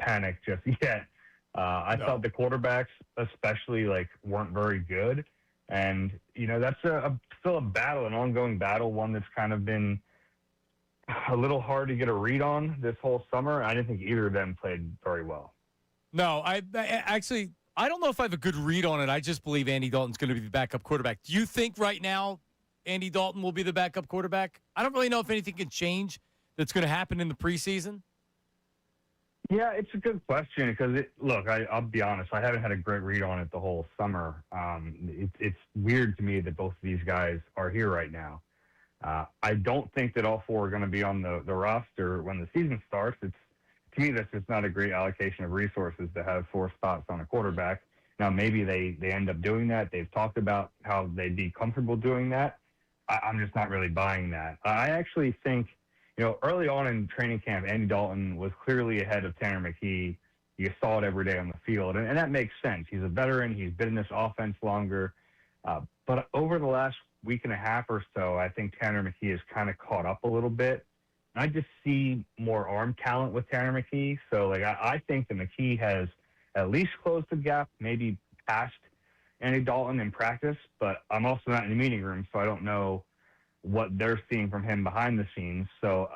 panic just yet. I thought the quarterbacks, especially, weren't very good, and that's still a battle, an ongoing battle, one that's kind of been a little hard to get a read on this whole summer. I didn't think either of them played very well. No, I actually, I don't know if I have a good read on it. I just believe Andy Dalton's going to be the backup quarterback. Do you think right now Andy Dalton will be the backup quarterback? I don't really know if anything can change that's going to happen in the preseason. Yeah, it's a good question because, I'll be honest, I haven't had a great read on it the whole summer. It's weird to me that both of these guys are here right now. I don't think that all four are going to be on the roster when the season starts. To me, that's just not a great allocation of resources to have four spots on a quarterback. Now, maybe they end up doing that. They've talked about how they'd be comfortable doing that. I'm just not really buying that. I actually think, early on in training camp, Andy Dalton was clearly ahead of Tanner McKee. You saw it every day on the field, and that makes sense. He's a veteran. He's been in this offense longer. But over the last week and a half or so, I think Tanner McKee has kind of caught up a little bit. I just see more arm talent with Tanner McKee. So, I think that McKee has at least closed the gap, maybe past Andy Dalton in practice. But I'm also not in the meeting room, so I don't know what they're seeing from him behind the scenes. So,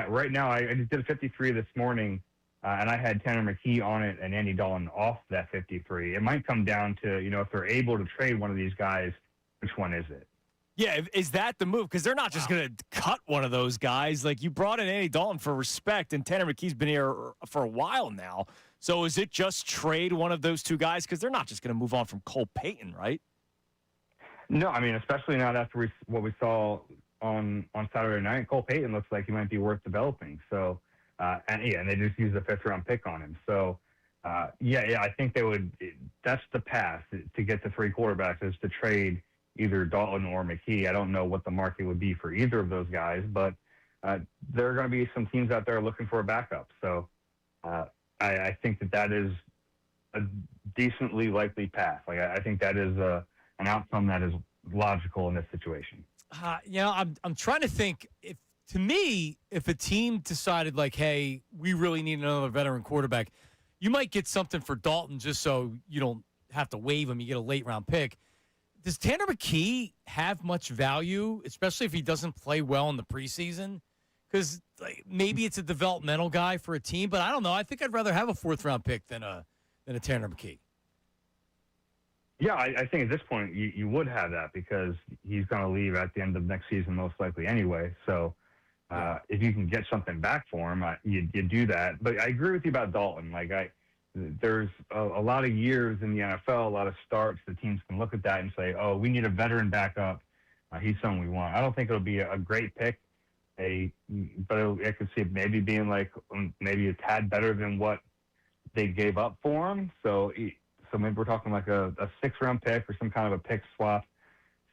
right now I just did a 53 this morning, and I had Tanner McKee on it and Andy Dalton off that 53. It might come down to, if they're able to trade one of these guys, which one is it? Yeah, is that the move? Because they're not just going to cut one of those guys. You brought in Andy Dalton for respect, and Tanner McKee's been here for a while now. So is it just trade one of those two guys? Because they're not just going to move on from Cole Payton, right? No, I mean, especially not after what we saw on Saturday night. Cole Payton looks like he might be worth developing. So, and they just used a fifth-round pick on him. So, I think they would. That's the path to get the three quarterbacks, is to trade either Dalton or McKee. I don't know what the market would be for either of those guys, but there are going to be some teams out there looking for a backup. So I think that is a decently likely path. I think that is an outcome that is logical in this situation. I'm trying to think. To me, if a team decided like, hey, we really need another veteran quarterback, you might get something for Dalton just so you don't have to waive him. You get a late round pick. Does Tanner McKee have much value, especially if he doesn't play well in the preseason? Because maybe it's a developmental guy for a team, but I don't know. I think I'd rather have a 4th round pick than a Tanner McKee. Yeah, I think at this point you would have that because he's going to leave at the end of next season most likely anyway. So if you can get something back for him, you do that. But I agree with you about Dalton. There's a lot of years in the NFL, a lot of starts. The teams can look at that and say, oh, we need a veteran backup. He's someone we want. I don't think it'll be a great pick, but I could see it maybe being maybe a tad better than what they gave up for him. So maybe we're talking like a 6th round pick or some kind of a pick swap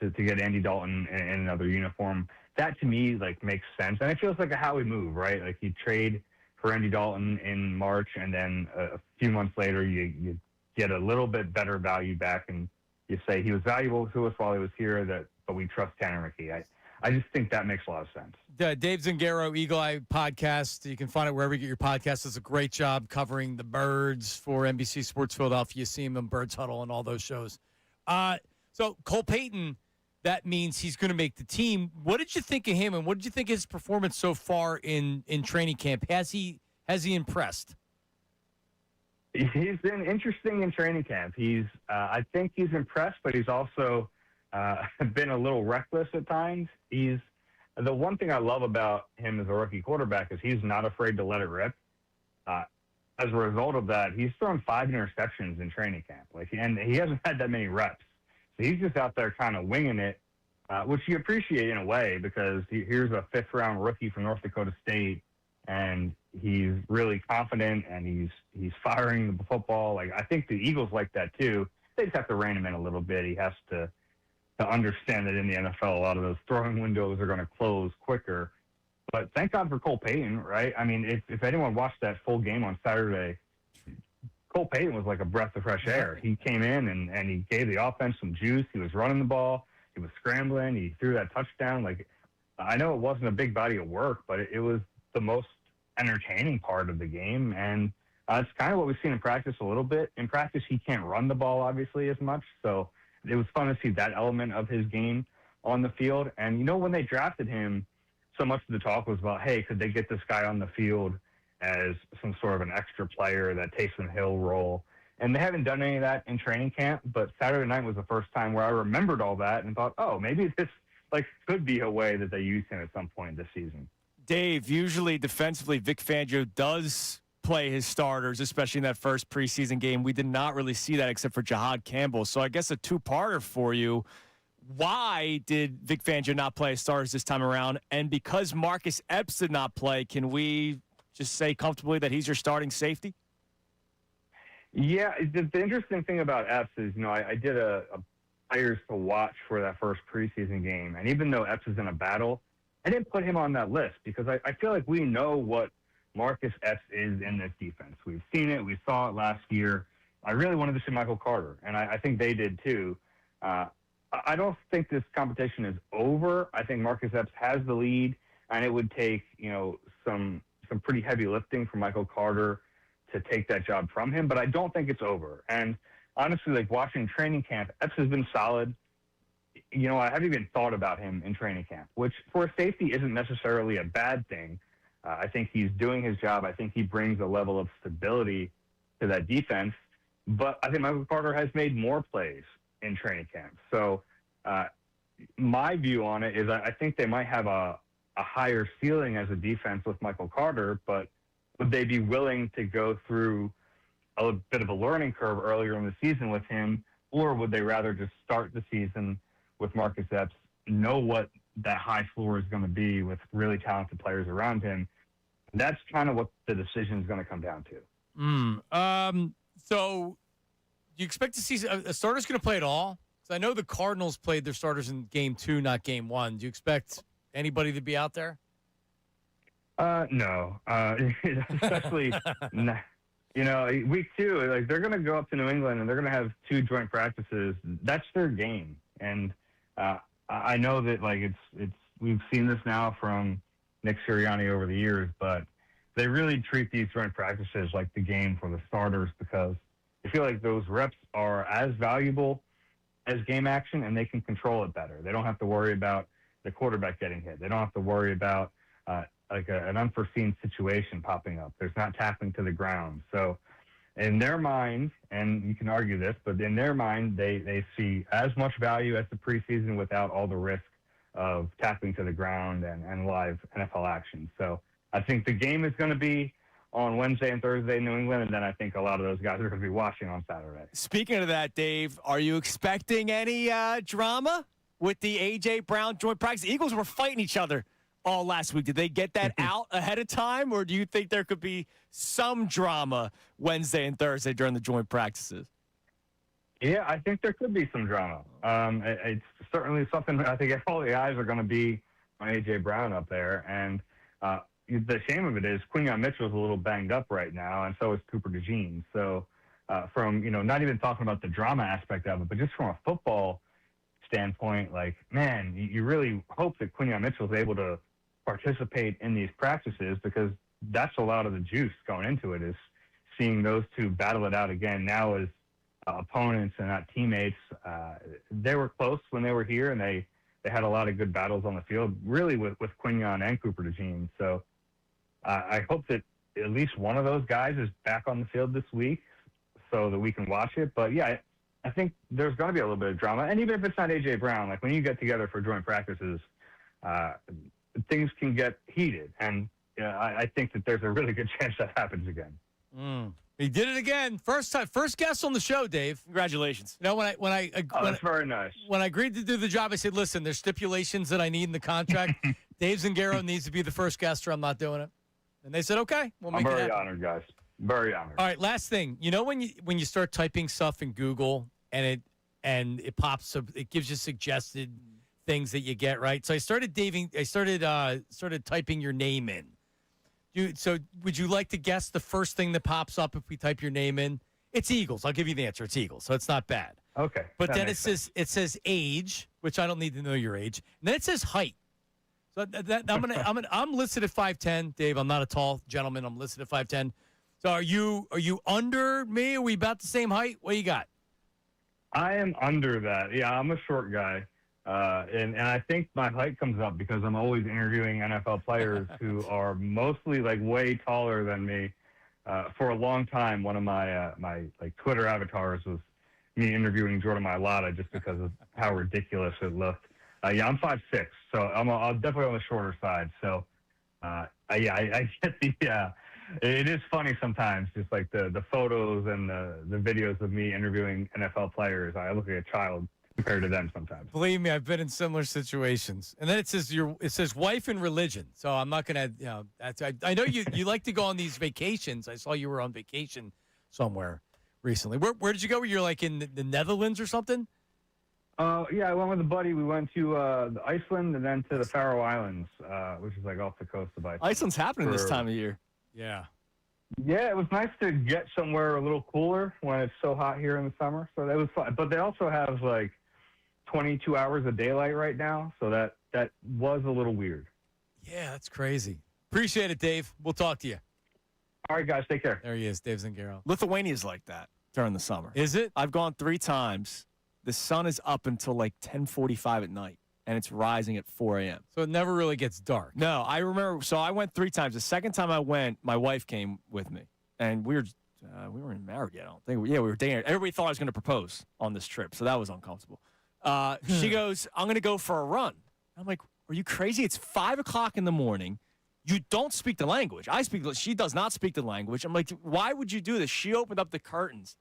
to get Andy Dalton in another uniform. That to me makes sense, and it feels like a Howie move, right? Like you trade for Andy Dalton in March, and then a few months later you get a little bit better value back, and you say he was valuable to us while he was here, but we trust Tanner McKee. I just think that makes a lot of sense. Dave Zingaro, Eagle Eye Podcast. You can find it wherever you get your podcast. Does a great job covering the Birds for NBC Sports Philadelphia. You see him on Birds Huddle and all those shows. So Cole Payton, that means he's going to make the team. What did you think of him, and what did you think of his performance so far in training camp? Has he impressed? He's been interesting in training camp. I think he's impressed, but he's also been a little reckless at times. The one thing I love about him as a rookie quarterback is he's not afraid to let it rip. As a result of that, he's thrown 5 interceptions in training camp. And he hasn't had that many reps. So he's just out there kind of winging it, which you appreciate in a way because here's a 5th round rookie from North Dakota State, and he's really confident and he's firing the football. I think the Eagles like that too. They just have to rein him in a little bit. He has to understand that in the NFL, a lot of those throwing windows are going to close quicker. But thank God for Cole Payton, right? I mean, if anyone watched that full game on Saturday, Cole Payton was like a breath of fresh air. He came in and he gave the offense some juice. He was running the ball. He was scrambling. He threw that touchdown. I know it wasn't a big body of work, but it was the most entertaining part of the game. And it's kind of what we've seen in practice a little bit. In practice, he can't run the ball, obviously, as much. So it was fun to see that element of his game on the field. And, when they drafted him, so much of the talk was about, hey, could they get this guy on the field as some sort of an extra player, that Taysom Hill role? And they haven't done any of that in training camp, but Saturday night was the first time where I remembered all that and thought, oh, maybe this could be a way that they use him at some point this season. Dave, usually defensively, Vic Fangio does play his starters, especially in that first preseason game. We did not really see that except for Jahad Campbell. So I guess a 2-parter for you. Why did Vic Fangio not play his starters this time around? And because Marcus Epps did not play, can we just say comfortably that he's your starting safety? Yeah, the interesting thing about Epps is, I did a players to watch for that first preseason game. And even though Epps is in a battle, I didn't put him on that list because I feel like we know what Marcus Epps is in this defense. We've seen it. We saw it last year. I really wanted to see Michael Carter, and I think they did too. I don't think this competition is over. I think Marcus Epps has the lead, and it would take, some pretty heavy lifting for Michael Carter to take that job from him, but I don't think it's over. And honestly, watching training camp, Epps has been solid. I haven't even thought about him in training camp, which for a safety isn't necessarily a bad thing. I think he's doing his job. I think he brings a level of stability to that defense. But I think Michael Carter has made more plays in training camp. So my view on it is I think they might have a higher ceiling as a defense with Michael Carter, but would they be willing to go through a bit of a learning curve earlier in the season with him, or would they rather just start the season with Marcus Epps, know what that high floor is going to be with really talented players around him? That's kind of what the decision is going to come down to. So do you expect to see a starter's going to play at all? Because I know the Cardinals played their starters in game 2, not game 1. Do you expect anybody to be out there? No. Especially, week 2, they're going to go up to New England and they're going to have 2 joint practices. That's their game. And I know that like it's we've seen this now from Nick Sirianni over the years, but they really treat these joint practices like the game for the starters because I feel like those reps are as valuable as game action, and they can control it better. They don't have to worry about the quarterback getting hit. They don't have to worry about an unforeseen situation popping up. There's not tackling to the ground. So in their mind, and you can argue this, but in their mind, they see as much value as the preseason without all the risk of tackling to the ground and live NFL action. So I think the game is going to be on Wednesday and Thursday in New England, and then I think a lot of those guys are going to be watching on Saturday. Speaking of that, Dave, are you expecting any drama with the A.J. Brown joint practice? The Eagles were fighting each other all last week. Did they get that out ahead of time, or do you think there could be some drama Wednesday and Thursday during the joint practices? Yeah, I think there could be some drama. It's certainly something I think all the eyes are going to be on A.J. Brown up there, and the shame of it is Quinyon Mitchell's a little banged up right now, and so is Cooper DeJean. So from, not even talking about the drama aspect of it, but just from a football standpoint, like, man, you really hope that Quinyon Mitchell's able to participate in these practices because that's a lot of the juice going into it is seeing those two battle it out again now as opponents and not teammates. They were close when they were here, and they had a lot of good battles on the field, really with Quinyon and Cooper DeJean. So I hope that at least one of those guys is back on the field this week so that we can watch it. But, yeah, I think there's going to be a little bit of drama. And even if it's not A.J. Brown, like when you get together for joint practices, things can get heated. And I think that there's a really good chance that happens again. He did it again. First guest on the show, Dave. Congratulations. That's very nice. When I agreed to do the job, I said, listen, there's stipulations that I need in the contract. Dave Zangaro needs to be the first guest or I'm not doing it. And they said, okay, we'll make it happen. I'm very honored, guys. Very honored. All right, last thing. When you start typing stuff in Google and it pops up, it gives you suggested things that you get, right? So I started typing your name in. So would you like to guess the first thing that pops up if we type your name in? It's Eagles. I'll give you the answer. It's Eagles, so it's not bad. Okay. But then it says age, which I don't need to know your age. And then it says height. So I'm listed at 5'10", Dave. I'm not a tall gentleman. I'm listed at 5'10". So are you under me? Are we about the same height? What you got? I am under that. Yeah, I'm a short guy. And I think my height comes up because I'm always interviewing NFL players who are mostly like way taller than me. For a long time, one of my like Twitter avatars was me interviewing Jordan Mailata just because of how ridiculous it looked. Yeah, I'm 5'6", so I'm definitely on the shorter side. So, I get the. It is funny sometimes, just like the photos and the videos of me interviewing NFL players. I look like a child compared to them sometimes. Believe me, I've been in similar situations. And then it says wife and religion. So I'm not gonna, I know you like to go on these vacations. I saw you were on vacation somewhere recently. Where did you go? Were you like in the Netherlands or something? Yeah, I went with a buddy. We went to Iceland and then to the Faroe Islands, which is like off the coast of Iceland. Iceland's happening this time of year. Yeah. Yeah, it was nice to get somewhere a little cooler when it's so hot here in the summer. So that was fun. But they also have like 22 hours of daylight right now, so that was a little weird. Yeah, that's crazy. Appreciate it, Dave. We'll talk to you. All right, guys, take care. There he is, Dave Zangaro. Lithuania's like that during the summer. Is it? I've gone 3 times. The sun is up until like 10:45 at night, and it's rising at 4 a.m. So it never really gets dark. No, I remember. So I went 3 times. The second time I went, my wife came with me, and we weren't married yet. I don't think. Yeah, we were dating. Everybody thought I was going to propose on this trip, so that was uncomfortable. She goes, "I'm going to go for a run." I'm like, "Are you crazy? It's 5 o'clock in the morning. You don't speak the language. I speak. She does not speak the language." I'm like, "Why would you do this?" She opened up the curtains,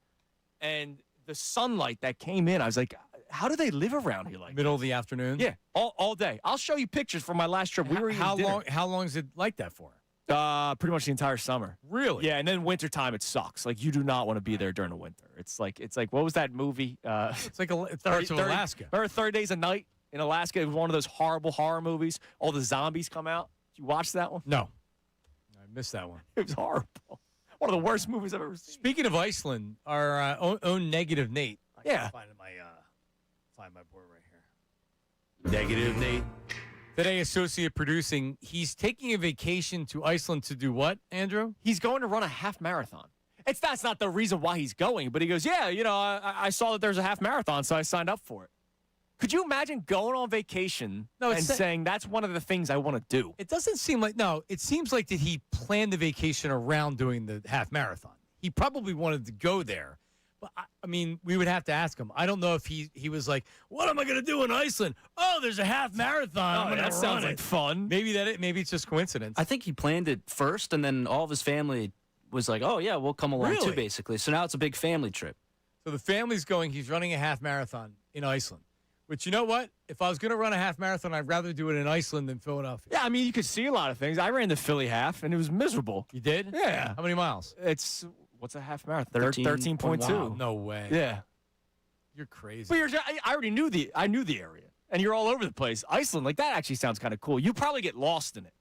and the sunlight that came in, I was like, how do they live around here like middle this? of the afternoon? Yeah, all day. I'll show you pictures from my last trip. We were how long is it like that for? Pretty much the entire summer. Really? Yeah, and then wintertime it sucks. Like you do not want to be there during the winter. It's like what was that movie? It's like parts of Alaska. Remember 30 Days a Night in Alaska? It was one of those horrible horror movies. All the zombies come out. Did you watch that one? No. I missed that one. It was horrible. One of the worst movies I've ever seen. Speaking of Iceland, our own Negative Nate. Yeah. Find my board right here. Negative, Nate. Today, associate producing. He's taking a vacation to Iceland to do what, Andrew? He's going to run a half marathon. That's not the reason why he's going, but he goes, yeah, I saw that there's a half marathon, so I signed up for it. Could you imagine going on vacation and saying that's one of the things I want to do? It doesn't seem like, no, it seems like that he planned the vacation around doing the half marathon. He probably wanted to go there. But, I mean, we would have to ask him. I don't know if he was like, what am I going to do in Iceland? Oh, there's a half marathon. That sounds like fun. Maybe it's just coincidence. I think he planned it first, and then all of his family was like, oh, yeah, we'll come along too, basically. So now it's a big family trip. So the family's going. He's running a half marathon in Iceland. Which, you know what? If I was going to run a half marathon, I'd rather do it in Iceland than Philadelphia. Yeah, I mean, you could see a lot of things. I ran the Philly half, and it was miserable. You did? Yeah. How many miles? What's a half marathon? 13.2. Wow, no way. Yeah. You're crazy. But I already knew the area, and you're all over the place. Iceland, like, that actually sounds kind of cool. You probably get lost in it.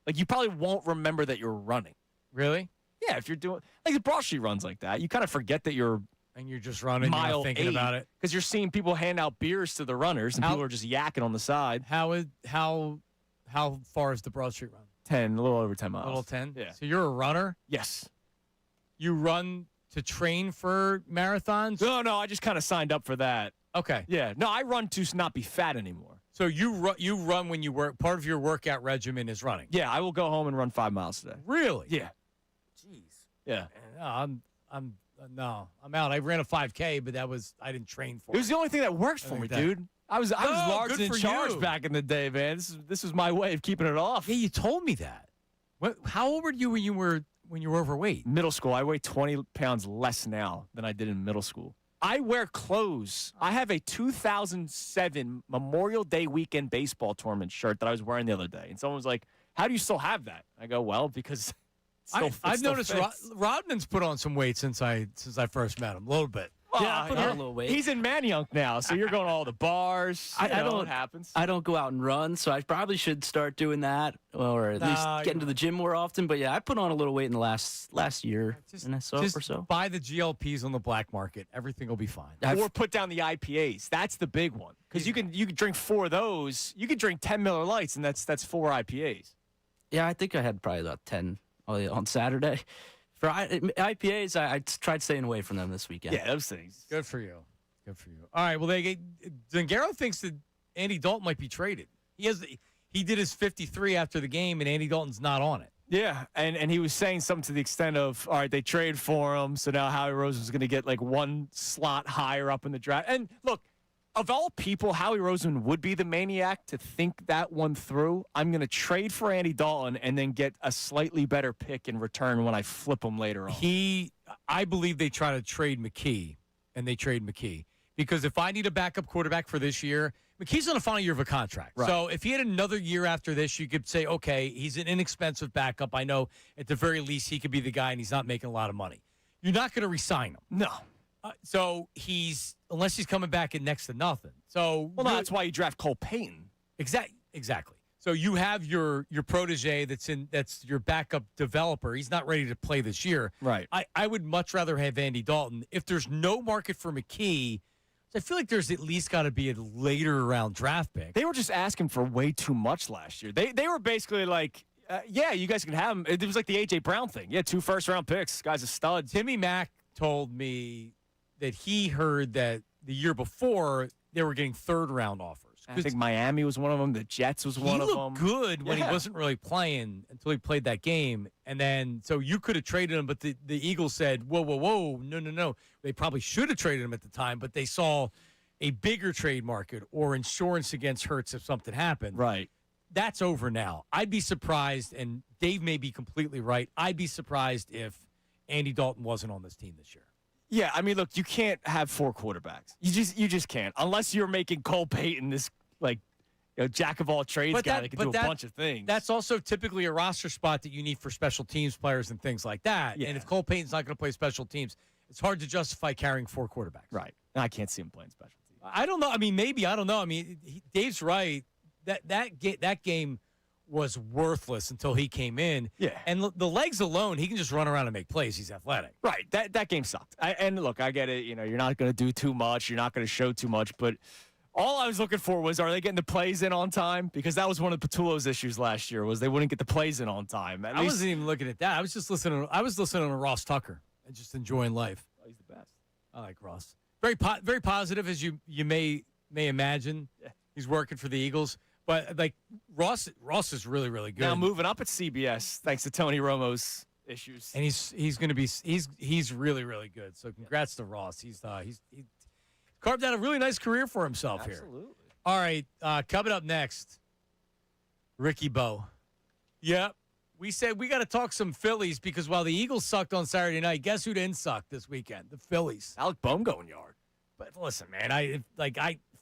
Like, you probably won't remember that you're running. Really? Yeah, if you're doing, like, the Broad Street runs like that. You kind of forget that you're just running, you're not thinking about it. Because you're seeing people hand out beers to the runners, and people are just yakking on the side. How far is the Broad Street run? 10, a little over 10 miles. A little 10? Yeah. So you're a runner? Yes. You run to train for marathons? No, I just kind of signed up for that. Okay. Yeah. No, I run to not be fat anymore. So you run when you work. Part of your workout regimen is running. Yeah, I will go home and run 5 miles today. Really? Yeah. Jeez. Yeah. No, I'm out. I ran a 5K, but I didn't train for it. It was the only thing that worked for me, dude. I was large in charge back in the day, man. This was my way of keeping it off. Yeah, you told me that. How old were you when you were overweight? Middle school. I weigh 20 pounds less now than I did in middle school. I wear clothes. I have a 2007 Memorial Day weekend baseball tournament shirt that I was wearing the other day. And someone was like, how do you still have that? I go, well, because I've noticed Rodman's put on some weight since I first met him. A little bit. Yeah, I put on a little weight. He's in Manayunk now, so you're going to all the bars. I don't know what happens. I don't go out and run, so I probably should start doing that, or at least get into the gym more often. But yeah, I put on a little weight in the last year and so. Buy the GLPs on the black market. Everything will be fine. Or put down the IPAs. That's the big one, because you can drink 4 of those. You could drink 10 Miller Lights, and that's 4 IPAs. Yeah, I think I had probably about 10 on Saturday. For IPAs, I tried staying away from them this weekend. Yeah, those things. Good for you. All right. Well, Zangaro thinks that Andy Dalton might be traded. He did his 53 after the game, and Andy Dalton's not on it. Yeah, and he was saying something to the extent of, all right, they traded for him, so now Howie Roseman's going to get like 1 slot higher up in the draft. And look, of all people, Howie Roseman would be the maniac to think that one through. I'm going to trade for Andy Dalton and then get a slightly better pick in return when I flip him later on. I believe they try to trade McKee, and they trade McKee. Because if I need a backup quarterback for this year, McKee's on the final year of a contract. Right. So if he had another year after this, you could say, okay, he's an inexpensive backup. I know at the very least he could be the guy, and he's not making a lot of money. You're not going to re-sign him. No. So unless he's coming back at next to nothing. So that's why you draft Cole Payton. Exactly. So you have your protege that's your backup developer. He's not ready to play this year. Right. I would much rather have Andy Dalton. If there's no market for McKee, I feel like there's at least got to be a later round draft pick. They were just asking for way too much last year. They were basically like, yeah, you guys can have him. It was like the A.J. Brown thing. Yeah, 2 first-round picks. This guy's a stud. Timmy Mack told me that he heard that the year before they were getting 3rd-round offers. I think Miami was one of them. The Jets was one of them. He looked good when he wasn't really playing until he played that game. And then, so you could have traded him, but the Eagles said, whoa, no. They probably should have traded him at the time, but they saw a bigger trade market or insurance against Hurts if something happened. Right. That's over now. I'd be surprised, and Dave may be completely right, I'd be surprised if Andy Dalton wasn't on this team this year. Yeah, I mean, look, you can't have 4 quarterbacks. You just can't, unless you're making Cole Payton this jack of all trades guy that can do a bunch of things. That's also typically a roster spot that you need for special teams players and things like that. Yeah. And if Cole Payton's not going to play special teams, it's hard to justify carrying 4 quarterbacks. Right. And I can't see him playing special teams. I don't know. I mean, maybe. I don't know. I mean, Dave's right. That game was worthless until he came in. Yeah. And the legs alone, he can just run around and make plays. He's athletic. Right. That game sucked. And look, I get it. You're not going to do too much. You're not going to show too much. But All I was looking for was, are they getting the plays in on time? Because that was one of Patullo's issues last year, was they wouldn't get the plays in on time. I wasn't even looking at that. I was just listening. I was listening to Ross Tucker and just enjoying life. Oh, he's the best. I like Ross. Very positive, as you may imagine. Yeah. He's working for the Eagles, but like Ross is really, really good. Now moving up at CBS, thanks to Tony Romo's issues, and he's going to be he's really, really good. So congrats to Ross. He carved out a really nice career for himself here. Absolutely. All right, coming up next, Ricky Bo. Yep. We said we got to talk some Phillies because while the Eagles sucked on Saturday night, guess who didn't suck this weekend? The Phillies. Alec Bohm going yard. But listen, man, I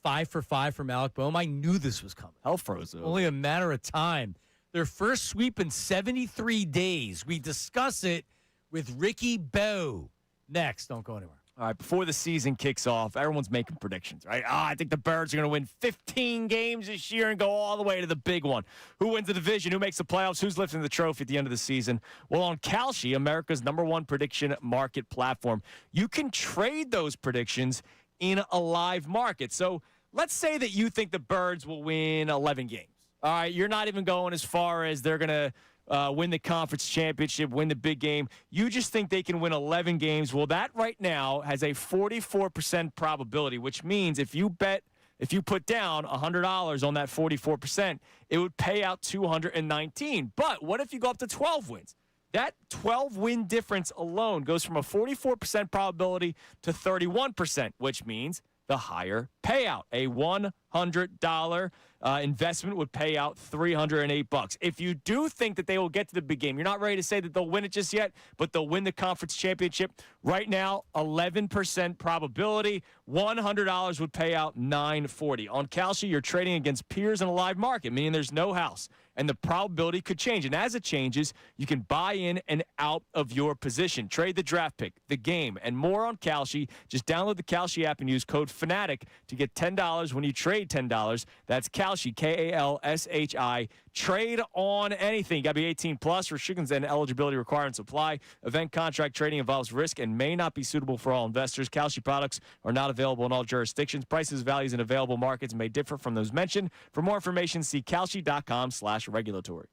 5 for 5 from Alec Bohm. I knew this was coming. Hell froze. Only a matter of time. Their first sweep in 73 days. We discuss it with Ricky Bo next. Don't go anywhere. All right, before the season kicks off, everyone's making predictions, right? I think the Birds are going to win 15 games this year and go all the way to the big one. Who wins the division? Who makes the playoffs? Who's lifting the trophy at the end of the season? Well, on Kalshi, America's #1 prediction market platform, you can trade those predictions in a live market. So let's say that you think the Birds will win 11 games. All right, you're not even going as far as they're going to win the conference championship, win the big game. You just think they can win 11 games. Well, that right now has a 44% probability, which means if you put down $100 on that 44%, it would pay out $219. But what if you go up to 12 wins? That 12-win difference alone goes from a 44% probability to 31%, which means the higher payout. A $100 investment would pay out $308. If you do think that they will get to the big game, you're not ready to say that they'll win it just yet, but they'll win the conference championship. Right now, 11% probability. $100 would pay out $940. On Kalshi, you're trading against peers in a live market, meaning there's no house, and the probability could change. And as it changes, you can buy in and out of your position. Trade the draft pick, the game, and more on Kalshi. Just download the Kalshi app and use code FANATIC to get $10 when you trade $10. That's Kalshi, Kalshi. Trade on anything. You got to be 18 plus. Restrictions and eligibility requirements apply. Event contract trading involves risk and may not be suitable for all investors. Kalshi products are not available in all jurisdictions. Prices, values, and available markets may differ from those mentioned. For more information, see kalshi.com/regulatory.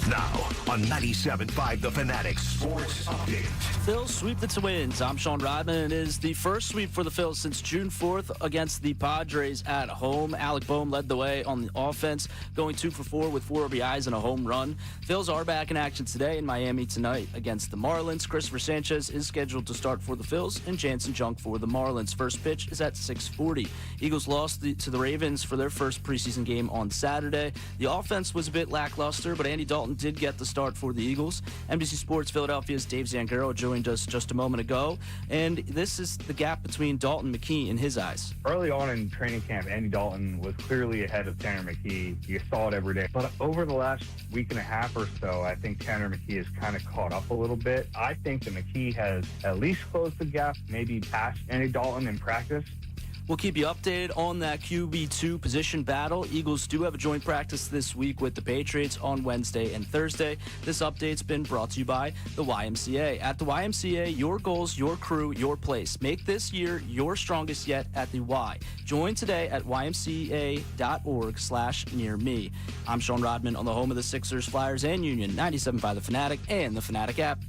Now on 97.5 The Fanatic Sports Update. Phils sweep the Twins. I'm Sean Rodman. It is the first sweep for the Phils since June 4th against the Padres at home. Alec Bohm led the way on the offense, going 2 for 4 with 4 RBIs and a home run. Phils are back in action today in Miami tonight against the Marlins. Christopher Sanchez is scheduled to start for the Phils and Jansen Junk for the Marlins. First pitch is at 6:40. Eagles lost to the Ravens for their first preseason game on Saturday. The offense was a bit lackluster, but Andy Dalton did get the start for the Eagles. NBC Sports Philadelphia's Dave Zangaro joined us just a moment ago, and this is the gap between Dalton and McKee in his eyes. Early on in training camp, Andy Dalton was clearly ahead of Tanner McKee. You saw it every day. But over the last week and a half or so, I think Tanner McKee has kind of caught up a little bit. I think that McKee has at least closed the gap, maybe past Andy Dalton in practice. We'll keep you updated on that QB2 position battle. Eagles do have a joint practice this week with the Patriots on Wednesday and Thursday. This update's been brought to you by the YMCA. At the YMCA, your goals, your crew, your place. Make this year your strongest yet at the Y. Join today at ymca.org/nearme. I'm Sean Rodman on the home of the Sixers, Flyers, and Union, 97.5 The Fanatic and the Fanatic app.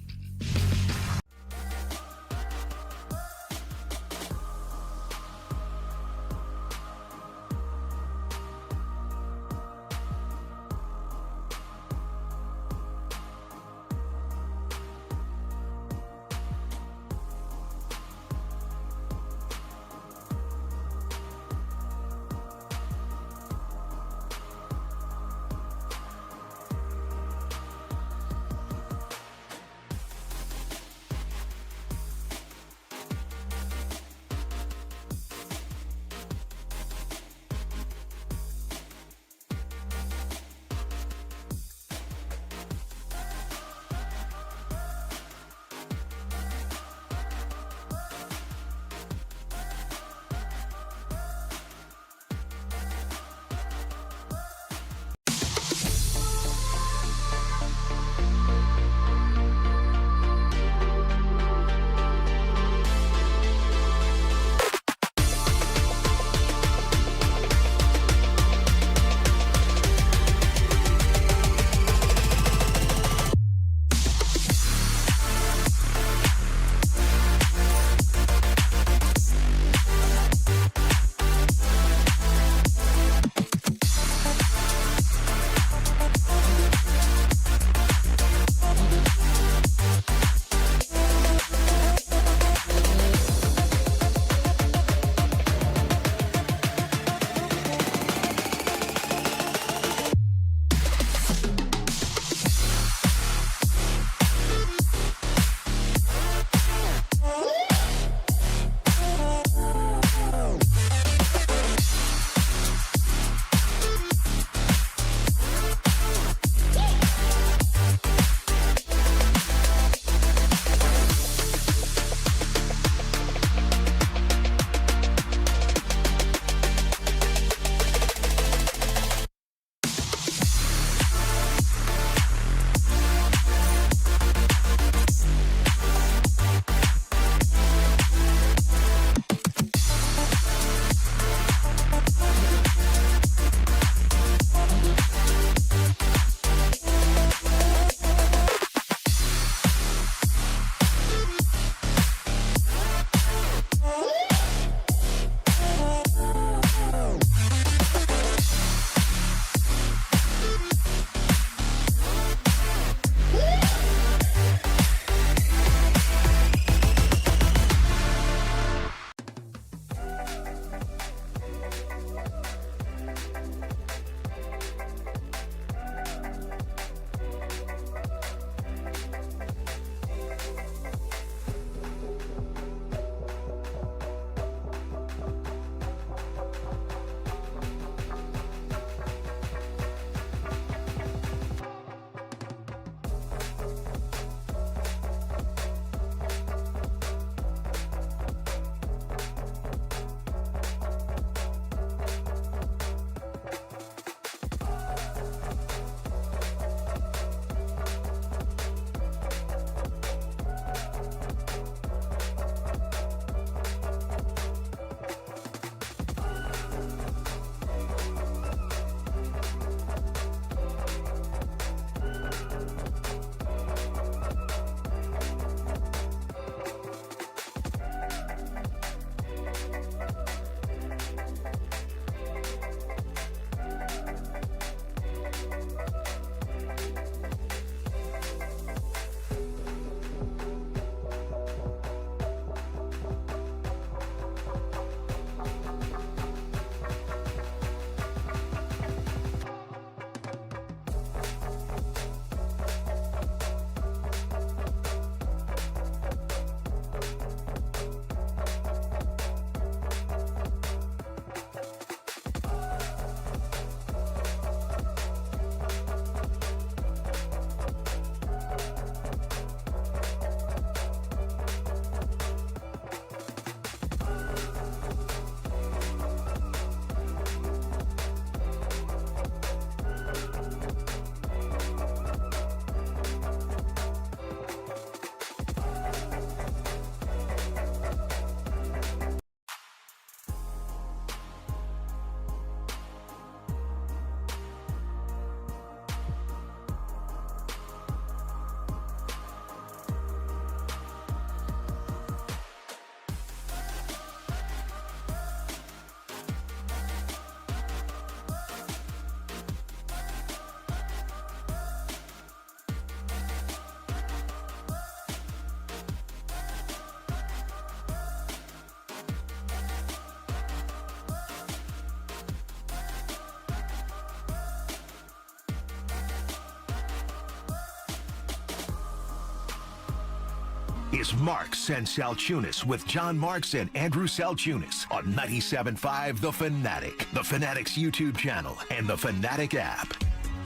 is Marks and Salciunas with John Marks and Andrew Salciunas on 97.5 The Fanatic, The Fanatic's YouTube channel, and the Fanatic app.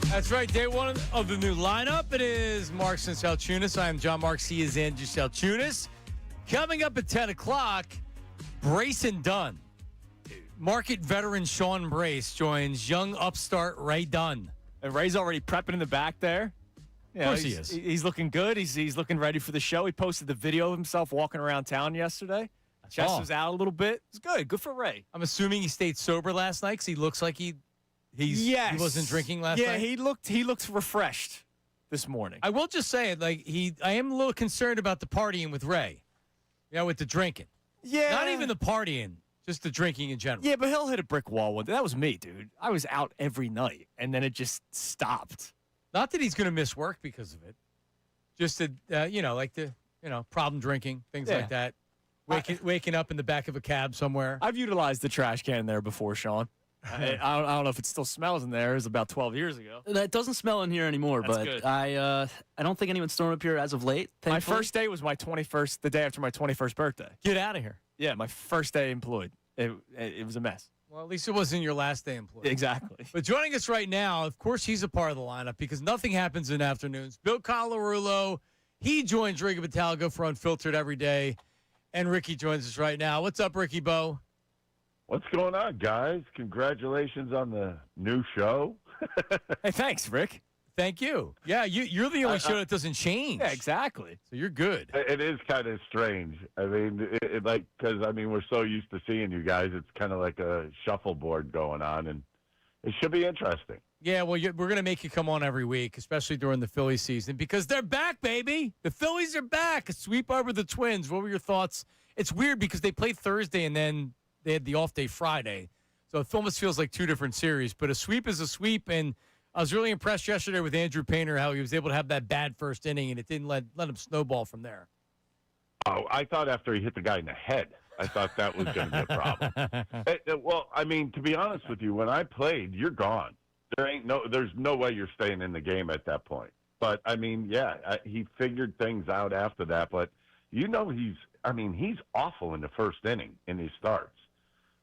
That's right. Day one of the new lineup. It is Marks and Salciunas. I am John Marks. He is Andrew Salciunas. Coming up at 10 o'clock, Brace and Dunne. Market veteran Sean Brace joins young upstart Ray Dunne. And Ray's already prepping in the back there. Of course he is. He's looking good. He's looking ready for the show. He posted the video of himself walking around town yesterday. Chest was out a little bit. It's good. Good for Ray. I'm assuming he stayed sober last night because he looks like he wasn't drinking last night. Yeah, he looked refreshed this morning. I will just say, I am a little concerned about the partying with Ray. With the drinking. Yeah. Not even the partying, just the drinking in general. Yeah, but he'll hit a brick wall one day. That was me, dude. I was out every night, and then it just stopped. Not that he's going to miss work because of it. Just problem drinking, things like that. Waking up in the back of a cab somewhere. I've utilized the trash can there before, Sean. I don't know if it still smells in there. It was about 12 years ago. That doesn't smell in here anymore, That's but good. I don't think anyone's thrown up here as of late. My thankfully. first day was my 21st, the day after my 21st birthday. Get out of here. Yeah, my first day employed. It was a mess. Well, at least it wasn't your last day employed. Exactly. But joining us right now, of course, he's a part of the lineup because nothing happens in afternoons. Bill Colarulo, he joins Riga Batalga for Unfiltered every day. And Ricky joins us right now. What's up, Ricky Bo? What's going on, guys? Congratulations on the new show. Hey, thanks, Rick. Thank you. Yeah, you're the only show that doesn't change. Yeah, exactly. So you're good. It is kind of strange. I mean, because we're so used to seeing you guys. It's kind of like a shuffleboard going on, and it should be interesting. Yeah, well, we're going to make you come on every week, especially during the Phillies season, because they're back, baby. The Phillies are back. A sweep over the Twins. What were your thoughts? It's weird because they played Thursday and then they had the off day Friday. So it almost feels like two different series. But a sweep is a sweep, and I was really impressed yesterday with Andrew Painter, how he was able to have that bad first inning, and it didn't let him snowball from there. Oh, I thought after he hit the guy in the head, I thought that was going to be a problem. Well, I mean, to be honest with you, when I played, you're gone. There's no way you're staying in the game at that point. But I mean, he figured things out after that. But he's awful in the first inning in his starts.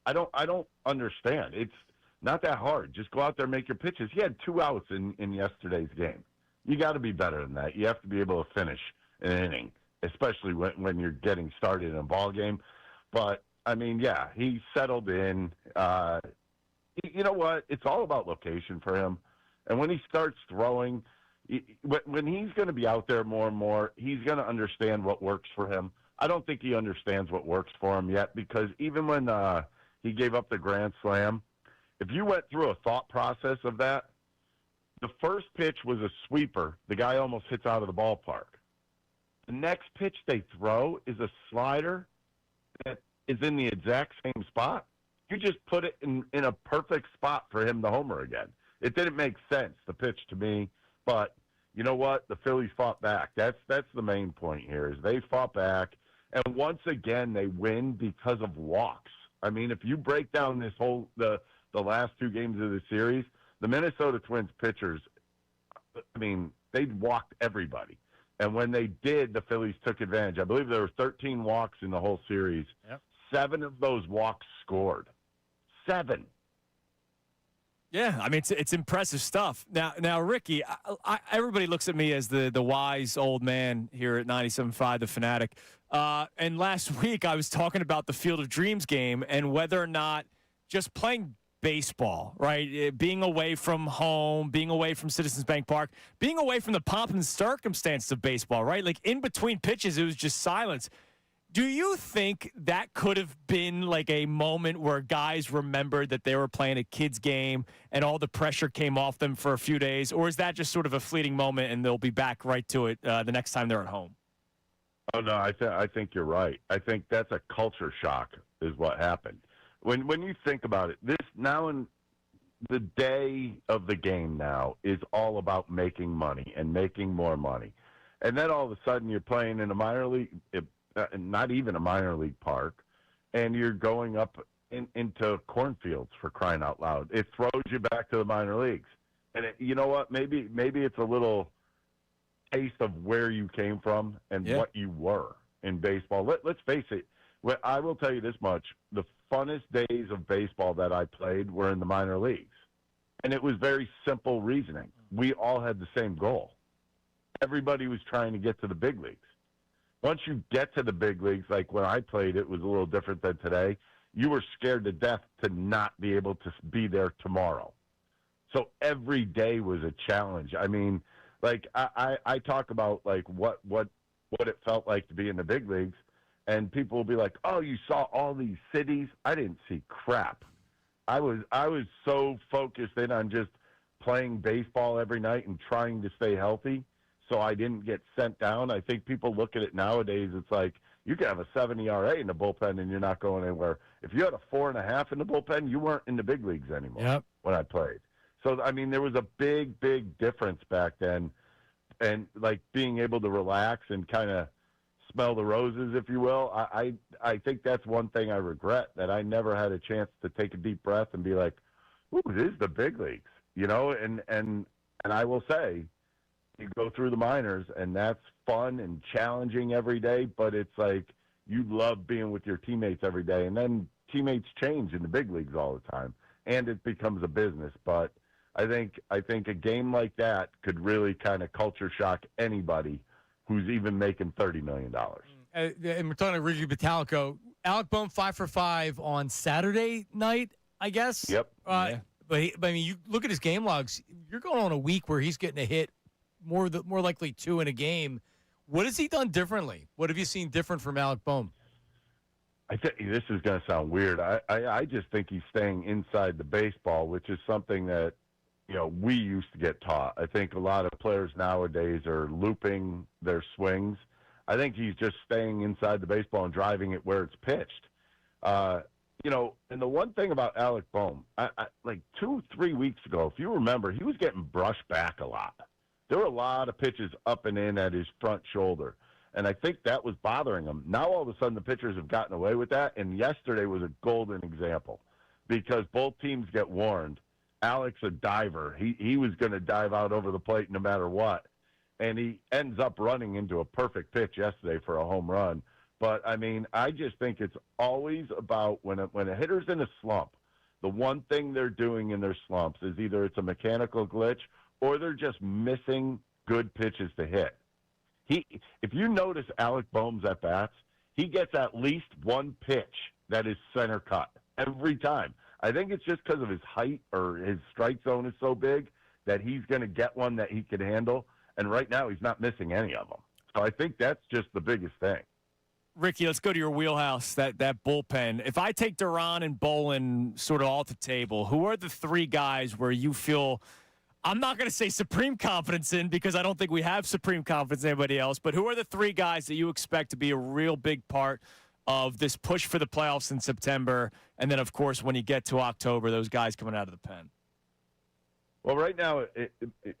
I don't understand. It's not that hard. Just go out there and make your pitches. He had 2 outs in yesterday's game. You got to be better than that. You have to be able to finish an inning, especially when you're getting started in a ball game. But I mean, he settled in. You know what? It's all about location for him. And when he starts throwing, when he's going to be out there more and more, he's going to understand what works for him. I don't think he understands what works for him yet, because even when he gave up the grand slam, if you went through a thought process of that, the first pitch was a sweeper. The guy almost hits out of the ballpark. The next pitch they throw is a slider that is in the exact same spot. You just put it in a perfect spot for him to homer again. It didn't make sense, the pitch, to me. But you know what? The Phillies fought back. That's the main point here, is they fought back. And once again, they win because of walks. I mean, if you break down this whole the last 2 games of the series, the Minnesota Twins pitchers, I mean, they walked everybody. And when they did, the Phillies took advantage. I believe there were 13 walks in the whole series. Yep. 7 of those walks scored. 7. Yeah, I mean, it's impressive stuff. Now, Ricky, everybody looks at me as the wise old man here at 97.5 The Fanatic. And last week I was talking about the Field of Dreams game and whether or not just playing baseball, right, being away from home, being away from Citizens Bank Park, being away from the pomp and circumstance of baseball, right? Like in between pitches, it was just silence. Do you think that could have been like a moment where guys remembered that they were playing a kid's game and all the pressure came off them for a few days? Or is that just sort of a fleeting moment and they'll be back right to it the next time they're at home? Oh, no, I think you're right. I think that's a culture shock is what happened. When you think about it, this now in the day of the game now is all about making money and making more money. And then all of a sudden you're playing in a minor league not even a minor league park, and you're going up into cornfields, for crying out loud. It throws you back to the minor leagues. And you know what? Maybe it's a little taste of where you came from and what you were. in baseball. Let's face it. I will tell you this much. The funnest days of baseball that I played were in the minor leagues. And it was very simple reasoning. We all had the same goal. Everybody was trying to get to the big leagues. Once you get to the big leagues, like when I played, it was a little different than today. You were scared to death to not be able to be there tomorrow. So every day was a challenge. I mean, like I talk about like what it felt like to be in the big leagues, and people will be like, "Oh, you saw all these cities." I didn't see crap. I was so focused in on just playing baseball every night and trying to stay healthy, so I didn't get sent down. I think people look at it nowadays. It's like you can have a 7 ERA in the bullpen and you're not going anywhere. If you had a 4.5 in the bullpen, you weren't in the big leagues anymore. When I played. So I mean, there was a big difference back then, and like being able to relax and kind of smell the roses, if you will. I think that's one thing I regret, that I never had a chance to take a deep breath and be like, "Ooh, it is the big leagues," you know. And I will say, you go through the minors, and that's fun and challenging every day. But it's like you love being with your teammates every day, and then teammates change in the big leagues all the time, and it becomes a business. But I think a game like that could really kind of culture shock anybody who's even making $30 million. And we're talking to Ricky Batalico. Alec Bohm 5 for 5 on Saturday night, I guess. Yep. But I mean, you look at his game logs. You're going on a week where he's getting a hit, more likely 2 in a game. What has he done differently? What have you seen different from Alec Bohm? I think this is going to sound weird. I just think he's staying inside the baseball, which is something that, you know, we used to get taught. I think a lot of players nowadays are looping their swings. I think he's just staying inside the baseball and driving it where it's pitched. You know, and the one thing about Alec Bohm, like 2-3 weeks ago, if you remember, he was getting brushed back a lot. There were a lot of pitches up and in at his front shoulder, and I think that was bothering him. Now all of a sudden the pitchers have gotten away with that, and yesterday was a golden example because both teams get warned. Alex, a diver. He was going to dive out over the plate no matter what. And he ends up running into a perfect pitch yesterday for a home run. But, I mean, I just think it's always about when a hitter's in a slump, the one thing they're doing in their slumps is either it's a mechanical glitch or they're just missing good pitches to hit. If you notice Alec Bohm's at-bats, he gets at least one pitch that is center cut every time. I think it's just because of his height, or his strike zone is so big that he's going to get one that he can handle. And right now he's not missing any of them. So I think that's just the biggest thing. Ricky, let's go to your wheelhouse, that bullpen. If I take Duran and Bolin sort of off the table, who are the 3 guys where you feel, I'm not going to say supreme confidence in because I don't think we have supreme confidence in anybody else, but who are the 3 guys that you expect to be a real big part of this push for the playoffs in September, and then, of course, when you get to October, those guys coming out of the pen? Well, right now,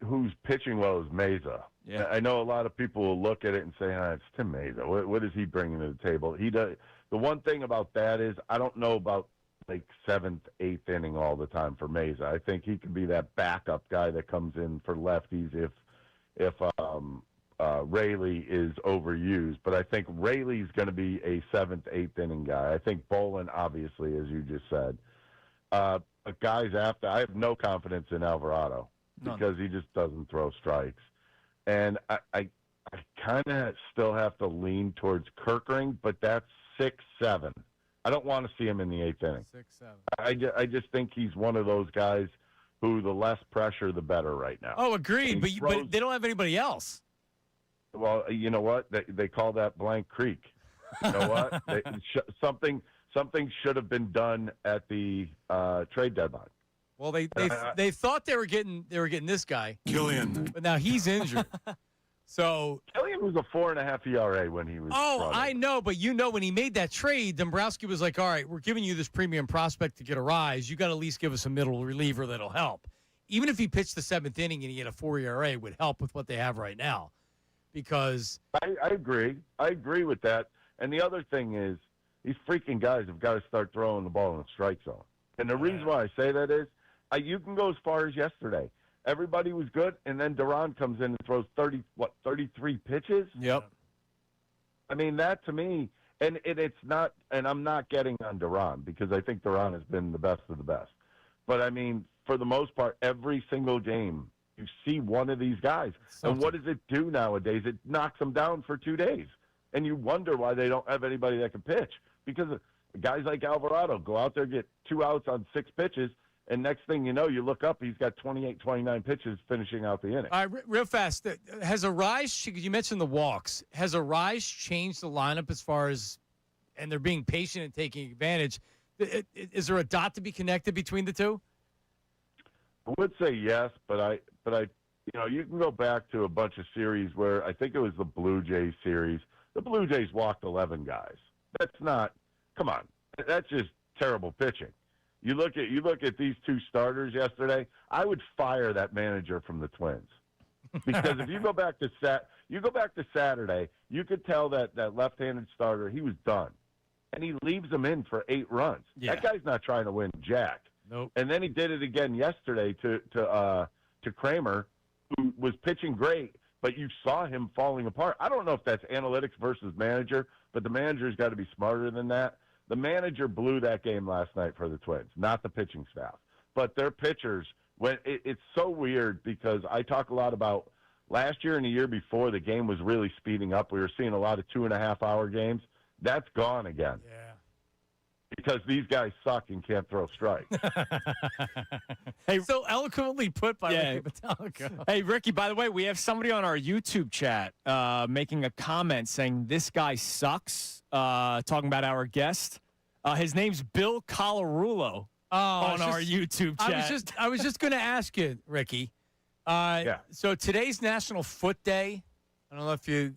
who's pitching well is Meza. Yeah. I know a lot of people will look at it and say, it's Tim Meza. What is he bringing to the table? He does. The one thing about that is I don't know about, like, 7th, 8th inning all the time for Meza. I think he could be that backup guy that comes in for lefties if Rayleigh is overused, but I think Rayleigh's going to be a 7th, 8th inning guy. I think Bolin, obviously, as you just said. But guys after, I have no confidence in Alvarado because he just doesn't throw strikes. And I kind of still have to lean towards Kirkering, but that's 6-7. I don't want to see him in the 8th inning. 6-7. I just think he's one of those guys who the less pressure, the better right now. Oh, agreed, but they don't have anybody else. Well, you know what? They call that Blank Creek. You know what? Something should have been done at the trade deadline. Well, they thought they were getting this guy, Killian, but now he's injured. So Killian was a 4.5 ERA when he was. Oh, I know, but when he made that trade, Dombrowski was like, "All right, we're giving you this premium prospect to get a rise. You got to at least give us a middle reliever that'll help. Even if he pitched the 7th inning and he had a 4 ERA, it would help with what they have right now." Because I agree. I agree with that. And the other thing is, these freaking guys have got to start throwing the ball in the strike zone. And the reason why I say that is, you can go as far as yesterday. Everybody was good, and then Duran comes in and throws 33 pitches? Yep. I mean, that to me, and it's not, and I'm not getting on Duran because I think Duran has been the best of the best. But, I mean, for the most part, every single game, you see one of these guys. And what does it do nowadays? It knocks them down for 2 days. And you wonder why they don't have anybody that can pitch. Because guys like Alvarado go out there, get 2 outs on 6 pitches, and next thing you know, you look up, he's got 28, 29 pitches finishing out the inning. All right, real fast. Has Arise, you mentioned the walks, has Arise changed the lineup as far as, and they're being patient and taking advantage? Is there a dot to be connected between the two? I would say yes, but I, you can go back to a bunch of series where I think it was the Blue Jays series. The Blue Jays walked 11 guys. That's not, come on, that's just terrible pitching. You look at these 2 starters yesterday. I would fire that manager from the Twins, because if you go back to Saturday, you could tell that left-handed starter, he was done, and he leaves them in for 8 runs. Yeah. That guy's not trying to win jack. Nope. And then he did it again yesterday to Kramer, who was pitching great, but you saw him falling apart. I don't know if that's analytics versus manager, but the manager's got to be smarter than that. The manager blew that game last night for the Twins, not the pitching staff. But their pitchers, it's so weird because I talk a lot about last year and the year before, the game was really speeding up. We were seeing a lot of 2.5-hour games. That's gone again. Yeah. Because these guys suck and can't throw strikes. Hey, so eloquently put by Ricky Metallica. Hey, Ricky, by the way, we have somebody on our YouTube chat making a comment saying this guy sucks, talking about our guest. His name's Bill Colarulo on our YouTube chat. I was just going to ask you, Ricky. So today's National Foot Day. I don't know if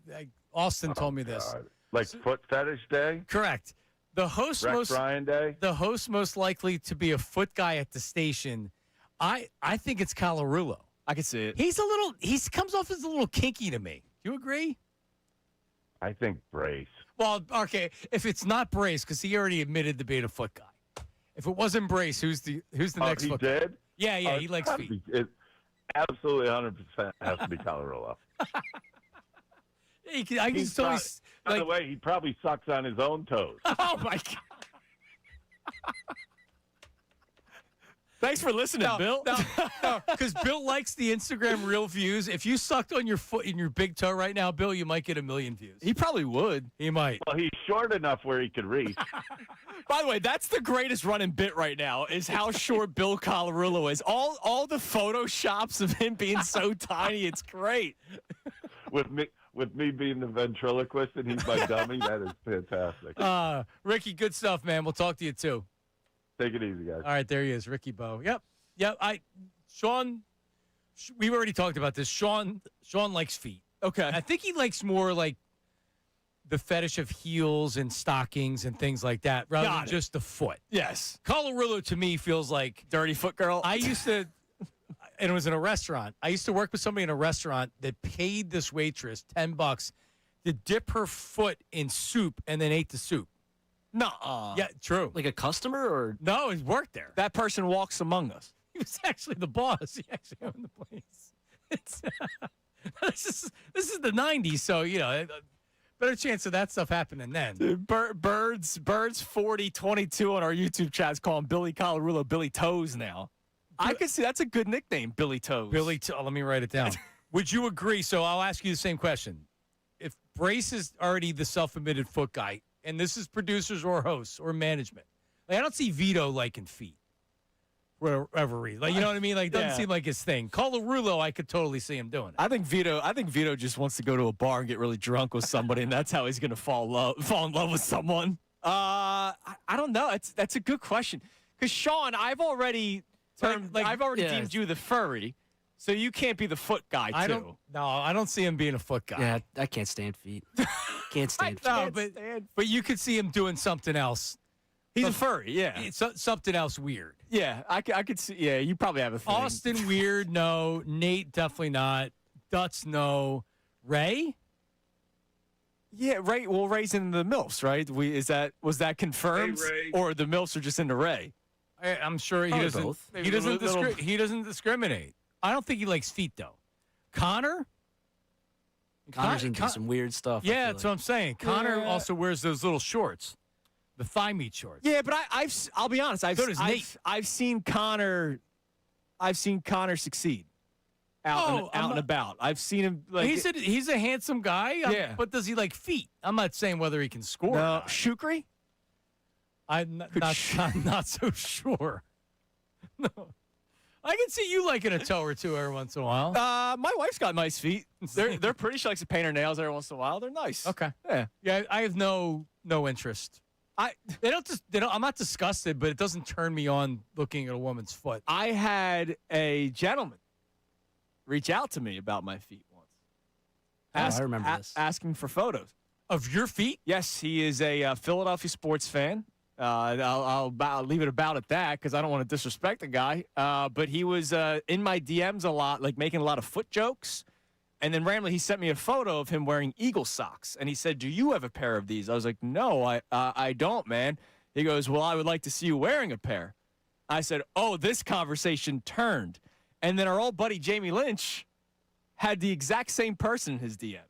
Austin told me this. God. Like Foot Fetish Day? Correct. The host Rex Ryan Day? The host most likely to be a foot guy at the station, I think it's Colarulo. I can see it. He comes off as a little kinky to me. Do you agree? I think Brace. Well, okay, if it's not Brace, because he already admitted to being a foot guy. If it wasn't Brace, who's the next foot guy? He did? Yeah, he likes feet. It absolutely 100% has to be Colarulo. By the way, he probably sucks on his own toes. Oh, my God. Thanks for listening, Bill. No, because Bill likes the Instagram reel views. If you sucked on your foot and your big toe right now, Bill, you might get 1 million views. He probably would. He might. Well, he's short enough where he could reach. By the way, that's the greatest running bit right now is how short Bill Colarulo is. All the photoshops of him being so tiny, it's great. With me being the ventriloquist and he's my dummy, that is fantastic. Ricky, good stuff, man. We'll talk to you, too. Take it easy, guys. All right, there he is, Ricky Bo. Yep. Sean, we've already talked about this. Sean likes feet. Okay. I think he likes more like the fetish of heels and stockings and things like that rather than just the foot. Yes. Colarulo, to me, feels like dirty foot girl. I used to... And it was in a restaurant. I used to work with somebody in a restaurant that paid this waitress $10 to dip her foot in soup and then ate the soup. Nuh-uh. Yeah, true. Like a customer or? No, he worked there. That person walks among us. He was actually the boss. He actually owned the place. This is the 90s, so, better chance of that stuff happening then. Dude, Birds 4022 on our YouTube chat's calling Billy Colarulo Billy Toes now. I could see that's a good nickname, Billy Toes. Let me write it down. Would you agree? So I'll ask you the same question. If Brace is already the self-admitted foot guy, and this is producers or hosts or management, I don't see Vito liking feet for whatever reason. You know what I mean? It doesn't seem like his thing. Colarulo, I could totally see him doing it. I think Vito just wants to go to a bar and get really drunk with somebody, and that's how he's going to fall in love with someone. I don't know. That's a good question. Because Sean, I've already deemed you the furry, so you can't be the foot guy too. I don't see him being a foot guy. Yeah, I can't stand feet. Can't stand feet. But you could see him doing something else. He's a furry, yeah. Something else weird. Yeah, I could see. Yeah, you probably have a thing. Austin, weird, no. Nate, definitely not. Dutz, no. Ray? Yeah, Ray. Well, Ray's in the MILFs, right? Was that confirmed, or the MILFs are just into Ray? I'm sure he doesn't. Both. He doesn't discriminate. I don't think he likes feet though. Connor, Connor's into some weird stuff. Yeah, that's what I'm saying. Connor also wears those little shorts, the thigh meat shorts. Yeah, but I'll be honest. So does Nate. I've seen Connor succeed out and about. I've seen him like he's a handsome guy. Yeah, but does he like feet? I'm not saying whether he can score. No, Shukri. I'm not so sure. No. I can see you liking a toe or two every once in a while. My wife's got nice feet. They're pretty. She likes to paint her nails every once in a while. They're nice. Okay. Yeah. I have no interest. They don't. I'm not disgusted, but it doesn't turn me on looking at a woman's foot. I had a gentleman reach out to me about my feet once. I remember this. Asking for photos of your feet. Yes, he is a Philadelphia sports fan. I'll leave it about at that because I don't want to disrespect the guy. But he was in my DMs a lot, like making a lot of foot jokes. And then randomly he sent me a photo of him wearing Eagle socks. And he said, "Do you have a pair of these?" I was like, "No, I don't, man." He goes, "Well, I would like to see you wearing a pair." I said, "Oh, this conversation turned." And then our old buddy Jamie Lynch had the exact same person in his DMs.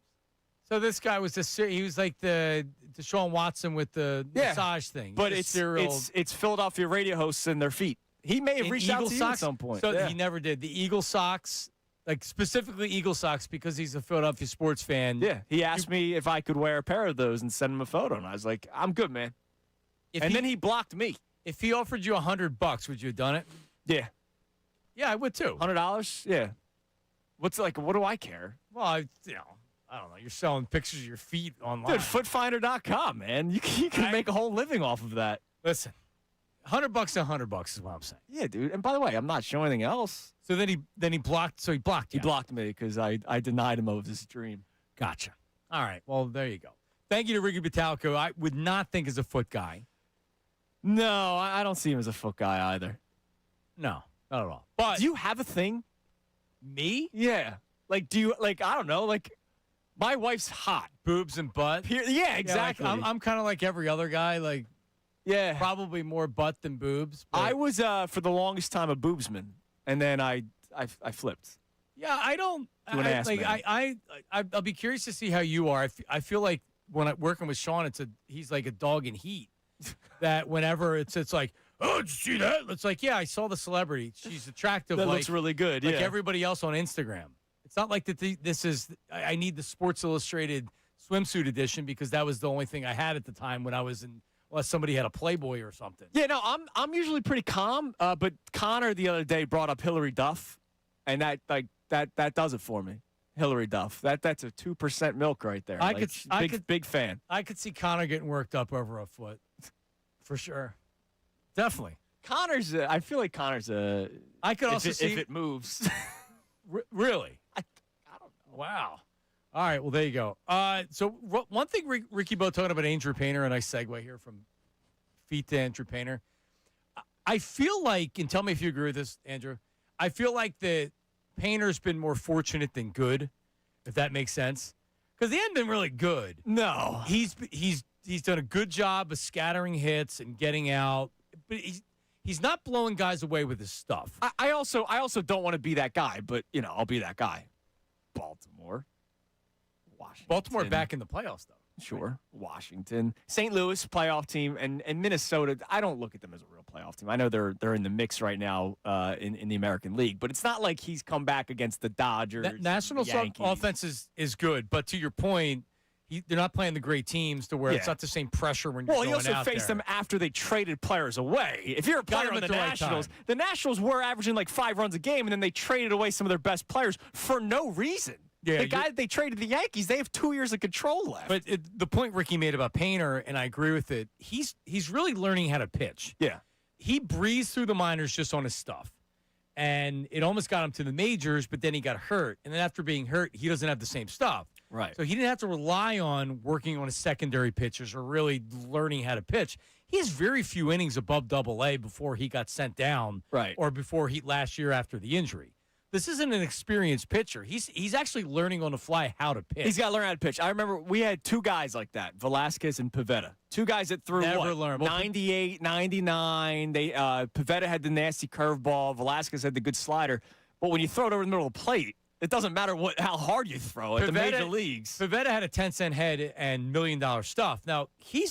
So this guy was he was like the Deshaun Watson with the massage thing. But it's Philadelphia radio hosts and their feet. He may have reached out to you at some point. So he never did. The Eagle socks, like specifically Eagle socks, because he's a Philadelphia sports fan. Yeah, he asked me if I could wear a pair of those and send him a photo, and I was like, "I'm good, man." Then he blocked me. If he offered you $100, would you have done it? Yeah. Yeah, I would too. $100? Yeah. What do I care? Well, I don't know. You're selling pictures of your feet online. Dude, footfinder.com, man. You can make a whole living off of that. Listen, $100, $100 is what I'm saying. Yeah, dude. And by the way, I'm not showing anything else. So then he blocked. So he blocked you. He blocked me because I denied him of his dream. Gotcha. All right. Well, there you go. Thank you to Ricky Batalco. I would not think is a foot guy. No, I don't see him as a foot guy either. No, not at all. But do you have a thing? Me? Yeah. Like, do you I don't know, like. My wife's hot. Boobs and butt? Yeah, exactly. Yeah, I'm kind of like every other guy. Like, yeah, probably more butt than boobs. But I was, for the longest time, a boobsman. And then I flipped. Yeah, I don't. To an ass man. I'll be curious to see how you are. I feel like when I'm working with Sean, he's like a dog in heat. That whenever it's like, "Oh, did you see that?" It's like, yeah, I saw the celebrity. She's attractive. That looks really good. Like everybody else on Instagram. It's not like that. This is. I need the Sports Illustrated swimsuit edition because that was the only thing I had at the time when I was in. Unless somebody had a Playboy or something. Yeah, no, I'm usually pretty calm. But Connor the other day brought up Hillary Duff, and that does it for me. Hillary Duff. That's a 2% milk right there. Big fan. I could see Connor getting worked up over a foot, for sure. Definitely. I feel like Connor's a. I could also see if it moves. Really. I don't know. Wow. All right. Well, there you go. So one thing Ricky Bo talking about Andrew Painter, and I segue here from feet to Andrew Painter. I feel like, and tell me if you agree with this, Andrew. I feel like that Painter's been more fortunate than good, if that makes sense, because he hasn't been really good. No, he's done a good job of scattering hits and getting out, but he's not blowing guys away with his stuff. I also don't want to be that guy, but I'll be that guy. Baltimore, Washington. Baltimore back in the playoffs though. Sure. Washington, St. Louis playoff team, and Minnesota. I don't look at them as a real playoff team. I know they're in the mix right now in the American League, but it's not like he's come back against the Dodgers. National offense is good, but to your point, they're not playing the great teams to where it's not the same pressure when you're going out there. Well, you also faced them after they traded players away. If you're a player on the Nationals, the Nationals were averaging like 5 runs a game, and then they traded away some of their best players for no reason. Yeah, the guy that they traded the Yankees, they have 2 years of control left. But the point Ricky made about Painter, and I agree with it, he's really learning how to pitch. Yeah. He breezed through the minors just on his stuff. And it almost got him to the majors, but then he got hurt. And then after being hurt, he doesn't have the same stuff. Right. So he didn't have to rely on working on his secondary pitches or really learning how to pitch. He has very few innings above Double-A before he got sent down. Right. Or before last year after the injury. This isn't an experienced pitcher. He's actually learning on the fly how to pitch. He's got to learn how to pitch. I remember we had 2 guys like that, Velasquez and Pivetta. 2 guys that threw 98, 99. Pivetta had the nasty curveball. Velasquez had the good slider. But when you throw it over the middle of the plate, It doesn't matter how hard you throw at the major leagues. Pivetta had a 10-cent head and $1 million stuff. Now, he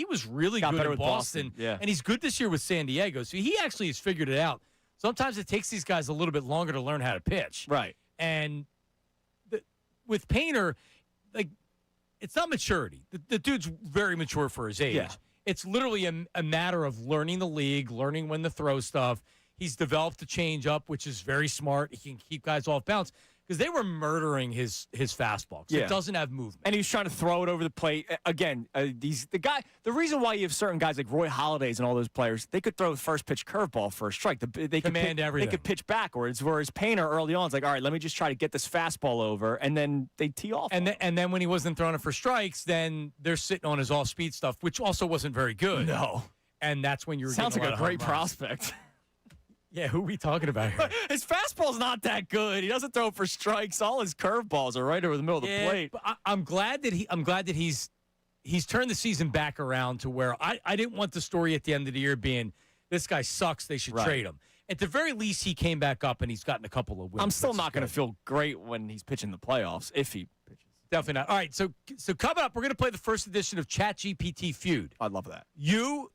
was really Got good better in with Boston. Yeah. And he's good this year with San Diego. So he actually has figured it out. Sometimes it takes these guys a little bit longer to learn how to pitch. Right. And with Painter, like, it's not maturity. The dude's very mature for his age. Yeah. It's literally a matter of learning the league, learning when to throw stuff. He's developed a changeup, which is very smart. He can keep guys off balance because they were murdering his fastball. Yeah. It doesn't have movement. And he was trying to throw it over the plate. Again, the reason why you have certain guys like Roy Halladay's and all those players, they could throw the first pitch curveball for a strike. They command everything. They could pitch backwards, whereas Painter early on is like, all right, let me just try to get this fastball over, and then they tee off. And then when he wasn't throwing it for strikes, then they're sitting on his off-speed stuff, which also wasn't very good. No. And that's when you were Sounds getting like a lot of great home runs. prospect. Yeah, who are we talking about here? His fastball's not that good. He doesn't throw for strikes. All his curveballs are right over the middle of the plate. But I'm glad that he's turned the season back around to where I didn't want the story at the end of the year being this guy sucks, they should trade him. At the very least, he came back up and he's gotten a couple of wins. I'm still not going to feel great when he's pitching the playoffs, if he pitches. Definitely not. All right, so coming up, we're going to play the first edition of ChatGPT Feud. I'd love that. You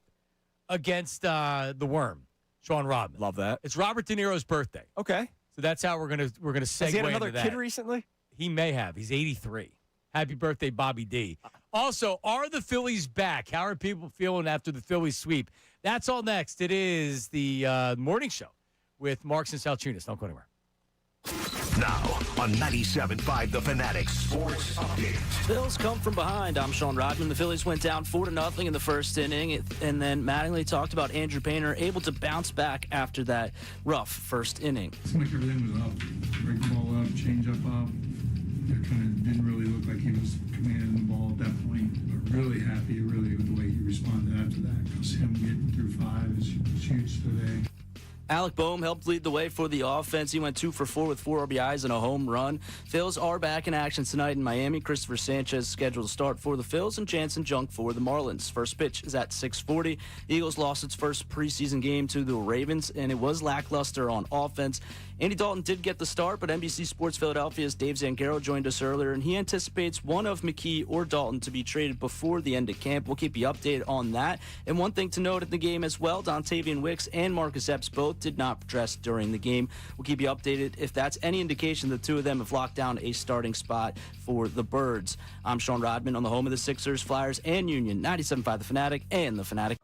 against the Worm, Sean Rodman. Love that. It's Robert De Niro's birthday. Okay. So that's how we're gonna segue Has he had another into that. kid recently? He may have. He's 83. Happy birthday, Bobby D. Also, are the Phillies back? How are people feeling after the Phillies sweep? That's all next. It is the morning show with Marks and Salciunas. Don't go anywhere. Now on 97.5 The Fanatic Sports Update. Phils come from behind. I'm Sean Rodman. The Phillies went down 4-0 in the first inning, and then Mattingly talked about Andrew Painter able to bounce back after that rough first inning. It seemed like everything was up. Break ball up, change up. It kind of didn't really look like he was commanding the ball at that point. But really happy, really, with the way he responded after that. Because him getting through 5 is huge today. Alec Boehm helped lead the way for the offense. He went 2 for 4 with 4 RBIs and a home run. Phils are back in action tonight in Miami. Christopher Sanchez scheduled to start for the Phils and Jansen Junk for the Marlins. First pitch is at 6:40. Eagles lost its first preseason game to the Ravens, and it was lackluster on offense. Andy Dalton did get the start, but NBC Sports Philadelphia's Dave Zangaro joined us earlier, and he anticipates one of McKee or Dalton to be traded before the end of camp. We'll keep you updated on that. And one thing to note in the game as well, Dontavian Wicks and Marcus Epps both did not dress during the game. We'll keep you updated if that's any indication the two of them have locked down a starting spot for the Birds. I'm Sean Rodman on the home of the Sixers, Flyers, and Union, 97.5 The Fanatic and The Fanatic.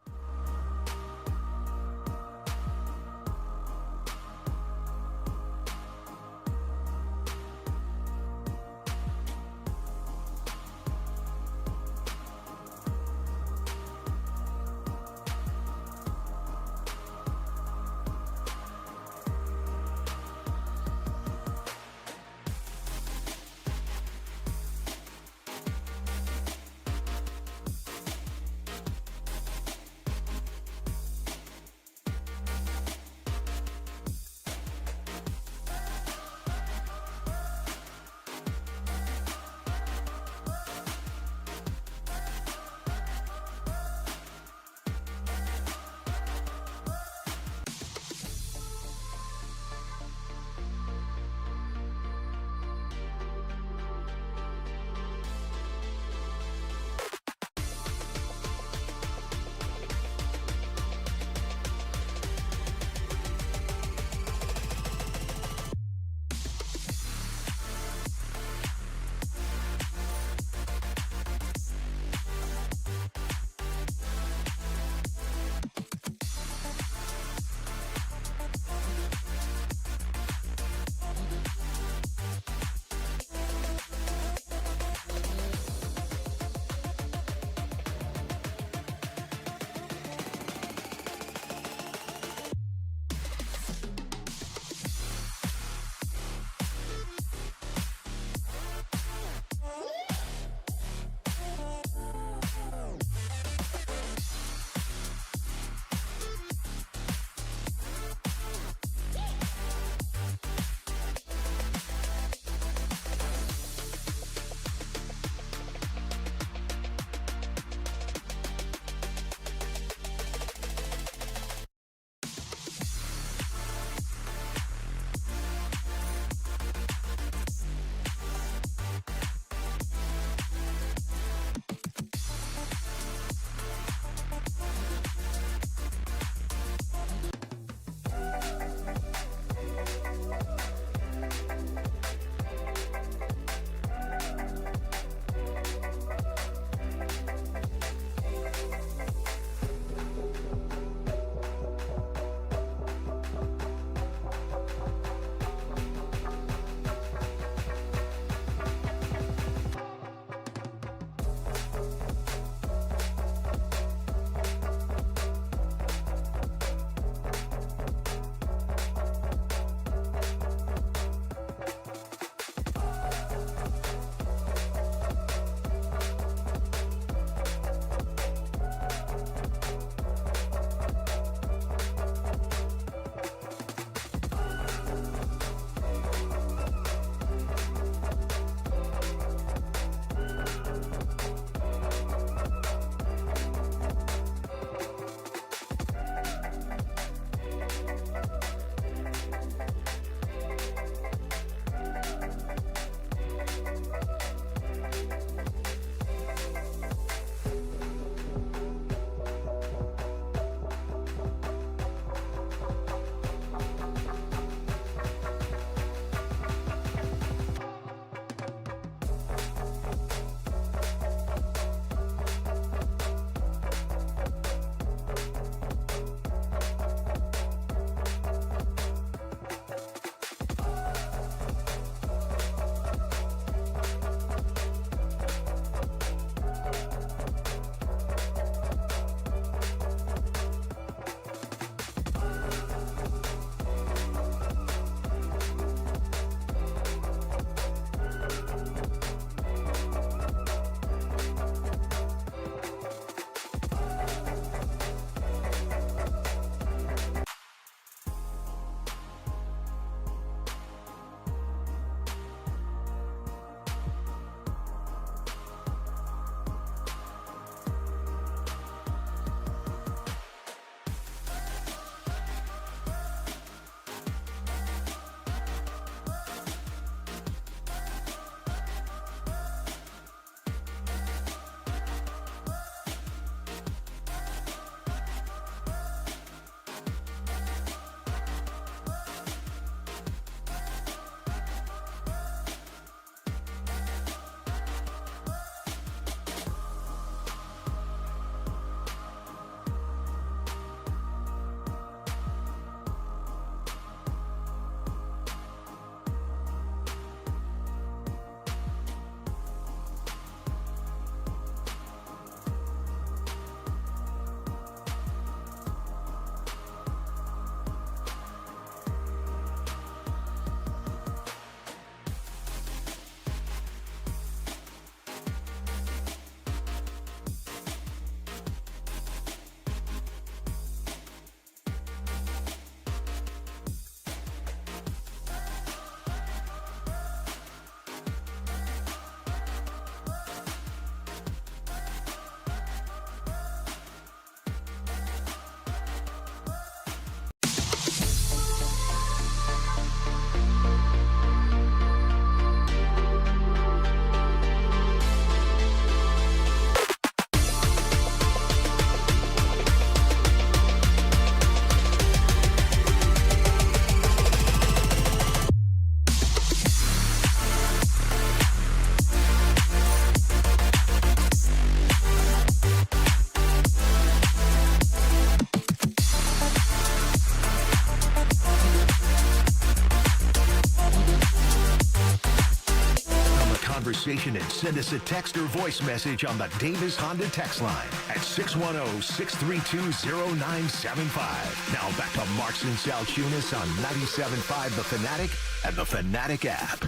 conversation and send us a text or voice message on the Davis Honda text line at 610-632-0975. Now back to Marks and Salciunas on 97.5 The Fanatic and the Fanatic app.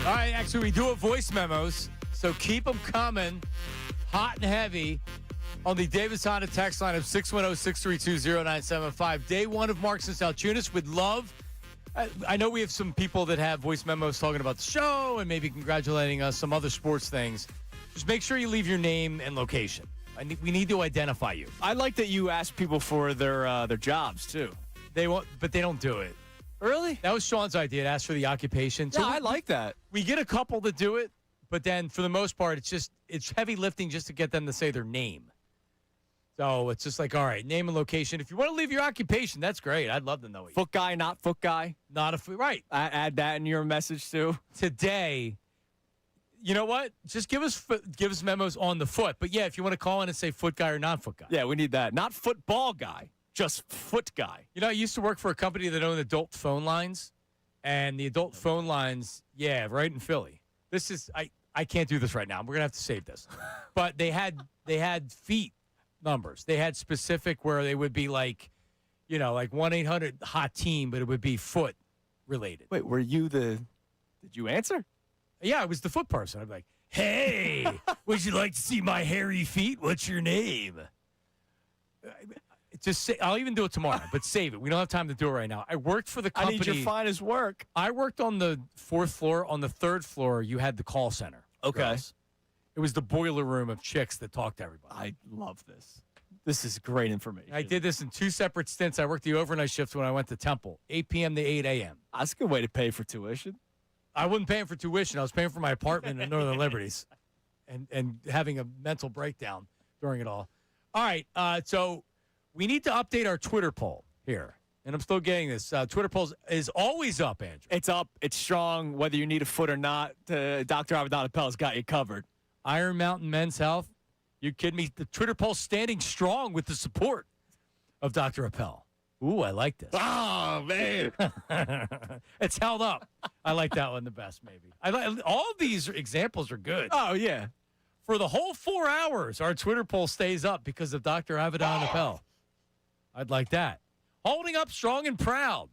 All right, actually, we do have voice memos, so keep them coming hot and heavy on the Davis Honda text line of 610-632-0975. Day one of Marks and Salciunas. Would love, I know we have some people that have voice memos talking about the show and maybe congratulating us, some other sports things. Just make sure you leave your name and location. We need to identify you. I like that you ask people for their jobs, too. They won't, but they don't do it. Really? That was Sean's idea to ask for the occupation. Yeah, I like that. We get a couple that do it, but then for the most part, it's heavy lifting just to get them to say their name. So it's just like, all right, name and location. If you want to leave your occupation, that's great. I'd love to know it. Foot guy, not foot guy. Not a foot, right. Add that in your message, too. Today, you know what? Just give us memos on the foot. But, yeah, if you want to call in and say foot guy or non-foot guy. Yeah, we need that. Not football guy. Just foot guy. You know, I used to work for a company that owned adult phone lines, and the adult phone lines, yeah, right in Philly. This is I can't do this right now. We're gonna have to save this. But they had feet numbers. They had specific where they would be like, you know, like 1-800-HOT-TEAM, but it would be foot related. Wait, did you answer? Yeah, I was the foot person. I'd be like, hey, would you like to see my hairy feet? What's your name? Just say, I'll even do it tomorrow, but save it. We don't have time to do it right now. I worked for the company. I need your finest work. I worked on the 4th floor. On the 3rd floor, you had the call center. Okay. Girls. It was the boiler room of chicks that talked to everybody. I love this. This is great information. I did this in 2 separate stints. I worked the overnight shift when I went to Temple, 8 p.m. to 8 a.m. That's a good way to pay for tuition. I wasn't paying for tuition. I was paying for my apartment in Northern Liberties and having a mental breakdown during it all. All right, so we need to update our Twitter poll here. And I'm still getting this. Twitter poll is always up, Andrew. It's up. It's strong. Whether you need a foot or not, Dr. Avedon Appel's got you covered. Iron Mountain Men's Health. You kidding me? The Twitter poll standing strong with the support of Dr. Appel. Ooh, I like this. Oh, man. It's held up. I like that one the best, maybe. All of these examples are good. Oh, yeah. For the whole 4 hours, our Twitter poll stays up because of Dr. Avedon Appel. I'd like that. Holding up strong and proud.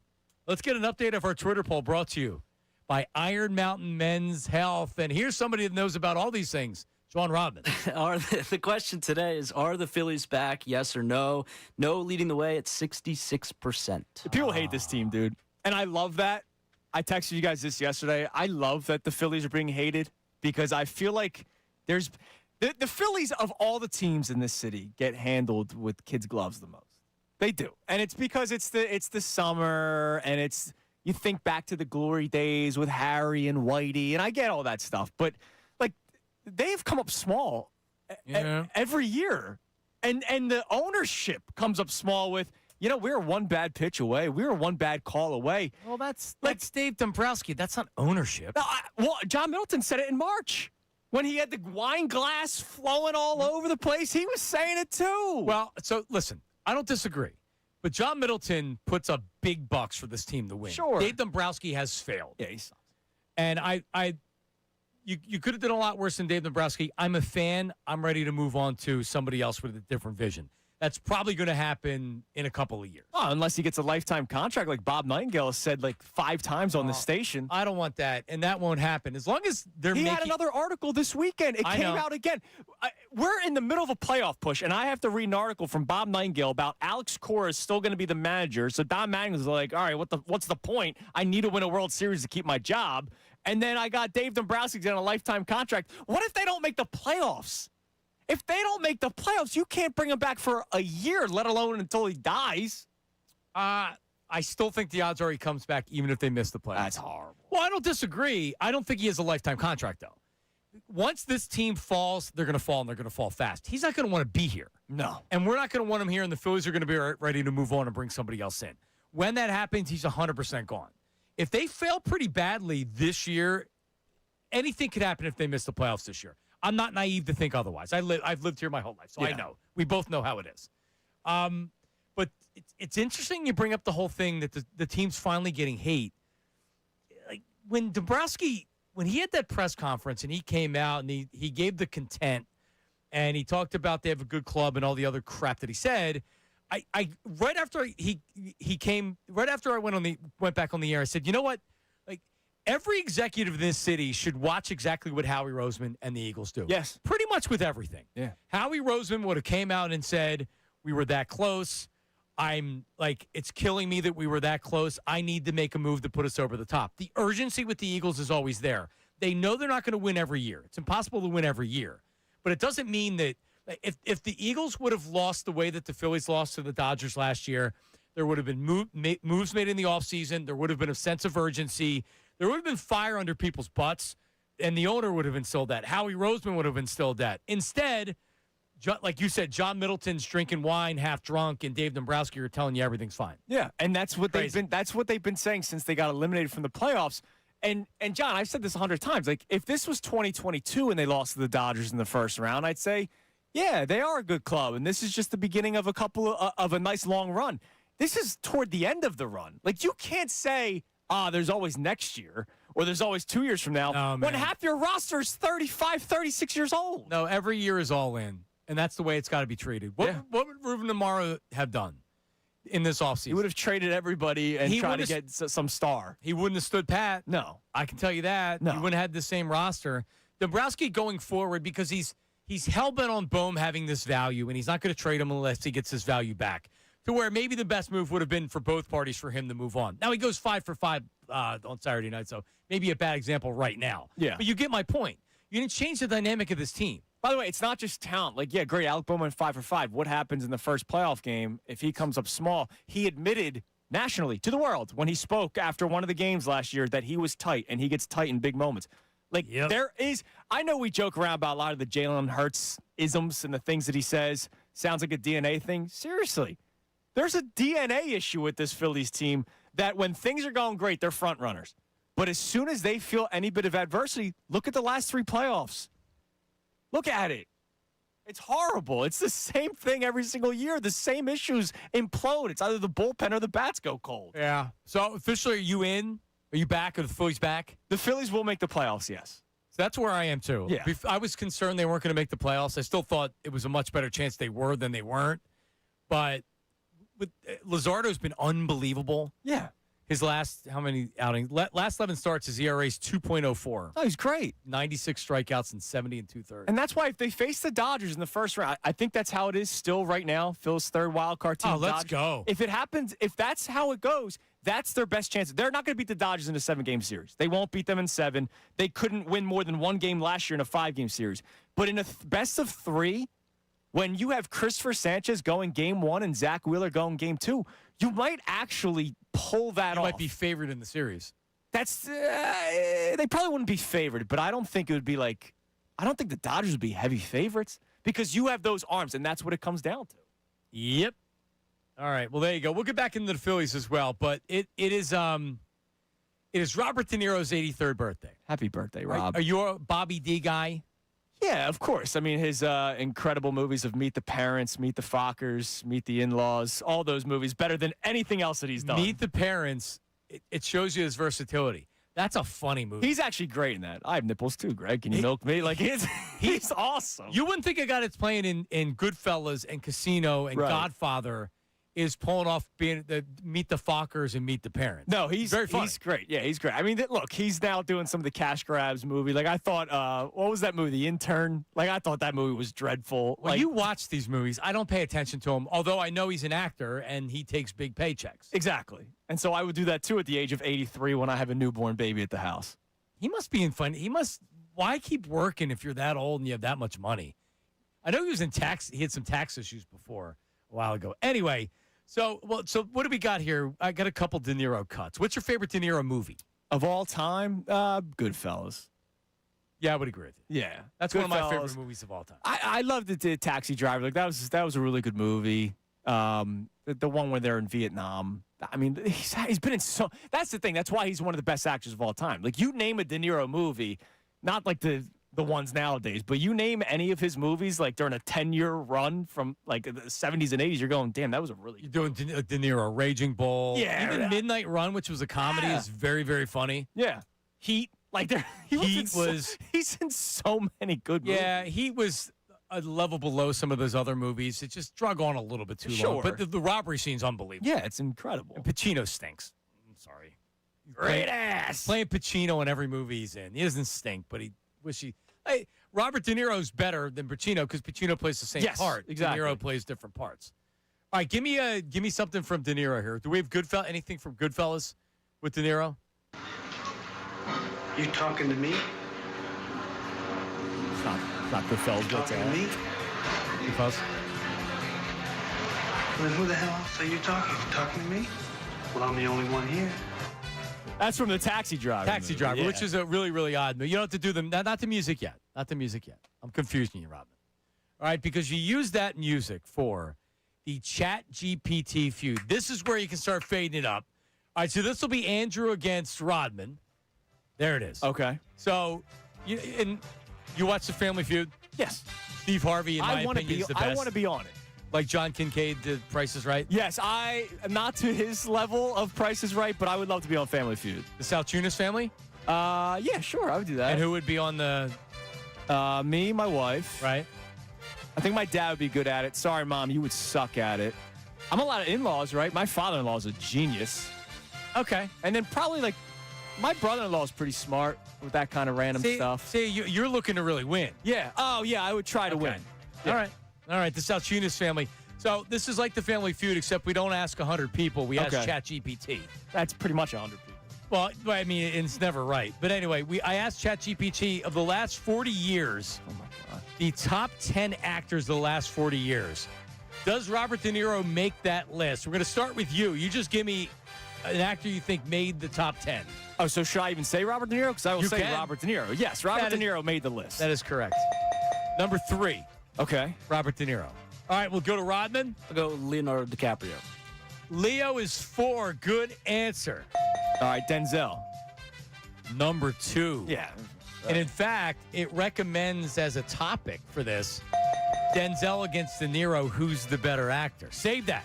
Let's get an update of our Twitter poll brought to you by Iron Mountain Men's Health. And here's somebody that knows about all these things, John Rodman. The question today is, are the Phillies back, yes or no? No leading the way at 66%. People hate this team, dude. And I love that. I texted you guys this yesterday. I love that the Phillies are being hated because I feel like there's the Phillies of all the teams in this city get handled with kids' gloves the most. They do. And it's because it's the summer and it's you think back to the glory days with Harry and Whitey, and I get all that stuff. But like they've come up small every year. And the ownership comes up small with, you know, we were one bad pitch away. We were one bad call away. Well, that's Dave Dombrowski. That's not ownership. No, John Middleton said it in March. When he had the wine glass flowing all over the place, he was saying it too. Well, so listen, I don't disagree. But John Middleton puts up big bucks for this team to win. Sure. Dave Dombrowski has failed. Yeah, he sucks. And you could have done a lot worse than Dave Dombrowski. I'm a fan. I'm ready to move on to somebody else with a different vision. That's probably going to happen in a couple of years. Oh, unless he gets a lifetime contract like Bob Nightingale has said like 5 times on the station. I don't want that, and that won't happen. As long as He had another article this weekend. It came out again. We're in the middle of a playoff push, and I have to read an article from Bob Nightingale about Alex Cora is still going to be the manager. So Don Mattingly's like, all right, what's the point? I need to win a World Series to keep my job. And then I got Dave Dombrowski getting a lifetime contract. What if they don't make the playoffs? If they don't make the playoffs, you can't bring him back for a year, let alone until he dies. I still think the odds are he comes back even if they miss the playoffs. That's horrible. Well, I don't disagree. I don't think he has a lifetime contract, though. Once this team falls, they're going to fall, and they're going to fall fast. He's not going to want to be here. No. And we're not going to want him here, and the Phillies are going to be ready to move on and bring somebody else in. When that happens, he's 100% gone. If they fail pretty badly this year, anything could happen if they miss the playoffs this year. I'm not naive to think otherwise. I've lived here my whole life, so I know. We both know how it is. But it's interesting you bring up the whole thing that the team's finally getting hate. Like when Dombrowski when he had that press conference and he came out and he gave the content and he talked about they have a good club and all the other crap that he said, I right after I went back on the air, I said, you know what? Like, every executive in this city should watch exactly what Howie Roseman and the Eagles do. Yes. Pretty much with everything. Yeah. Howie Roseman would have came out and said, we were that close. I'm like, it's killing me that we were that close. I need to make a move to put us over the top. The urgency with the Eagles is always there. They know they're not going to win every year. It's impossible to win every year. But it doesn't mean that if the Eagles would have lost the way that the Phillies lost to the Dodgers last year, there would have been moves made in the offseason. There would have been a sense of urgency. There would have been fire under people's butts, and the owner would have instilled that. Howie Roseman would have instilled that. Instead, like you said, John Middleton's drinking wine, half drunk, and Dave Dombrowski are telling you everything's fine. Yeah, and that's what Crazy. they've been saying since they got eliminated from the playoffs. And John, I've said this 100 times. Like, if this was 2022 and they lost to the Dodgers in the first round, I'd say, yeah, they are a good club, and this is just the beginning of a nice long run. This is toward the end of the run. Like, you can't say, there's always next year or there's always 2 years from now when half your roster is 35, 36 years old. No, every year is all in. And that's the way it's got to be treated. What would Ruben Amaro have done in this offseason? He would have traded everybody and tried to get some star. He wouldn't have stood pat. No. I can tell you that. No. He wouldn't have had the same roster. Dombrowski going forward, because he's hell-bent on Bohm having this value, and he's not going to trade him unless he gets his value back, to where maybe the best move would have been for both parties for him to move on. Now he goes 5 for 5 on Saturday night, so maybe a bad example right now. Yeah. But you get my point. You didn't change the dynamic of this team. By the way, it's not just talent. Like, yeah, great, Alec Bowman 5 for 5. What happens in the first playoff game if he comes up small? He admitted nationally to the world when he spoke after one of the games last year that he was tight, and he gets tight in big moments. Like, there is – I know we joke around about a lot of the Jalen Hurts isms and the things that he says. Sounds like a DNA thing. Seriously, there's a DNA issue with this Phillies team that when things are going great, they're front runners. But as soon as they feel any bit of adversity, look at the last 3 playoffs. Look at it. It's horrible. It's the same thing every single year. The same issues implode. It's either the bullpen or the bats go cold. Yeah. So, officially, are you in? Are you back? Are the Phillies back? The Phillies will make the playoffs, yes. So that's where I am, too. Yeah. I was concerned they weren't going to make the playoffs. I still thought it was a much better chance they were than they weren't. But Luzardo's been unbelievable. Yeah. His last, how many outings? Last 11 starts, his ERA is 2.04. Oh, he's great. 96 strikeouts and 70 and 2/3. And that's why if they face the Dodgers in the first round, I think that's how it is still right now. Phil's third wild card team. Oh, let's go. If it happens, if that's how it goes, that's their best chance. They're not going to beat the Dodgers in a 7-game series. They won't beat them in 7. They couldn't win more than 1 game last year in a 5-game series. But in a best of 3, when you have Christopher Sanchez going game 1 and Zach Wheeler going game 2, you might actually pull that off. Might be favored in the series. That's they probably wouldn't be favored, but I don't think it would be like I don't think the Dodgers would be heavy favorites because you have those arms, and that's what it comes down to. Yep. All right. Well, there you go. We'll get back into the Phillies as well, but it is Robert De Niro's 83rd birthday. Happy birthday, Rob. Are you a Bobby D guy? Yeah, of course. I mean, his incredible movies of Meet the Parents, Meet the Fockers, Meet the In-Laws, all those movies, better than anything else that he's done. Meet the Parents, it shows you his versatility. That's a funny movie. He's actually great in that. I have nipples too, Greg. Can you milk me? Like he's awesome. You wouldn't think a guy that's playing in Goodfellas and Casino and Godfather is pulling off being Meet the Fockers and Meet the Parents. No, he's very funny. He's great. Yeah, he's great. I mean, look, he's now doing some of the cash grabs movie. Like I thought, what was that movie? The Intern. Like I thought that movie was dreadful. When you watch these movies, I don't pay attention to him, although I know he's an actor and he takes big paychecks. Exactly. And so I would do that too at the age of 83 when I have a newborn baby at the house. He must be in fun. Why keep working if you're that old and you have that much money? I know he was in tax. He had some tax issues before a while ago. Anyway. So what do we got here? I got a couple De Niro cuts. What's your favorite De Niro movie? Of all time? Goodfellas. Yeah, I would agree with you. Yeah. That's one of my favorite movies of all time. I loved the Taxi Driver. Like that was a really good movie. The one where they're in Vietnam. I mean, he's been in so – that's the thing. That's why he's one of the best actors of all time. Like you name a De Niro movie, not like the ones nowadays, but you name any of his movies like during a 10-year run from like the 70s and 80s, you're going, damn, that was a really – You're doing De Niro, Raging Bull. Yeah. Even Midnight Run, which was a comedy, is very, very funny. Yeah. Heat. Like he's in so many good movies. Yeah, Heat was a level below some of those other movies. It just drug on a little bit too long. But the robbery scene's unbelievable. Yeah, it's incredible. And Pacino stinks. I'm sorry. Great ass. Playing Pacino in every movie he's in. He doesn't stink, but Hey, Robert De Niro's better than Pacino because Pacino plays the same part. Exactly. De Niro plays different parts. All right, give me something from De Niro here. Do we have anything from Goodfellas with De Niro? You talking to me? It's not Goodfellas. Talking to me? Goodfellas? Well, then who the hell else are you talking? Talking to me? Well, I'm the only one here. That's from the Taxi Driver. Taxi Driver, which is a really, really odd movie. You don't have to do them. Not the music yet. Not the music yet. I'm confusing you, Robin. All right, because you use that music for the Chat GPT feud. This is where you can start fading it up. All right, so this will be Andrew against Rodman. There it is. Okay. So, you watch the Family Feud? Yes. Steve Harvey, in my opinion, is the best. I want to be on it. Like John Kincaid did Price is Right? Yes, not to his level of Price is Right, but I would love to be on Family Feud. The Salciunas family? Yeah, sure, I would do that. And who would be on the... Me, my wife. Right. I think my dad would be good at it. Sorry, Mom, you would suck at it. I'm a lot of in-laws, right? My father-in-law is a genius. Okay. And then probably, like, my brother-in-law is pretty smart with that kind of random stuff. See, you're looking to really win. Yeah. Oh, yeah, I would try to win. Yeah. All right, the Salciunas family. So this is like the Family Feud, except we don't ask 100 people. We ask ChatGPT. That's pretty much 100 people. Well, I mean, it's never right. But anyway, I asked ChatGPT of the last 40 years, oh my God, the top 10 actors of the last 40 years. Does Robert De Niro make that list? We're going to start with you. You just give me an actor you think made the top 10. Oh, so should I even say Robert De Niro? Because I will say Robert De Niro. Yes, Robert De Niro made the list. That is correct. Number 3. Okay. Robert De Niro. All right, we'll go to Rodman. I'll go Leonardo DiCaprio. Leo is 4. Good answer. All right, Denzel. Number 2. Yeah. And in fact, it recommends as a topic for this, Denzel against De Niro, who's the better actor? Save that.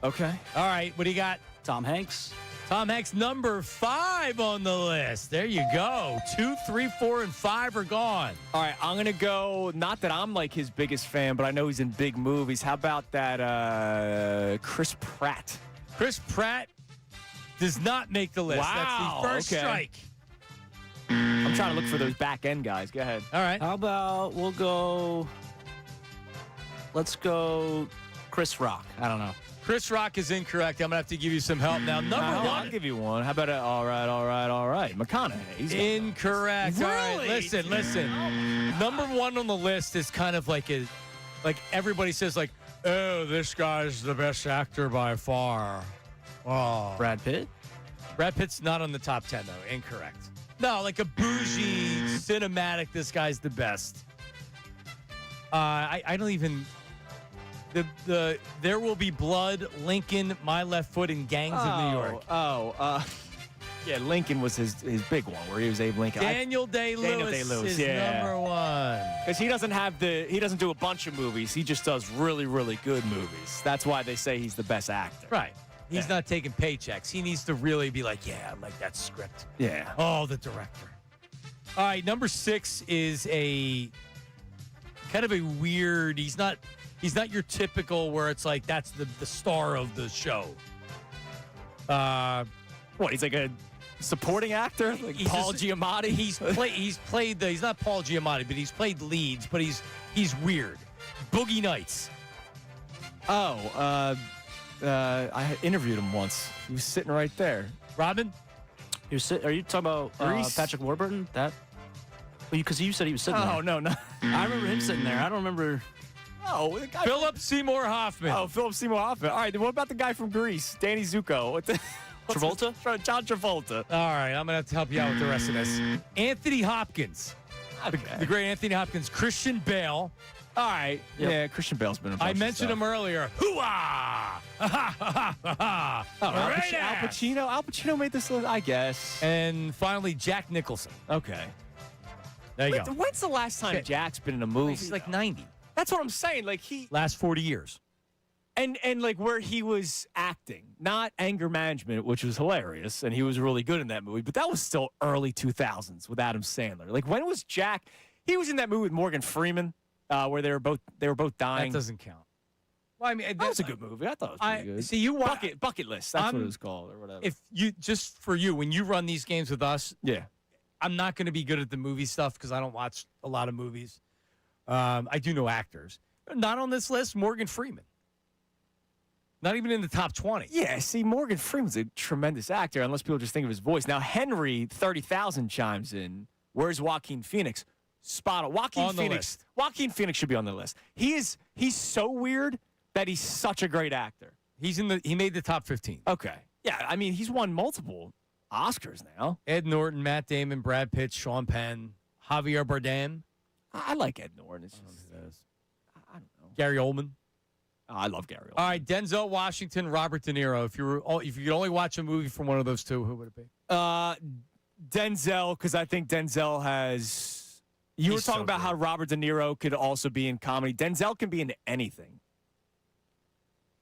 Okay. All right, what do you got? Tom Hanks. Tom Hanks, number 5 on the list. There you go. 2, 3, 4, and 5 are gone. All right, I'm going to go, not that I'm like his biggest fan, but I know he's in big movies. How about that Chris Pratt? Chris Pratt does not make the list. Wow, that's the first strike. I'm trying to look for those back end guys. Go ahead. All right. How about let's go Chris Rock. I don't know. Chris Rock is incorrect. I'm going to have to give you some help now. Number 1. I'll give you one. How about all right. McConaughey. He's incorrect. Really? All right, listen. Number 1 on the list is kind of like everybody says like, oh, this guy's the best actor by far. Oh. Brad Pitt? Brad Pitt's not on the top 10, though. Incorrect. No, like a bougie, cinematic, this guy's the best. I don't even... The There Will Be Blood, Lincoln, My Left Foot, and Gangs of New York. Yeah, Lincoln was his big one where he was Abe Lincoln. Daniel Day-Lewis is number 1. Because he doesn't do a bunch of movies. He just does really, really good movies. That's why they say he's the best actor. Right. He's not taking paychecks. He needs to really be like, yeah, I like that script. Yeah. Oh, the director. All right, number 6 is a kind of a weird, he's not your typical where it's like that's the star of the show. What, he's like a supporting actor? Like Paul Giamatti? He's not Paul Giamatti, but he's played leads, but he's weird. Boogie Nights. I interviewed him once. He was sitting right there. Robin? Are you talking about Patrick Warburton? That? Because you said he was sitting there. Oh, no. I remember him sitting there. I don't remember. Oh, the guy Philip Seymour Hoffman. Oh, Philip Seymour Hoffman. All right, then what about the guy from Greece, Danny Zuko? Travolta? John Travolta. All right, I'm going to have to help you out with the rest of this. Anthony Hopkins. Okay. The great Anthony Hopkins. Christian Bale. All right. Yep. Yeah, Christian Bale's been a bunch I mentioned of him earlier. Hoo-ah! Al Pacino? Al Pacino made this list, I guess. And finally, Jack Nicholson. Okay. There you go. When's the last time Jack's been in a movie? He's like 90. That's what I'm saying. Like last 40 years. And like where he was acting, not anger management, which was hilarious, and he was really good in that movie. But that was still early 2000s with Adam Sandler. Like when was Jack? He was in that movie with Morgan Freeman, where they were both dying. That doesn't count. Well, I mean, That was a good movie. I thought it was pretty good. See, you watch Bucket List. That's what it was called, or whatever. If you just for you, when you run these games with us, yeah, I'm not going to be good at the movie stuff because I don't watch a lot of movies. I do know actors. Not on this list, Morgan Freeman. Not even in the top 20. Yeah, see, Morgan Freeman's a tremendous actor, unless people just think of his voice. Now, Henry 30,000 chimes in. Where's Joaquin Phoenix? Spot on. Joaquin Phoenix should be on the list. He's so weird that he's such a great actor. He made the top 15. Okay. Yeah, I mean, he's won multiple Oscars now. Ed Norton, Matt Damon, Brad Pitt, Sean Penn, Javier Bardem. I like Ed Norton. I don't know. Gary Oldman. Oh, I love Gary Oldman. All right, Denzel Washington, Robert De Niro. If you could only watch a movie from one of those two, who would it be? Denzel, because I think Denzel has. You were talking about how Robert De Niro could also be in comedy. Denzel can be in anything.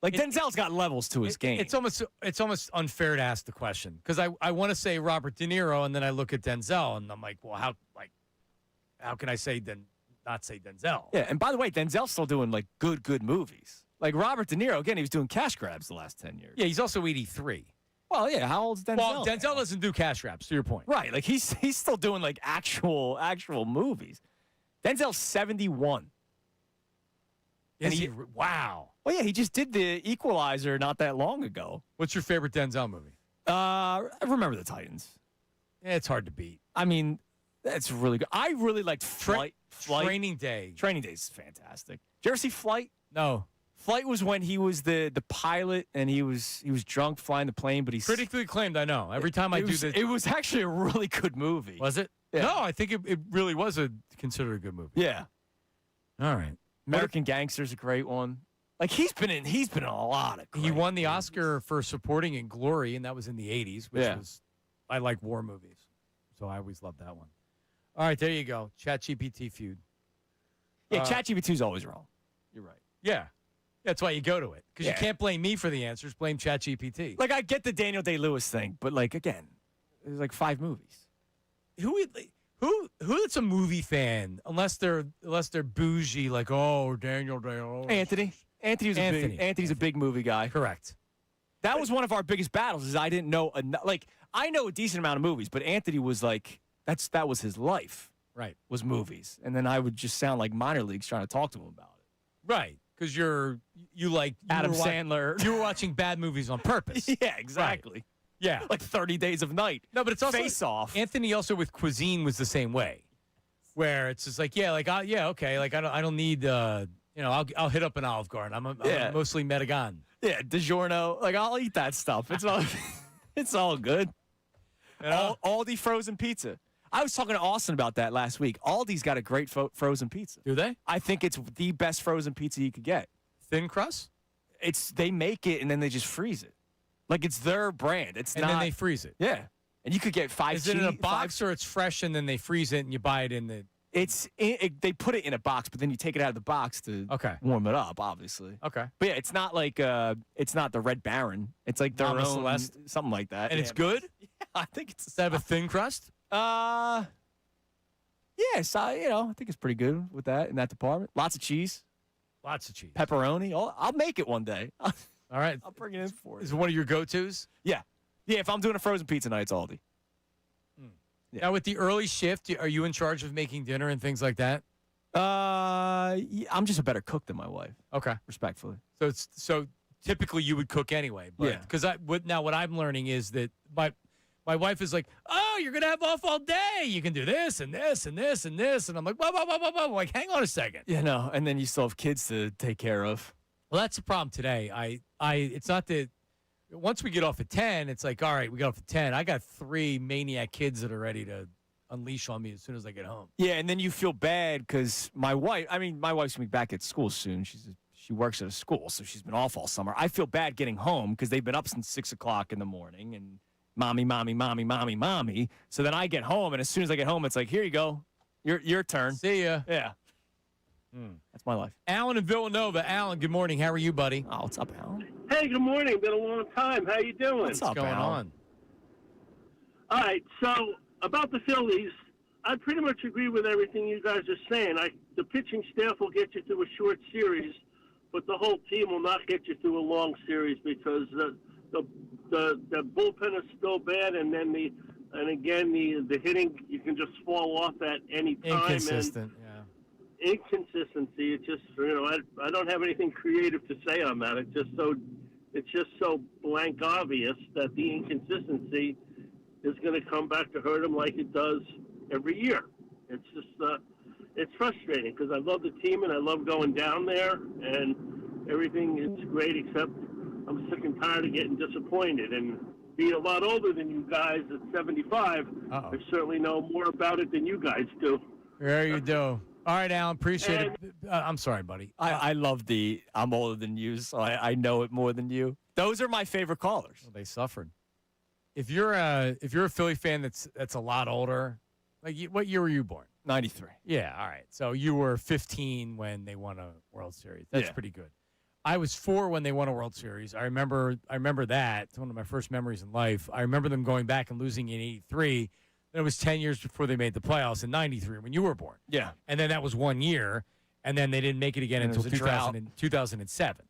Like Denzel's got levels to his game. It's almost unfair to ask the question because I want to say Robert De Niro and then I look at Denzel and I'm like, well, how can I not say Denzel? Yeah, and by the way, Denzel's still doing like good movies. Like Robert De Niro, again, he was doing cash grabs the last 10 years. Yeah, he's also 83. Well, yeah, how old's Denzel? Well, Denzel doesn't do cash grabs, to your point. Right, like he's still doing like actual movies. Denzel's 71. Wow. Well, yeah, he just did the Equalizer not that long ago. What's your favorite Denzel movie? I Remember the Titans. Yeah, it's hard to beat. I mean, that's really good. I really liked Flight. Training Day. Training Day is fantastic. Did you ever see Flight? No. Flight was when he was the pilot and he was drunk flying the plane, but he's critically acclaimed. I know. Every time I do this, it was actually a really good movie. Was it? Yeah. No, I think it really was considered a good movie. Yeah. All right. American Gangster's a great one. Like he's been in a lot of. He won the Oscar for supporting in Glory, and that was in the '80s, which was I like war movies, so I always loved that one. All right, there you go. ChatGPT feud. Yeah, ChatGPT's always wrong. You're right. Yeah. That's why you go to it. Because you can't blame me for the answers. Blame ChatGPT. Like, I get the Daniel Day-Lewis thing, but, like, again, there's, like, 5 movies. Who's a movie fan, unless they're bougie, like, oh, Daniel Day-Lewis. Anthony. Anthony's a big movie guy. Correct. That was one of our biggest battles is I didn't know – like, I know a decent amount of movies, but Anthony was, like – that was his life. Right. Was movies. And then I would just sound like minor leagues trying to talk to him about it. Right. Because you like Adam Sandler. You were watching bad movies on purpose. Yeah, exactly. Right. Yeah, like 30 Days of Night. No, but it's also Face Off. Anthony also with cuisine was the same way, where it's just like okay, like I don't need I'll hit up an Olive Garden. I'm mostly Medigan. Yeah, DiGiorno. Like I'll eat that stuff. It's all it's all good. Aldi frozen pizza. I was talking to Austin about that last week. Aldi's got a great frozen pizza. Do they? I think it's the best frozen pizza you could get. Thin crust? They make it and then they just freeze it. Like it's their brand. And then they freeze it. Yeah. And you could get 5 Is it in a box or it's fresh and then they freeze it and you buy it in the they put it in a box, but then you take it out of the box to warm it up, obviously. Okay. But yeah, it's not like it's not the Red Baron. It's like their Mama own Celeste? something like that. And it's good? Yeah, I think it's Does that have a thin crust? Yes, I think it's pretty good with that in that department. Lots of cheese. Lots of cheese. Pepperoni. I'll make it one day. All right. I'll bring it in for you. Is it one of your go-tos? Yeah. Yeah, if I'm doing a frozen pizza night, it's Aldi. Yeah. Now, with the early shift, are you in charge of making dinner and things like that? Yeah, I'm just a better cook than my wife. Okay. Respectfully. So typically you would cook anyway. But, yeah. Because what I'm learning is that my wife is like, oh, you're going to have off all day. You can do this and this and this and this. And I'm like, whoa. I'm like, hang on a second. Yeah, no. And then you still have kids to take care of. Well, that's the problem today. It's not that once we get off at 10, it's like, all right, we got off at 10. I got 3 maniac kids that are ready to unleash on me as soon as I get home. Yeah, and then you feel bad because my wife's going to be back at school soon. She works at a school, so she's been off all summer. I feel bad getting home because they've been up since 6 o'clock in the morning and mommy. So then I get home, and as soon as I get home, it's like, here you go. Your turn. See ya. Yeah. That's my life. Alan in Villanova. Alan, good morning. How are you, buddy? Oh, what's up, Alan? Hey, good morning. Been a long time. How you doing? What's going on? All right. So about the Phillies, I pretty much agree with everything you guys are saying. The pitching staff will get you through a short series, but the whole team will not get you through a long series because the bullpen is still bad, and then the hitting, you can just fall off at any time. Inconsistent. Inconsistency. It's just I don't have anything creative to say on that. It's just so blank obvious that the inconsistency is going to come back to hurt him like it does every year. It's just it's frustrating because I love the team and I love going down there and everything is great except I'm sick and tired of getting disappointed. And being a lot older than you guys at 75, I certainly know more about it than you guys do. There you do. All right, Alan, appreciate it. I'm sorry, buddy. I love I'm older than you, so I know it more than you. Those are my favorite callers. Well, they suffered. If you're a Philly fan that's a lot older, like what year were you born? 93. Yeah, all right. So you were 15 when they won a World Series. That's pretty good. I was 4 when they won a World Series. I remember that. It's one of my first memories in life. I remember them going back and losing in 83. It was 10 years before they made the playoffs in 93 when you were born. Yeah. And then that was 1 year, and then they didn't make it again until 2007.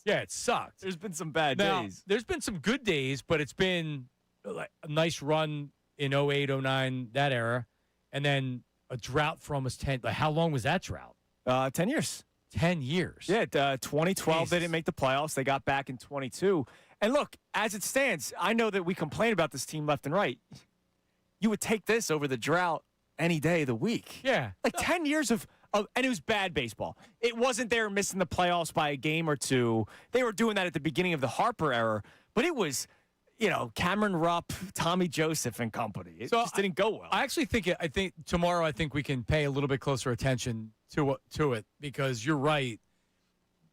Yeah, it sucked. There's been some bad now, days. There's been some good days, but it's been like a nice run in 08, 09, that era, and then a drought for almost 10. Like, how long was that drought? 10 years. 10 years. Yeah, 2012, Jesus. They didn't make the playoffs. They got back in 22. And look, as it stands, I know that we complain about this team left and right. You would take this over the drought any day of the week. Yeah. Like 10 years of and it was bad baseball. It wasn't they were missing the playoffs by a game or two. They were doing that at the beginning of the Harper era, but it was, Cameron Rupp, Tommy Joseph and company. It just didn't go well. I actually think tomorrow we can pay a little bit closer attention to it because you're right.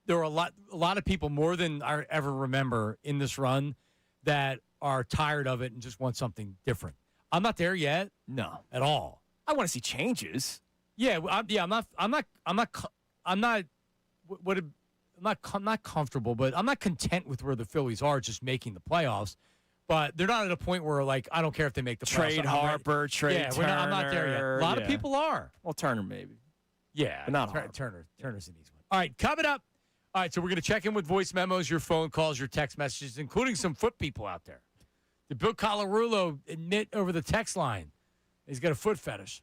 There are a lot of people more than I ever remember in this run that are tired of it and just want something different. I'm not there yet. No, at all. I want to see changes. Yeah, I'm not comfortable, but I'm not content with where the Phillies are just making the playoffs. But they're not at a point where I don't care if they make the playoffs. Trade Harper, trade Turner. I'm not there yet. A lot of people are. Well, Turner maybe. Yeah, but not Turner's an easy one. All right, coming up. All right, so we're going to check in with voice memos, your phone calls, your text messages, including some foot people out there. Did Bill Colarulo admit over the text line he's got a foot fetish?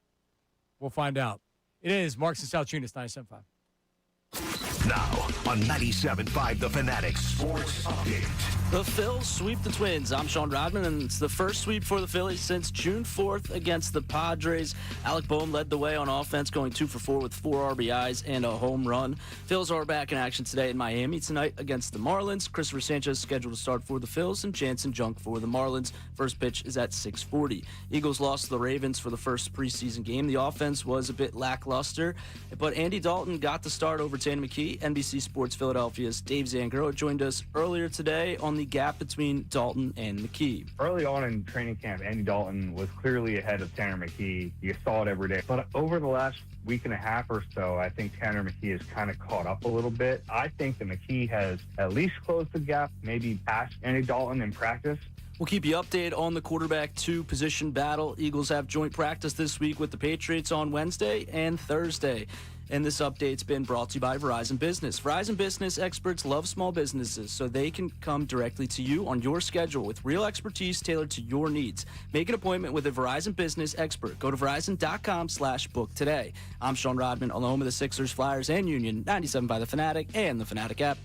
We'll find out. It is Marks and Salciunas, 97.5. Now on 97.5 The Fanatic Sports Update. The Phils sweep the Twins. I'm Sean Rodman, and it's the first sweep for the Phillies since June 4th against the Padres. Alec Boehm led the way on offense, going 2 for 4 with 4 RBIs and a home run. Phils are back in action today in Miami tonight against the Marlins. Christopher Sanchez scheduled to start for the Phils, and Jansen Junk for the Marlins. First pitch is at 6:40. Eagles lost to the Ravens for the first preseason game. The offense was a bit lackluster, but Andy Dalton got the start over Tanner McKee. NBC Sports Philadelphia's Dave Zangaro joined us earlier today on the gap between Dalton and McKee. Early on in training camp, Andy Dalton was clearly ahead of Tanner McKee. You saw it every day. But over the last week and a half or so, I think Tanner McKee has kind of caught up a little bit. I think that McKee has at least closed the gap, maybe passed Andy Dalton in practice. We'll keep you updated on the quarterback 2 position battle. Eagles have joint practice this week with the Patriots on Wednesday and Thursday. And this update's been brought to you by Verizon Business. Verizon Business experts love small businesses, so they can come directly to you on your schedule with real expertise tailored to your needs. Make an appointment with a Verizon Business expert. Go to Verizon.com/book today. I'm Sean Rodman on the home of the Sixers, Flyers, and Union, 97.5 The Fanatic and the Fanatic app.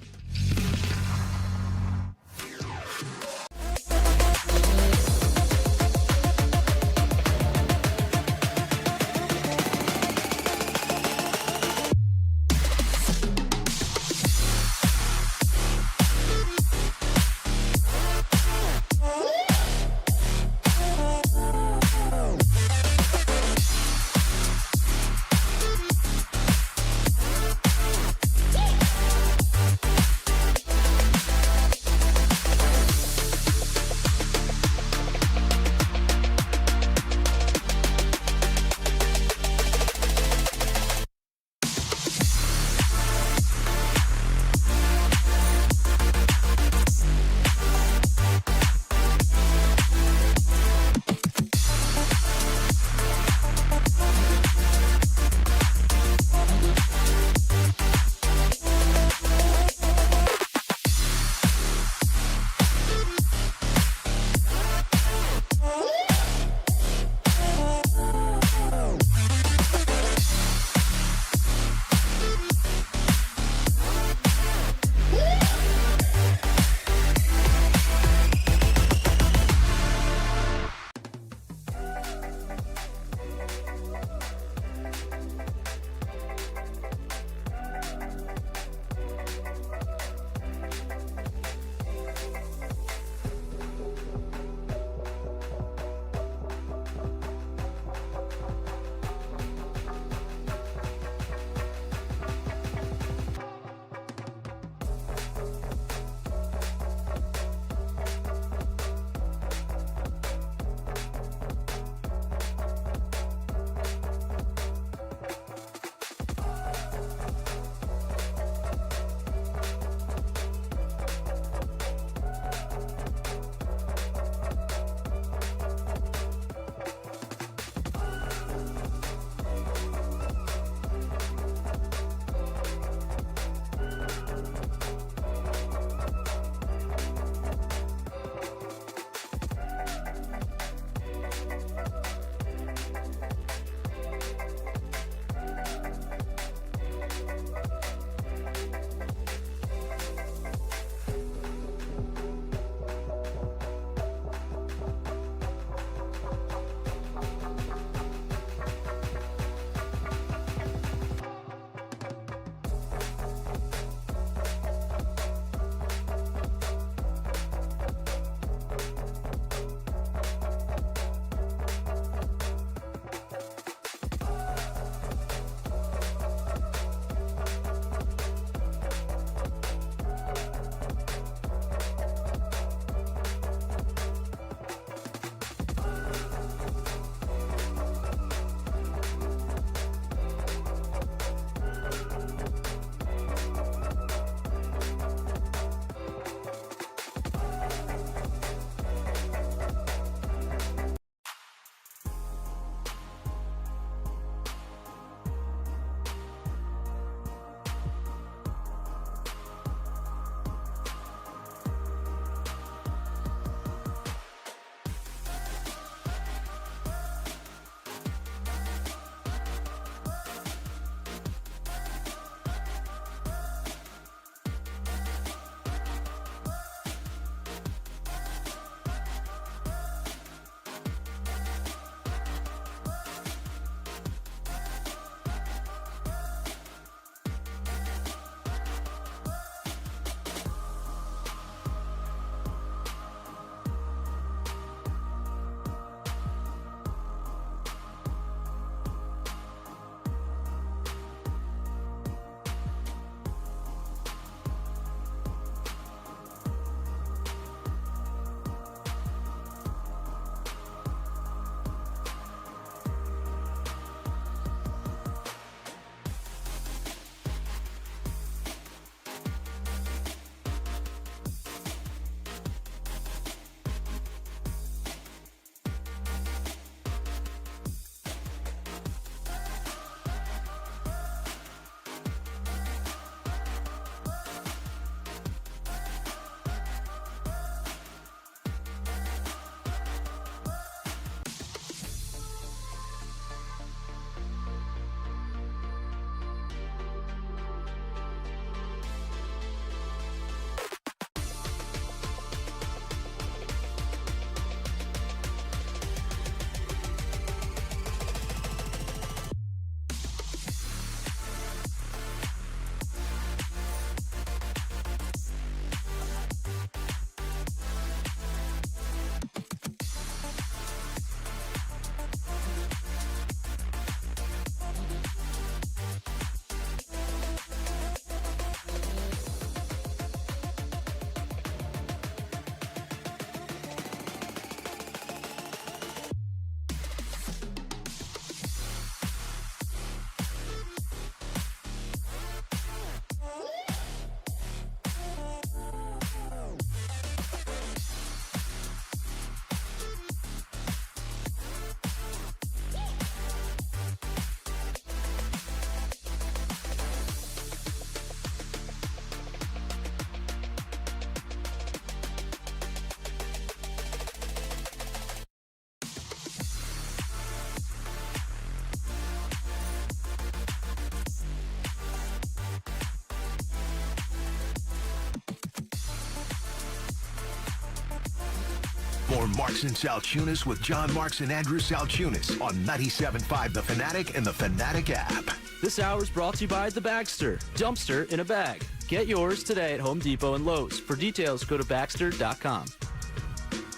More Marks and Salciunas with John Marks and Andrew Salciunas on 97.5 The Fanatic and The Fanatic app. This hour is brought to you by The Baxter, dumpster in a bag. Get yours today at Home Depot and Lowe's. For details, go to Baxter.com.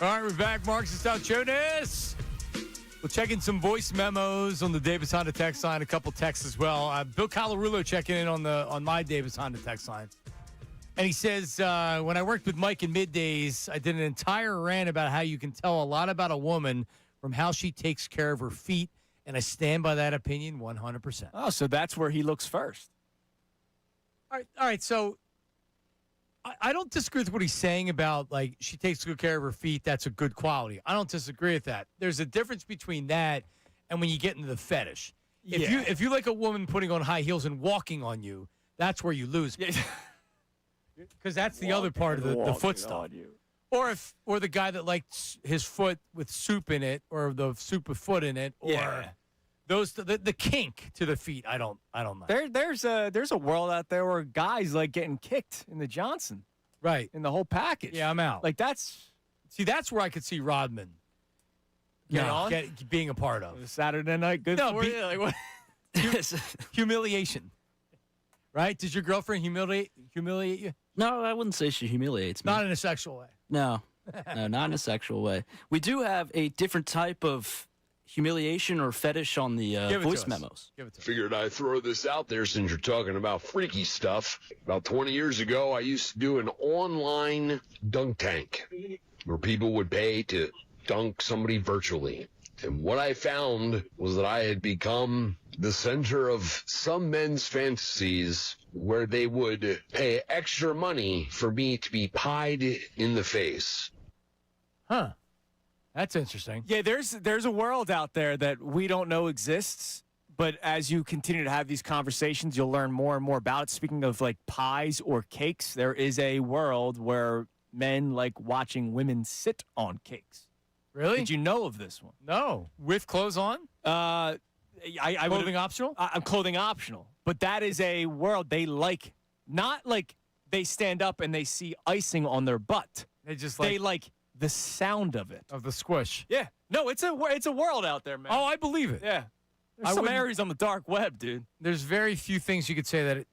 All right, we're back. Marks and Salciunas. We'll check in some voice memos on the Davis Honda text line, a couple texts as well. Bill Colarulo checking in on my Davis Honda text line. And he says, when I worked with Mike in Middays, I did an entire rant about how you can tell a lot about a woman from how she takes care of her feet. And I stand by that opinion 100%. Oh, so that's where he looks first. All right. So I don't disagree with what he's saying about, like, she takes good care of her feet. That's a good quality. I don't disagree with that. There's a difference between that and when you get into the fetish. If you like a woman putting on high heels and walking on you, that's where you lose. Because that's the other part of the foot stuff. Or the guy that likes his foot with soup in it, or the soup with foot in it, or the kink to the feet. I don't know. There's a world out there where guys like getting kicked in the Johnson, right? In the whole package. Yeah, I'm out. Like that's where I could see Rodman being a part of Saturday night. Good for you. Like what? Humiliation. Right? Did your girlfriend humiliate you? No, I wouldn't say she humiliates me. Not in a sexual way. No, not in a sexual way. We do have a different type of humiliation or fetish on the voice memos. Figured I'd throw this out there since you're talking about freaky stuff. About 20 years ago, I used to do an online dunk tank where people would pay to dunk somebody virtually. And what I found was that I had become the center of some men's fantasies where they would pay extra money for me to be pied in the face. Huh. That's interesting. Yeah, there's a world out there that we don't know exists, but as you continue to have these conversations, you'll learn more and more about it. Speaking of like pies or cakes, there is a world where men like watching women sit on cakes. Really? Did you know of this one? No. With clothes on? Clothing optional? I'm clothing optional. But that is a world they like. Not like they stand up and they see icing on their butt. They like the sound of it. Of the squish. Yeah. No, it's a world out there, man. Oh, I believe it. Yeah. There's some areas on the dark web, dude. There's very few things you could say that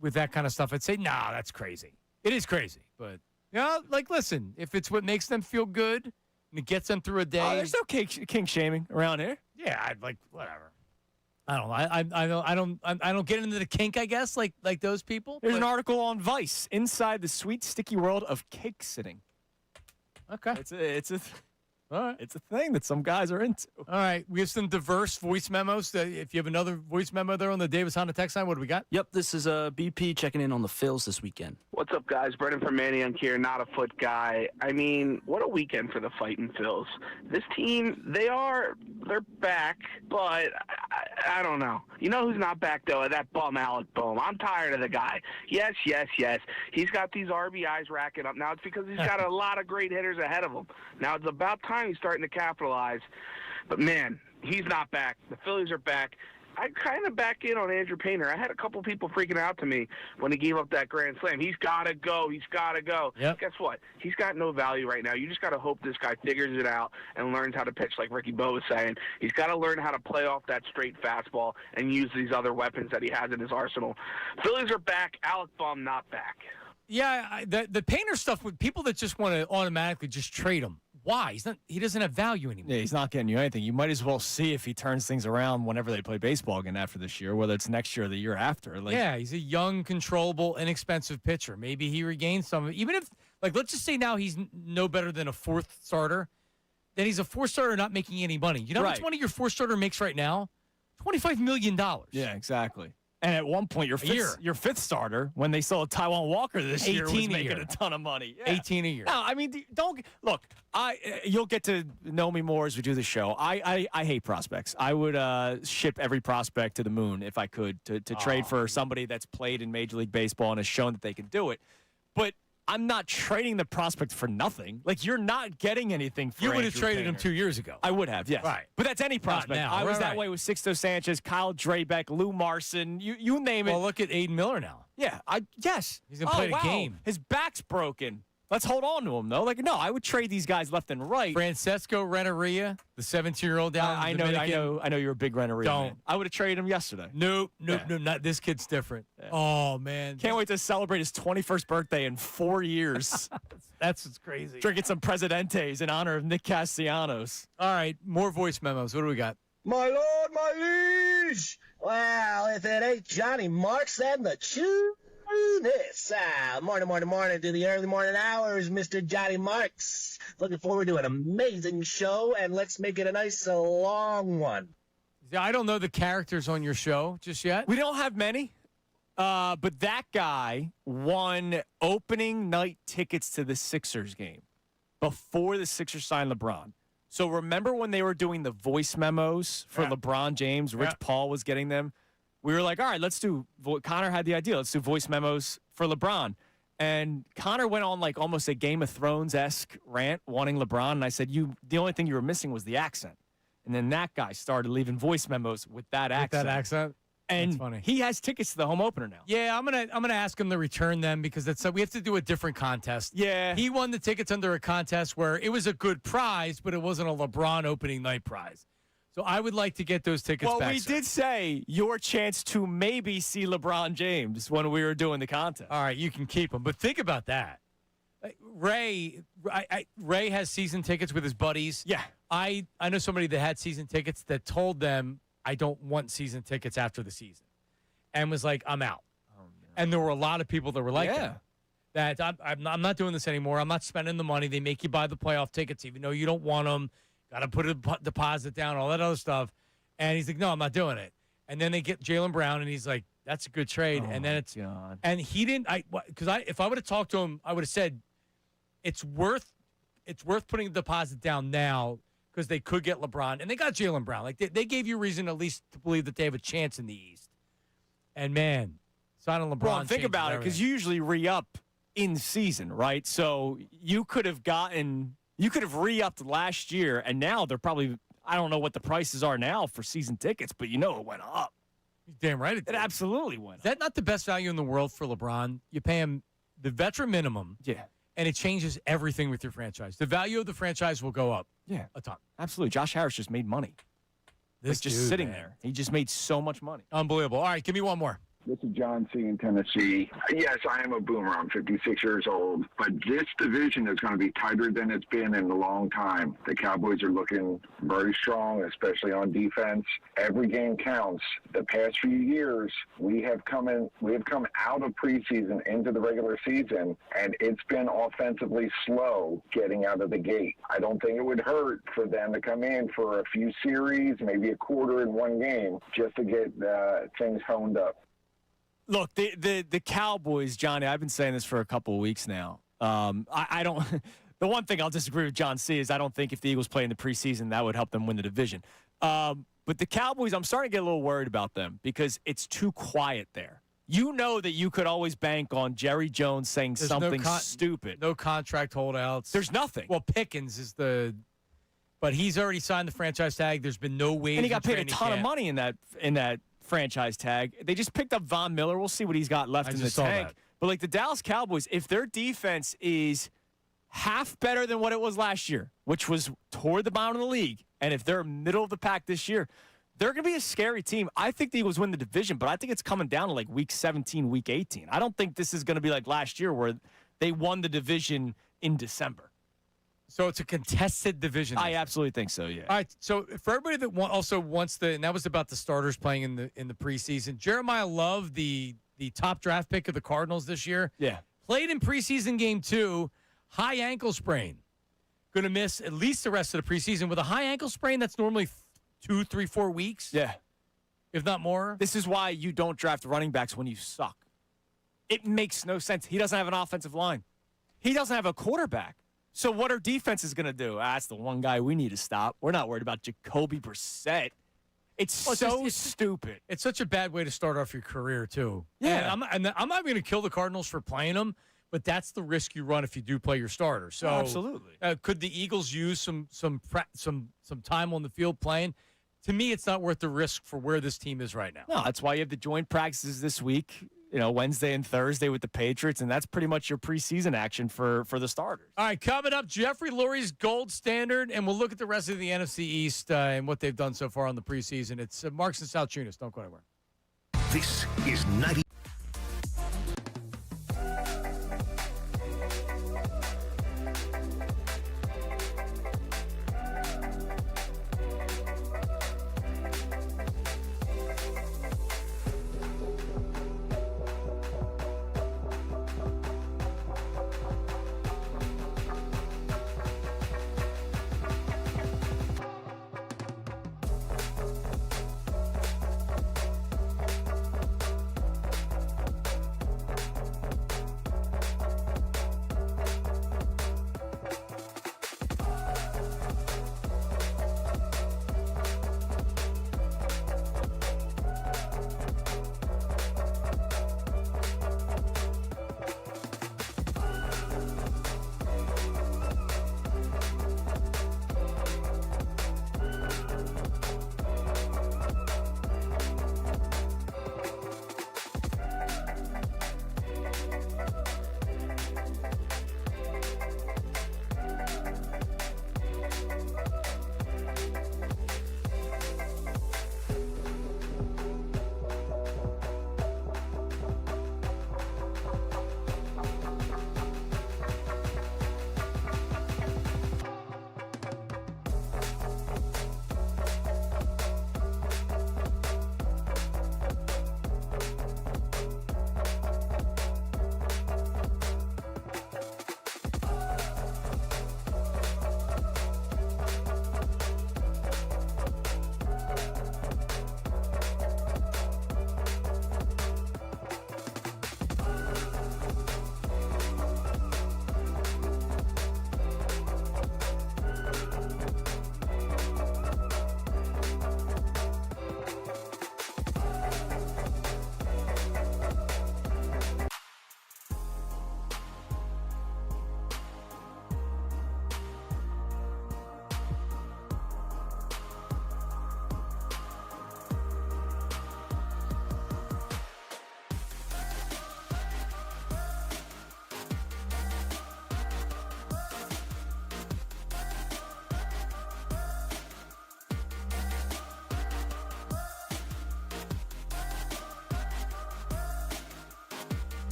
with that kind of stuff. I'd say, nah, that's crazy. It is crazy. But, like, listen, if it's what makes them feel good, and it gets them through a day. Oh, there's no kink shaming around here. Yeah, I'd like whatever. I don't know. I don't get into the kink, I guess, like those people. There's an article on Vice, Inside the Sweet Sticky World of Cake Sitting. Okay. All right. It's a thing that some guys are into. All right. We have some diverse voice memos. If you have another voice memo there on the Davis Honda text line, what do we got? Yep, this is BP checking in on the Phils this weekend. What's up, guys? Brendan from Manayunk here, not a foot guy. I mean, what a weekend for the fighting Phils. This team, they're back, but I don't know. You know who's not back, though? That bum Alec Bohm. I'm tired of the guy. Yes. He's got these RBIs racking up. Now, it's because he's got a lot of great hitters ahead of him. Now, it's about time he's starting to capitalize. But, man, he's not back. The Phillies are back. I kind of back in on Andrew Painter. I had a couple people freaking out to me when he gave up that grand slam. He's got to go. Yep. Guess what? He's got no value right now. You just got to hope this guy figures it out and learns how to pitch, like Ricky Bo was saying. He's got to learn how to play off that straight fastball and use these other weapons that he has in his arsenal. Phillies are back. Alec Bohm not back. Yeah, the Painter stuff with people that just want to automatically just trade him. Why? He doesn't have value anymore. Yeah, he's not getting you anything. You might as well see if he turns things around whenever they play baseball again after this year, whether it's next year or the year after. Yeah, he's a young, controllable, inexpensive pitcher. Maybe he regains some of it. Even if, let's just say now he's no better than a fourth starter, then he's a fourth starter not making any money. You know how much money your fourth starter makes right now? $25 million. Yeah, exactly. And at one point, your fifth starter, when they saw Taiwan Walker this year, was making a ton of money. Yeah. 18 a year. No, I mean, don't look. You'll get to know me more as we do the show. I hate prospects. I would ship every prospect to the moon if I could to trade for somebody that's played in Major League Baseball and has shown that they can do it. But I'm not trading the prospect for nothing. Like, you're not getting anything for You would have Andrew traded Painter. him 2 years ago. I would have, yes. Right. But that's any prospect. now. I was Right, that right. way with Sixto Sanchez, Kyle Drabeck, Lou Marson, you name it. Well, look at Aiden Miller now. Yeah, yes. He's going to play the game. His back's broken. Let's hold on to him, though. Like, no, I would trade these guys left and right. Francesco Renteria, the 17-year-old down in the Dominican. I know you're a big Renteria Don't. man. I would have traded him yesterday. Nope, not this kid's different. Yeah. Oh, man. Can't wait to celebrate his 21st birthday in 4 years. That's what's crazy. Drinking some Presidentes in honor of Nick Castellanos. All right, more voice memos. What do we got? My lord, my liege. Well, if it ain't Johnny Marks, then the this. Morning to the early morning hours, Mr. Johnny Marks. Looking forward to an amazing show, and let's make it a nice long one. Yeah, I don't know the characters on your show just yet. We don't have many, but that guy won opening night tickets to the Sixers game before the Sixers signed LeBron. So remember when they were doing the voice memos for LeBron James, Rich Paul was getting them? We were like, all right, let's do – Connor had the idea. Let's do voice memos for LeBron. And Connor went on like almost a Game of Thrones-esque rant wanting LeBron. And I said, the only thing you were missing was the accent. And then that guy started leaving voice memos with that accent. And That's funny. He has tickets to the home opener now. Yeah, I'm gonna ask him to return them because we have to do a different contest. Yeah. He won the tickets under a contest where it was a good prize, but it wasn't a LeBron opening night prize. So I would like to get those tickets back. Well, we did say your chance to maybe see LeBron James when we were doing the contest. All right, you can keep them. But think about that. Ray has season tickets with his buddies. Yeah. I know somebody that had season tickets that told them, I don't want season tickets after the season. And was like, I'm out. Oh, no. And there were a lot of people that were like that I'm not doing this anymore. I'm not spending the money. They make you buy the playoff tickets even though you don't want them. Got to put a deposit down, all that other stuff. And he's like, no, I'm not doing it. And then they get Jaylen Brown, and he's like, that's a good trade. Oh, and then it's God. And he didn't. If I would have talked to him, I would have said, it's worth putting the deposit down now because they could get LeBron, and they got Jaylen Brown. Like they gave you reason at least to believe that they have a chance in the East. And man, signing LeBron. Well, think about it, because you usually re-up in season, right? So you could have re-upped last year, and now they're probably, I don't know what the prices are now for season tickets, but it went up. You're damn right it did. It absolutely went up. Is that not the best value in the world for LeBron? You pay him the veteran minimum. Yeah. And it changes everything with your franchise. The value of the franchise will go up. Yeah. A ton. Absolutely. Josh Harris just made money. This just dude, sitting man. there. He just made so much money. Unbelievable. All right, give me one more. This is John C. in Tennessee. Yes, I am a boomer. I'm 56 years old. But this division is going to be tighter than it's been in a long time. The Cowboys are looking very strong, especially on defense. Every game counts. The past few years, we have come out of preseason into the regular season, and it's been offensively slow getting out of the gate. I don't think it would hurt for them to come in for a few series, maybe a quarter in one game, just to get things honed up. Look, the Cowboys, Johnny, I've been saying this for a couple of weeks now. I don't – the one thing I'll disagree with John C. is I don't think if the Eagles play in the preseason, that would help them win the division. But the Cowboys, I'm starting to get a little worried about them because it's too quiet there. You know that you could always bank on Jerry Jones saying something stupid. No contract holdouts. There's nothing. Well, Pickens is but he's already signed the franchise tag. There's been no wage. And he got paid a ton of money in that franchise tag. They just picked up Von Miller. We'll see what he's got left in the tank. But like the Dallas Cowboys, if their defense is half better than what it was last year, which was toward the bottom of the league, and if they're middle of the pack this year, they're going to be a scary team. I think the Eagles win the division, but I think it's coming down to like week 17, week 18. I don't think this is going to be like last year where they won the division in December. So it's a contested division. I absolutely think so, yeah. All right, so for everybody that also wants and that was about the starters playing in the preseason, Jeremiah Love, the top draft pick of the Cardinals this year, played in preseason game 2, high ankle sprain. Going to miss at least the rest of the preseason. With a high ankle sprain, that's normally 2, 3, 4 weeks. Yeah. If not more. This is why you don't draft running backs when you suck. It makes no sense. He doesn't have an offensive line. He doesn't have a quarterback. So what are defenses going to do? That's the one guy we need to stop. We're not worried about Jacoby Brissett. It's stupid. It's such a bad way to start off your career, too. Yeah. And I'm not going to kill the Cardinals for playing them, but that's the risk you run if you do play your starter. So absolutely. Could the Eagles use some time on the field playing? To me, it's not worth the risk for where this team is right now. No, that's why you have the joint practices this week. Wednesday and Thursday with the Patriots, and that's pretty much your preseason action for the starters. All right, coming up, Jeffrey Lurie's gold standard, and we'll look at the rest of the NFC East and what they've done so far on the preseason. It's Marks and Salciunas. Don't go anywhere. This is 90.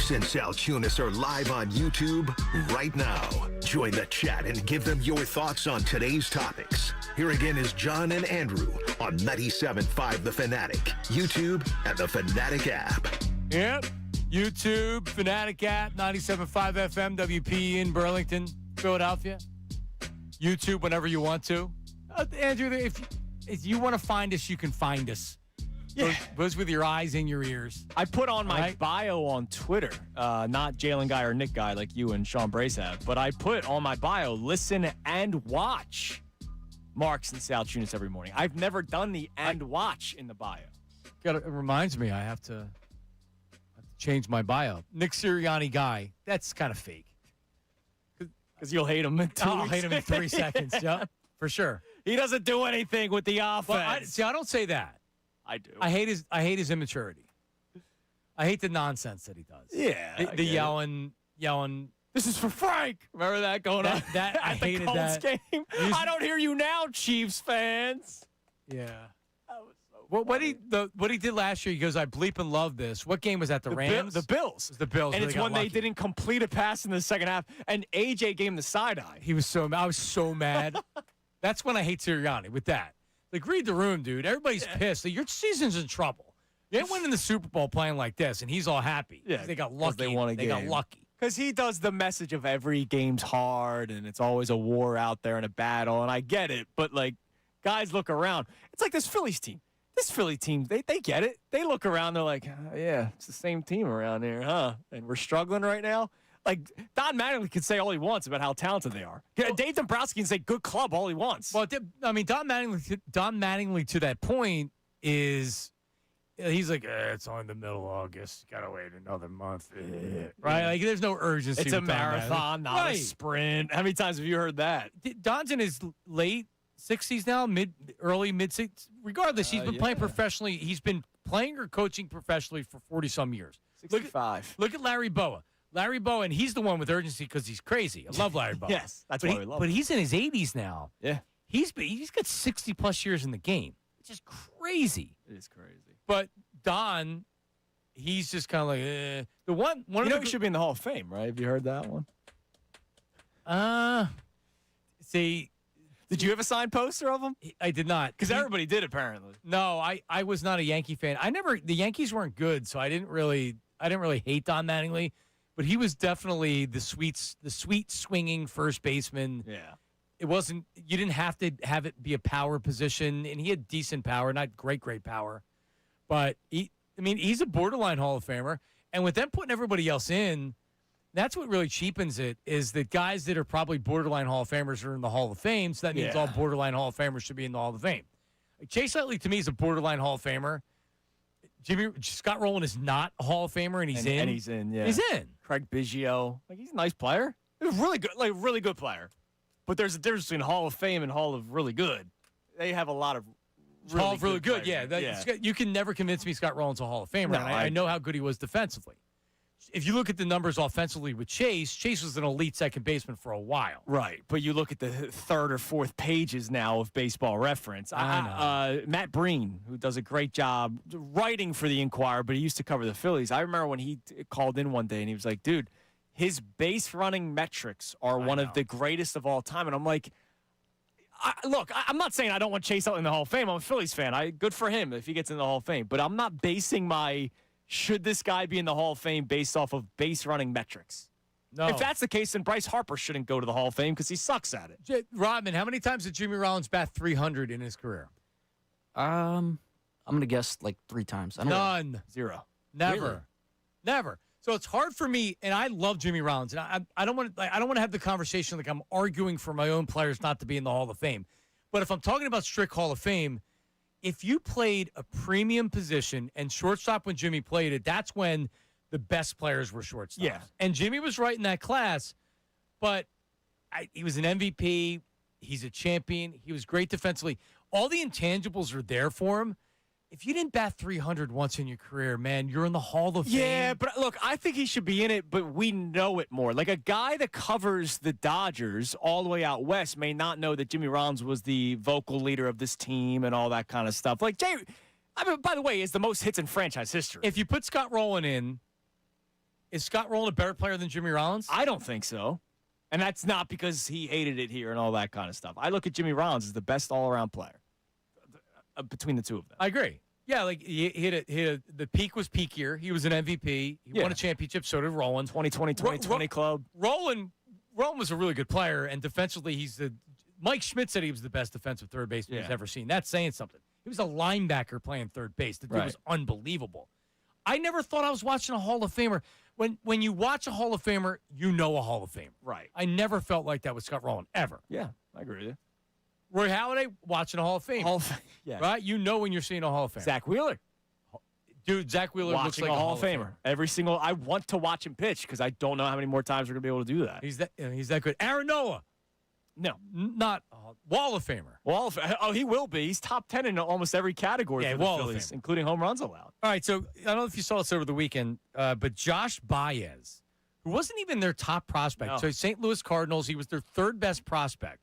Marks and Salciunas are live on YouTube right now. Join the chat and give them your thoughts on today's topics. Here again is John and Andrew on 97.5 The Fanatic, YouTube, and the Fanatic app. Yep. YouTube, Fanatic app, 97.5 FM, WP in Burlington, Philadelphia. YouTube whenever you want to. Andrew, if you want to find us, you can find us. Yeah. Goes with your eyes and your ears. I put on my bio on Twitter, not Jalen Guy or Nick Guy like you and Sean Brace have, but I put on my bio, listen and watch Marks and Salciunas every morning. I've never done the and watch in the bio. It reminds me I have to change my bio. Nick Sirianni Guy. That's kind of fake. Because you'll hate him in 2 weeks. I'll hate him in 3 seconds. Yeah, for sure. He doesn't do anything with the offense. I don't say that. I do. I hate his immaturity. I hate the nonsense that he does. Yeah. The yelling. This is for Frank. Remember that going on that I at the hated Colts that game? I don't hear you now, Chiefs fans. Yeah. That was so what he did last year, he goes, I bleep and love this. What game was that, the Rams? The Bills. It was the Bills. And where it's got when lucky. they didn't complete a pass in the second half, and A.J. gave him the side-eye. I was so mad. That's when I hate Sirianni, with that. Like, read the room, dude. Everybody's pissed. Like, your season's in trouble. You ain't winning the Super Bowl playing like this, and he's all happy. Yeah, they got lucky. they won a got game. lucky. Because he does the message of every game's hard, and it's always a war out there and a battle, and I get it. But, like, guys look around. It's like this Phillies team. This Philly team, they get it. They look around. They're like, yeah, it's the same team around here, huh? And we're struggling right now. Like, Don Mattingly can say all he wants about how talented they are. Dave Dombrowski can say good club all he wants. Well, I mean, Don Mattingly to that point is he's like, it's only the middle of August. Got to wait another month. Right? Like, there's no urgency. It's a with Don marathon, Mattingly. not a sprint. How many times have you heard that? Don's in his late 60s now, early mid 60s. Regardless, he's been playing professionally. He's been playing or coaching professionally for 40-some years. 65. Look at Larry Boa. Larry Boa, and he's the one with urgency because he's crazy. I love Larry Boa. Yes, that's why we love him. But he's in his 80s now. Yeah. He's got 60-plus years in the game, which is crazy. It is crazy. But Don, he's just kind of like, The one he should be in the Hall of Fame, right? Have you heard that one? See, did you have a signed poster of him? I did not. Because everybody did, apparently. No, I was not a Yankee fan. The Yankees weren't good, so I didn't really hate Don Mattingly, but he was definitely the sweet swinging first baseman. Yeah. It wasn't, you didn't have to have it be a power position, and he had decent power, not great power. But he's a borderline Hall of Famer, and with them putting everybody else in, that's what really cheapens it, is that guys that are probably borderline Hall of Famers are in the Hall of Fame, so that means all borderline Hall of Famers should be in the Hall of Fame. Like, Chase Utley, to me, is a borderline Hall of Famer. Scott Rowland is not a Hall of Famer, and he's in. And he's in, yeah. He's in. Craig Biggio. Like, he's a nice player. He's really good player. But there's a difference between Hall of Fame and Hall of really good. They have a lot of Hall of really good, players. You can never convince me Scott Rowland's a Hall of Famer. No, and I know how good he was defensively. If you look at the numbers offensively with Chase was an elite second baseman for a while. Right, but you look at the third or fourth pages now of Baseball Reference. Matt Breen, who does a great job writing for the Inquirer, but he used to cover the Phillies. I remember when he called in one day and he was like, dude, his base running metrics are one of the greatest of all time. And I'm like, I'm not saying I don't want Chase Utley in the Hall of Fame. I'm a Phillies fan. Good for him if he gets in the Hall of Fame. But I'm not basing my should this guy be in the Hall of Fame based off of base running metrics. No. If that's the case, then Bryce Harper shouldn't go to the Hall of Fame because he sucks at it. Rodman, how many times did Jimmy Rollins bat 300 in his career? I'm going to guess like 3 times. None. 0. Never. Really? Never. So it's hard for me, and I love Jimmy Rollins, and I don't want to have the conversation like I'm arguing for my own players not to be in the Hall of Fame. But if I'm talking about strict Hall of Fame, if you played a premium position and shortstop when Jimmy played it, that's when the best players were shortstops. Yeah. And Jimmy was right in that class, but he was an MVP. He's a champion. He was great defensively. All the intangibles are there for him. If you didn't bat 300 once in your career, man, you're in the Hall of Fame. Yeah, but look, I think he should be in it, but we know it more. Like a guy that covers the Dodgers all the way out west may not know that Jimmy Rollins was the vocal leader of this team and all that kind of stuff. Like by the way, is the most hits in franchise history. If you put Scott Rowland in, is Scott Rowland a better player than Jimmy Rollins? I don't think so. And that's not because he hated it here and all that kind of stuff. I look at Jimmy Rollins as the best all-around player between the two of them. I agree. Yeah, like the peak was peak year. He was an MVP. He won a championship. So did Rowland. 2020 club. Rowland was a really good player, and defensively, Mike Schmidt said he was the best defensive third baseman he's ever seen. That's saying something. He was a linebacker playing third base. The dude was unbelievable. I never thought I was watching a Hall of Famer. When you watch a Hall of Famer, you know a Hall of Famer. Right. I never felt like that with Scott Rowland, ever. Yeah, I agree with you. Roy Halladay, watching a Hall of Fame. Yeah. Right? You know when you're seeing a Hall of Famer. Zach Wheeler. Dude, Zach Wheeler looks watching like a Hall of Famer. Every single, I want to watch him pitch because I don't know how many more times we're going to be able to do that. He's that good. Aaron Noah. No. Not Wall of Famer. Oh, he will be. He's top 10 in almost every category for the Wall of Phillies, Famer. including home runs allowed. All right, so I don't know if you saw this over the weekend, but Josh Baez, who wasn't even their top prospect. No. So St. Louis Cardinals, he was their third best prospect.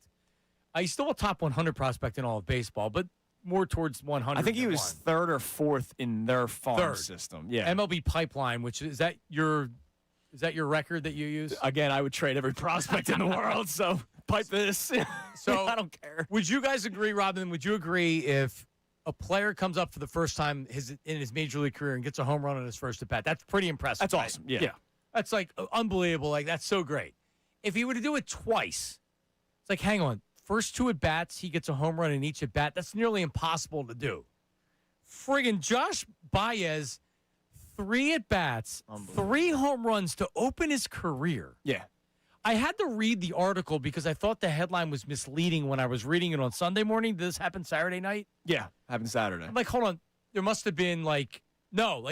He's still a top 100 prospect in all of baseball, but more towards 100. I think he than was one. third or fourth in their farm Third. system. Yeah. MLB Pipeline, which is that your record that you use? Again, I would trade every prospect in the world, so pipe this. So I don't care. Would you guys agree, Robin? Would you agree if a player comes up for the first time in his major league career and gets a home run on his first at bat? That's pretty impressive. That's right? awesome. Yeah. That's like unbelievable. Like, that's so great. If he were to do it twice, it's like, hang on. First 2 at bats, he gets a home run in each at bat. That's nearly impossible to do. Friggin' Josh Baez, 3 at bats, 3 home runs to open his career. Yeah. I had to read the article because I thought the headline was misleading when I was reading it on Sunday morning. Did this happen Saturday night? Yeah. Happened Saturday. I'm like, hold on. There must have been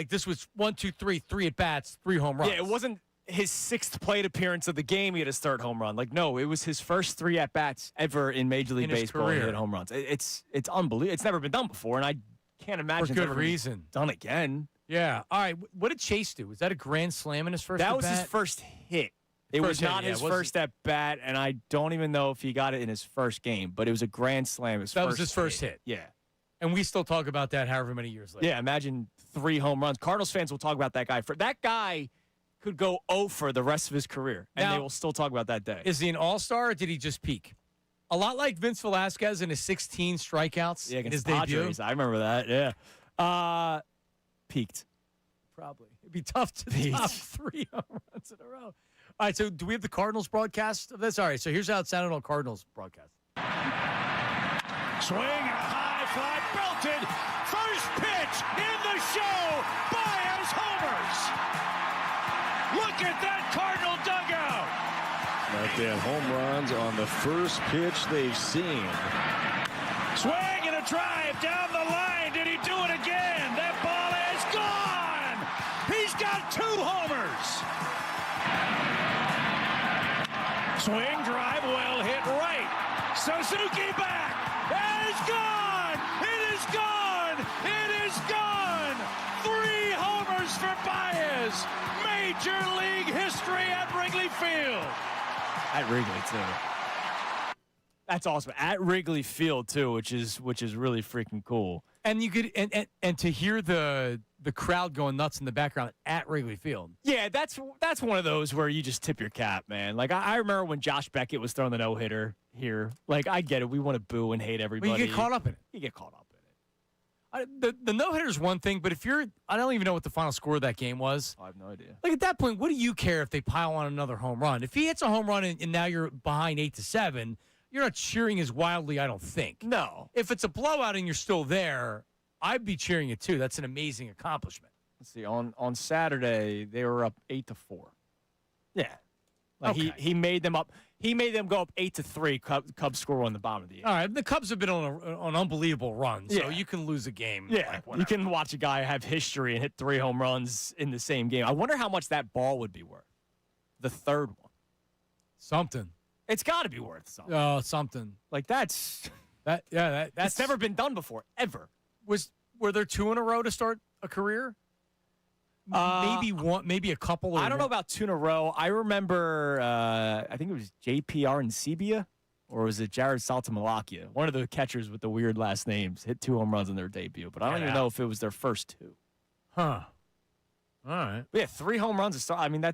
this was 1, 2, 3 at bats, 3 home runs. Yeah, it wasn't his 6th plate appearance of the game. He had his 3rd home run. No, it was his first 3 at bats ever in Major League Baseball. He hit home runs. It's unbelievable. It's never been done before, and I can't imagine For it's good ever been reason. done again. Yeah. All right. What did Chase do? Was that a grand slam in his first? That was at-bat? his first hit. It was not his first at bat, and I don't even know if he got it in his first game, but it was a grand slam. That was his first hit. Yeah. And we still talk about that however many years later. Yeah, imagine 3 home runs. Cardinals fans will talk about that guy. That guy could go 0 for the rest of his career, and Now, they will still talk about that day. Is he an all-star or did he just peak? A lot like Vince Velasquez in his 16 strikeouts in his against Padres. debut. I remember that, yeah. Peaked. Probably. It'd be tough to top 3 home runs in a row. All right, so do we have the Cardinals broadcast of this? All right, so here's how it sounded on Cardinals broadcast. Swing and a high fly belted. First pitch in the show. Baez homers. Look at that Cardinal dugout. Like they have home runs on the first pitch they've seen. Swing and a drive down the line. Did he do it again? That ball is gone. He's got 2 homers. Swing, drive, well hit right. Suzuki back. It is gone. It is gone. It is gone. 3 homers for Baez. Major League history at Wrigley Field. At Wrigley, too. That's awesome. At Wrigley Field, too, which is really freaking cool. And you could and to hear the crowd going nuts in the background at Wrigley Field. Yeah, that's one of those where you just tip your cap, man. I remember when Josh Beckett was throwing the no-hitter here. I get it. We want to boo and hate everybody. But you get caught up in it. You get caught up in it. The no-hitter is one thing, but if I don't even know what the final score of that game was. I have no idea. At that point, what do you care if they pile on another home run? If he hits a home run and now you're behind 8-7, you're not cheering as wildly, I don't think. No. If it's a blowout and you're still there, I'd be cheering it too. That's an amazing accomplishment. Let's see. On Saturday, they were up 8-4. Yeah. Okay. He made them up. He made them go up 8-3. Cubs score on the bottom of the 8th. All right. The Cubs have been on an unbelievable run, so Yeah. you can lose a game. Yeah, you can watch a guy have history and hit 3 home runs in the same game. I wonder how much that ball would be worth. The third one. Something. It's got to be worth something. Oh, something. That's that's never been done before, ever. Were there 2 in a row to start a career? Maybe one, maybe a couple. I don't know about 2 in a row. I remember, I think it was JPR and Sebia, or was it Jared Saltamalakia? One of the catchers with the weird last names hit 2 home runs in their debut, but I don't even know if it was their first 2. Huh. All right. But yeah, 3 home runs to start. I mean,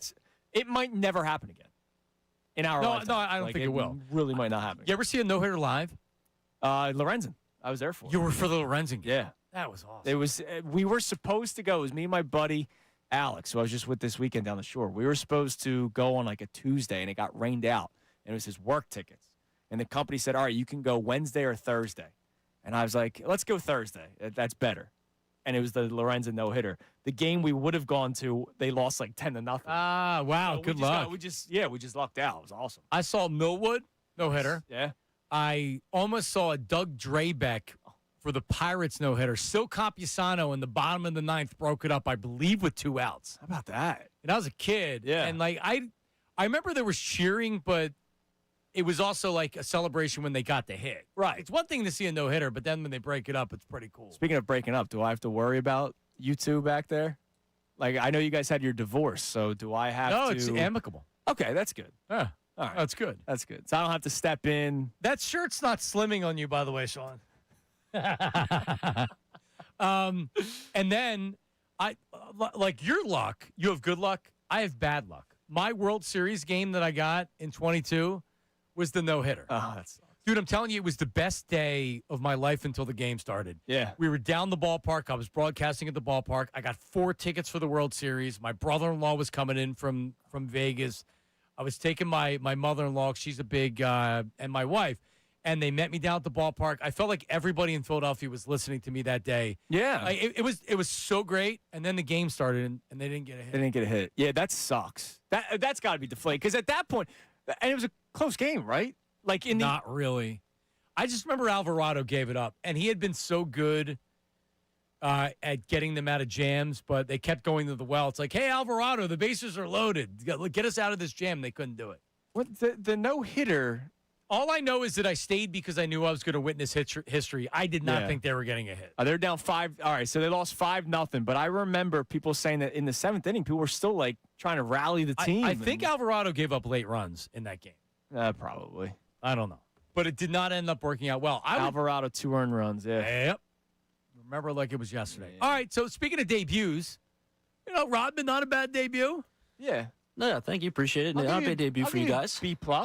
it might never happen again in our lifetime. No, I don't think it will. Really might not happen. You ever see a no-hitter live? Lorenzen. I was there for it. You were for the Lorenzen game? Yeah. That was awesome. It was. We were supposed to go. It was me and my buddy Alex, who I was just with this weekend down the shore. We were supposed to go on a Tuesday, and it got rained out. And it was his work tickets. And the company said, all right, you can go Wednesday or Thursday. And I was like, let's go Thursday. That's better. And it was the Lorenzen no-hitter. The game we would have gone to, they lost 10-0. Ah, wow. So good luck. we just lucked out. It was awesome. I saw Millwood no-hitter. Yeah. I almost saw a Doug Drabeck for the Pirates no-hitter. Sil Campisano in the bottom of the 9th broke it up, I believe, with 2 outs. How about that? And I was a kid. Yeah. And I remember there was cheering, but it was also a celebration when they got the hit. Right. It's one thing to see a no-hitter, but then when they break it up, it's pretty cool. Speaking of breaking up, do I have to worry about you two back there? I know you guys had your divorce, so do I have to? No, it's amicable. Okay, that's good. Yeah. All right. That's good. That's good. So I don't have to step in. That shirt's not slimming on you, by the way, Sean. And then like your luck, you have good luck. I have bad luck. My World Series game that I got in 22 was the no-hitter. Oh, that sucks. Dude, I'm telling you, it was the best day of my life until the game started. Yeah. We were down the ballpark. I was broadcasting at the ballpark. I got 4 tickets for the World Series. My brother-in-law was coming in from Vegas. I was taking my mother-in-law. She's a big, and my wife. And they met me down at the ballpark. I felt like everybody in Philadelphia was listening to me that day. Yeah. It was so great. And then the game started, and they didn't get a hit. They didn't get a hit. Yeah, that sucks. That's got to be deflated. Because at that point, and it was a close game, right? Like Not really. I just remember Alvarado gave it up, and he had been so good at getting them out of jams, but they kept going to the well. It's like, hey, Alvarado, the bases are loaded. Get us out of this jam. They couldn't do it. What the no-hitter? All I know is that I stayed because I knew I was going to witness history. I did not think they were getting a hit. They're down 5. All right, so they lost 5-0. But I remember people saying that in the 7th inning, people were still like trying to rally the team. I think Alvarado gave up late runs in that game. Probably. I don't know. But it did not end up working out well. Alvarado, 2 earned runs, yeah. Yep. Remember like it was yesterday. Yeah. All right, so speaking of debuts, Rodman, not a bad debut. Yeah. No, thank you. Appreciate it. Not a bad debut for you guys. B+. B+, all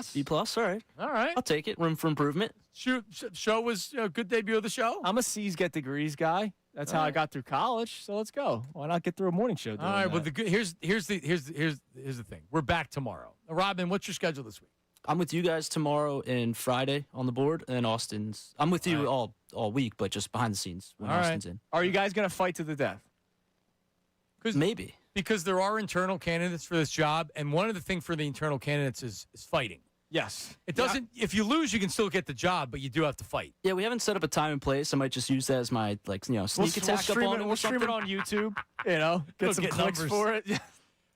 right. All right. I'll take it. Room for improvement. Show was a good debut of the show. I'm a C's get degrees guy. That's how I got through college. So let's go. Why not get through a morning show? All right. Well, here's the thing. We're back tomorrow. Robin, what's your schedule this week? I'm with you guys tomorrow and Friday on the board, and Austin's. I'm with you all week, but just behind the scenes when Austin's in. Are you guys gonna fight to the death? Maybe. Because there are internal candidates for this job, and one of the things for the internal candidates is fighting. Yes. It doesn't. Yeah. If you lose, you can still get the job, but you do have to fight. Yeah, we haven't set up a time and place. I might just use that as my sneak attack up on it. We'll stream it on YouTube. Get some clicks for it.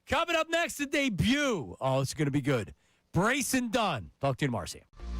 Coming up next, the debut. Oh, it's going to be good. Brace and Dunne. Talk to you tomorrow. See you.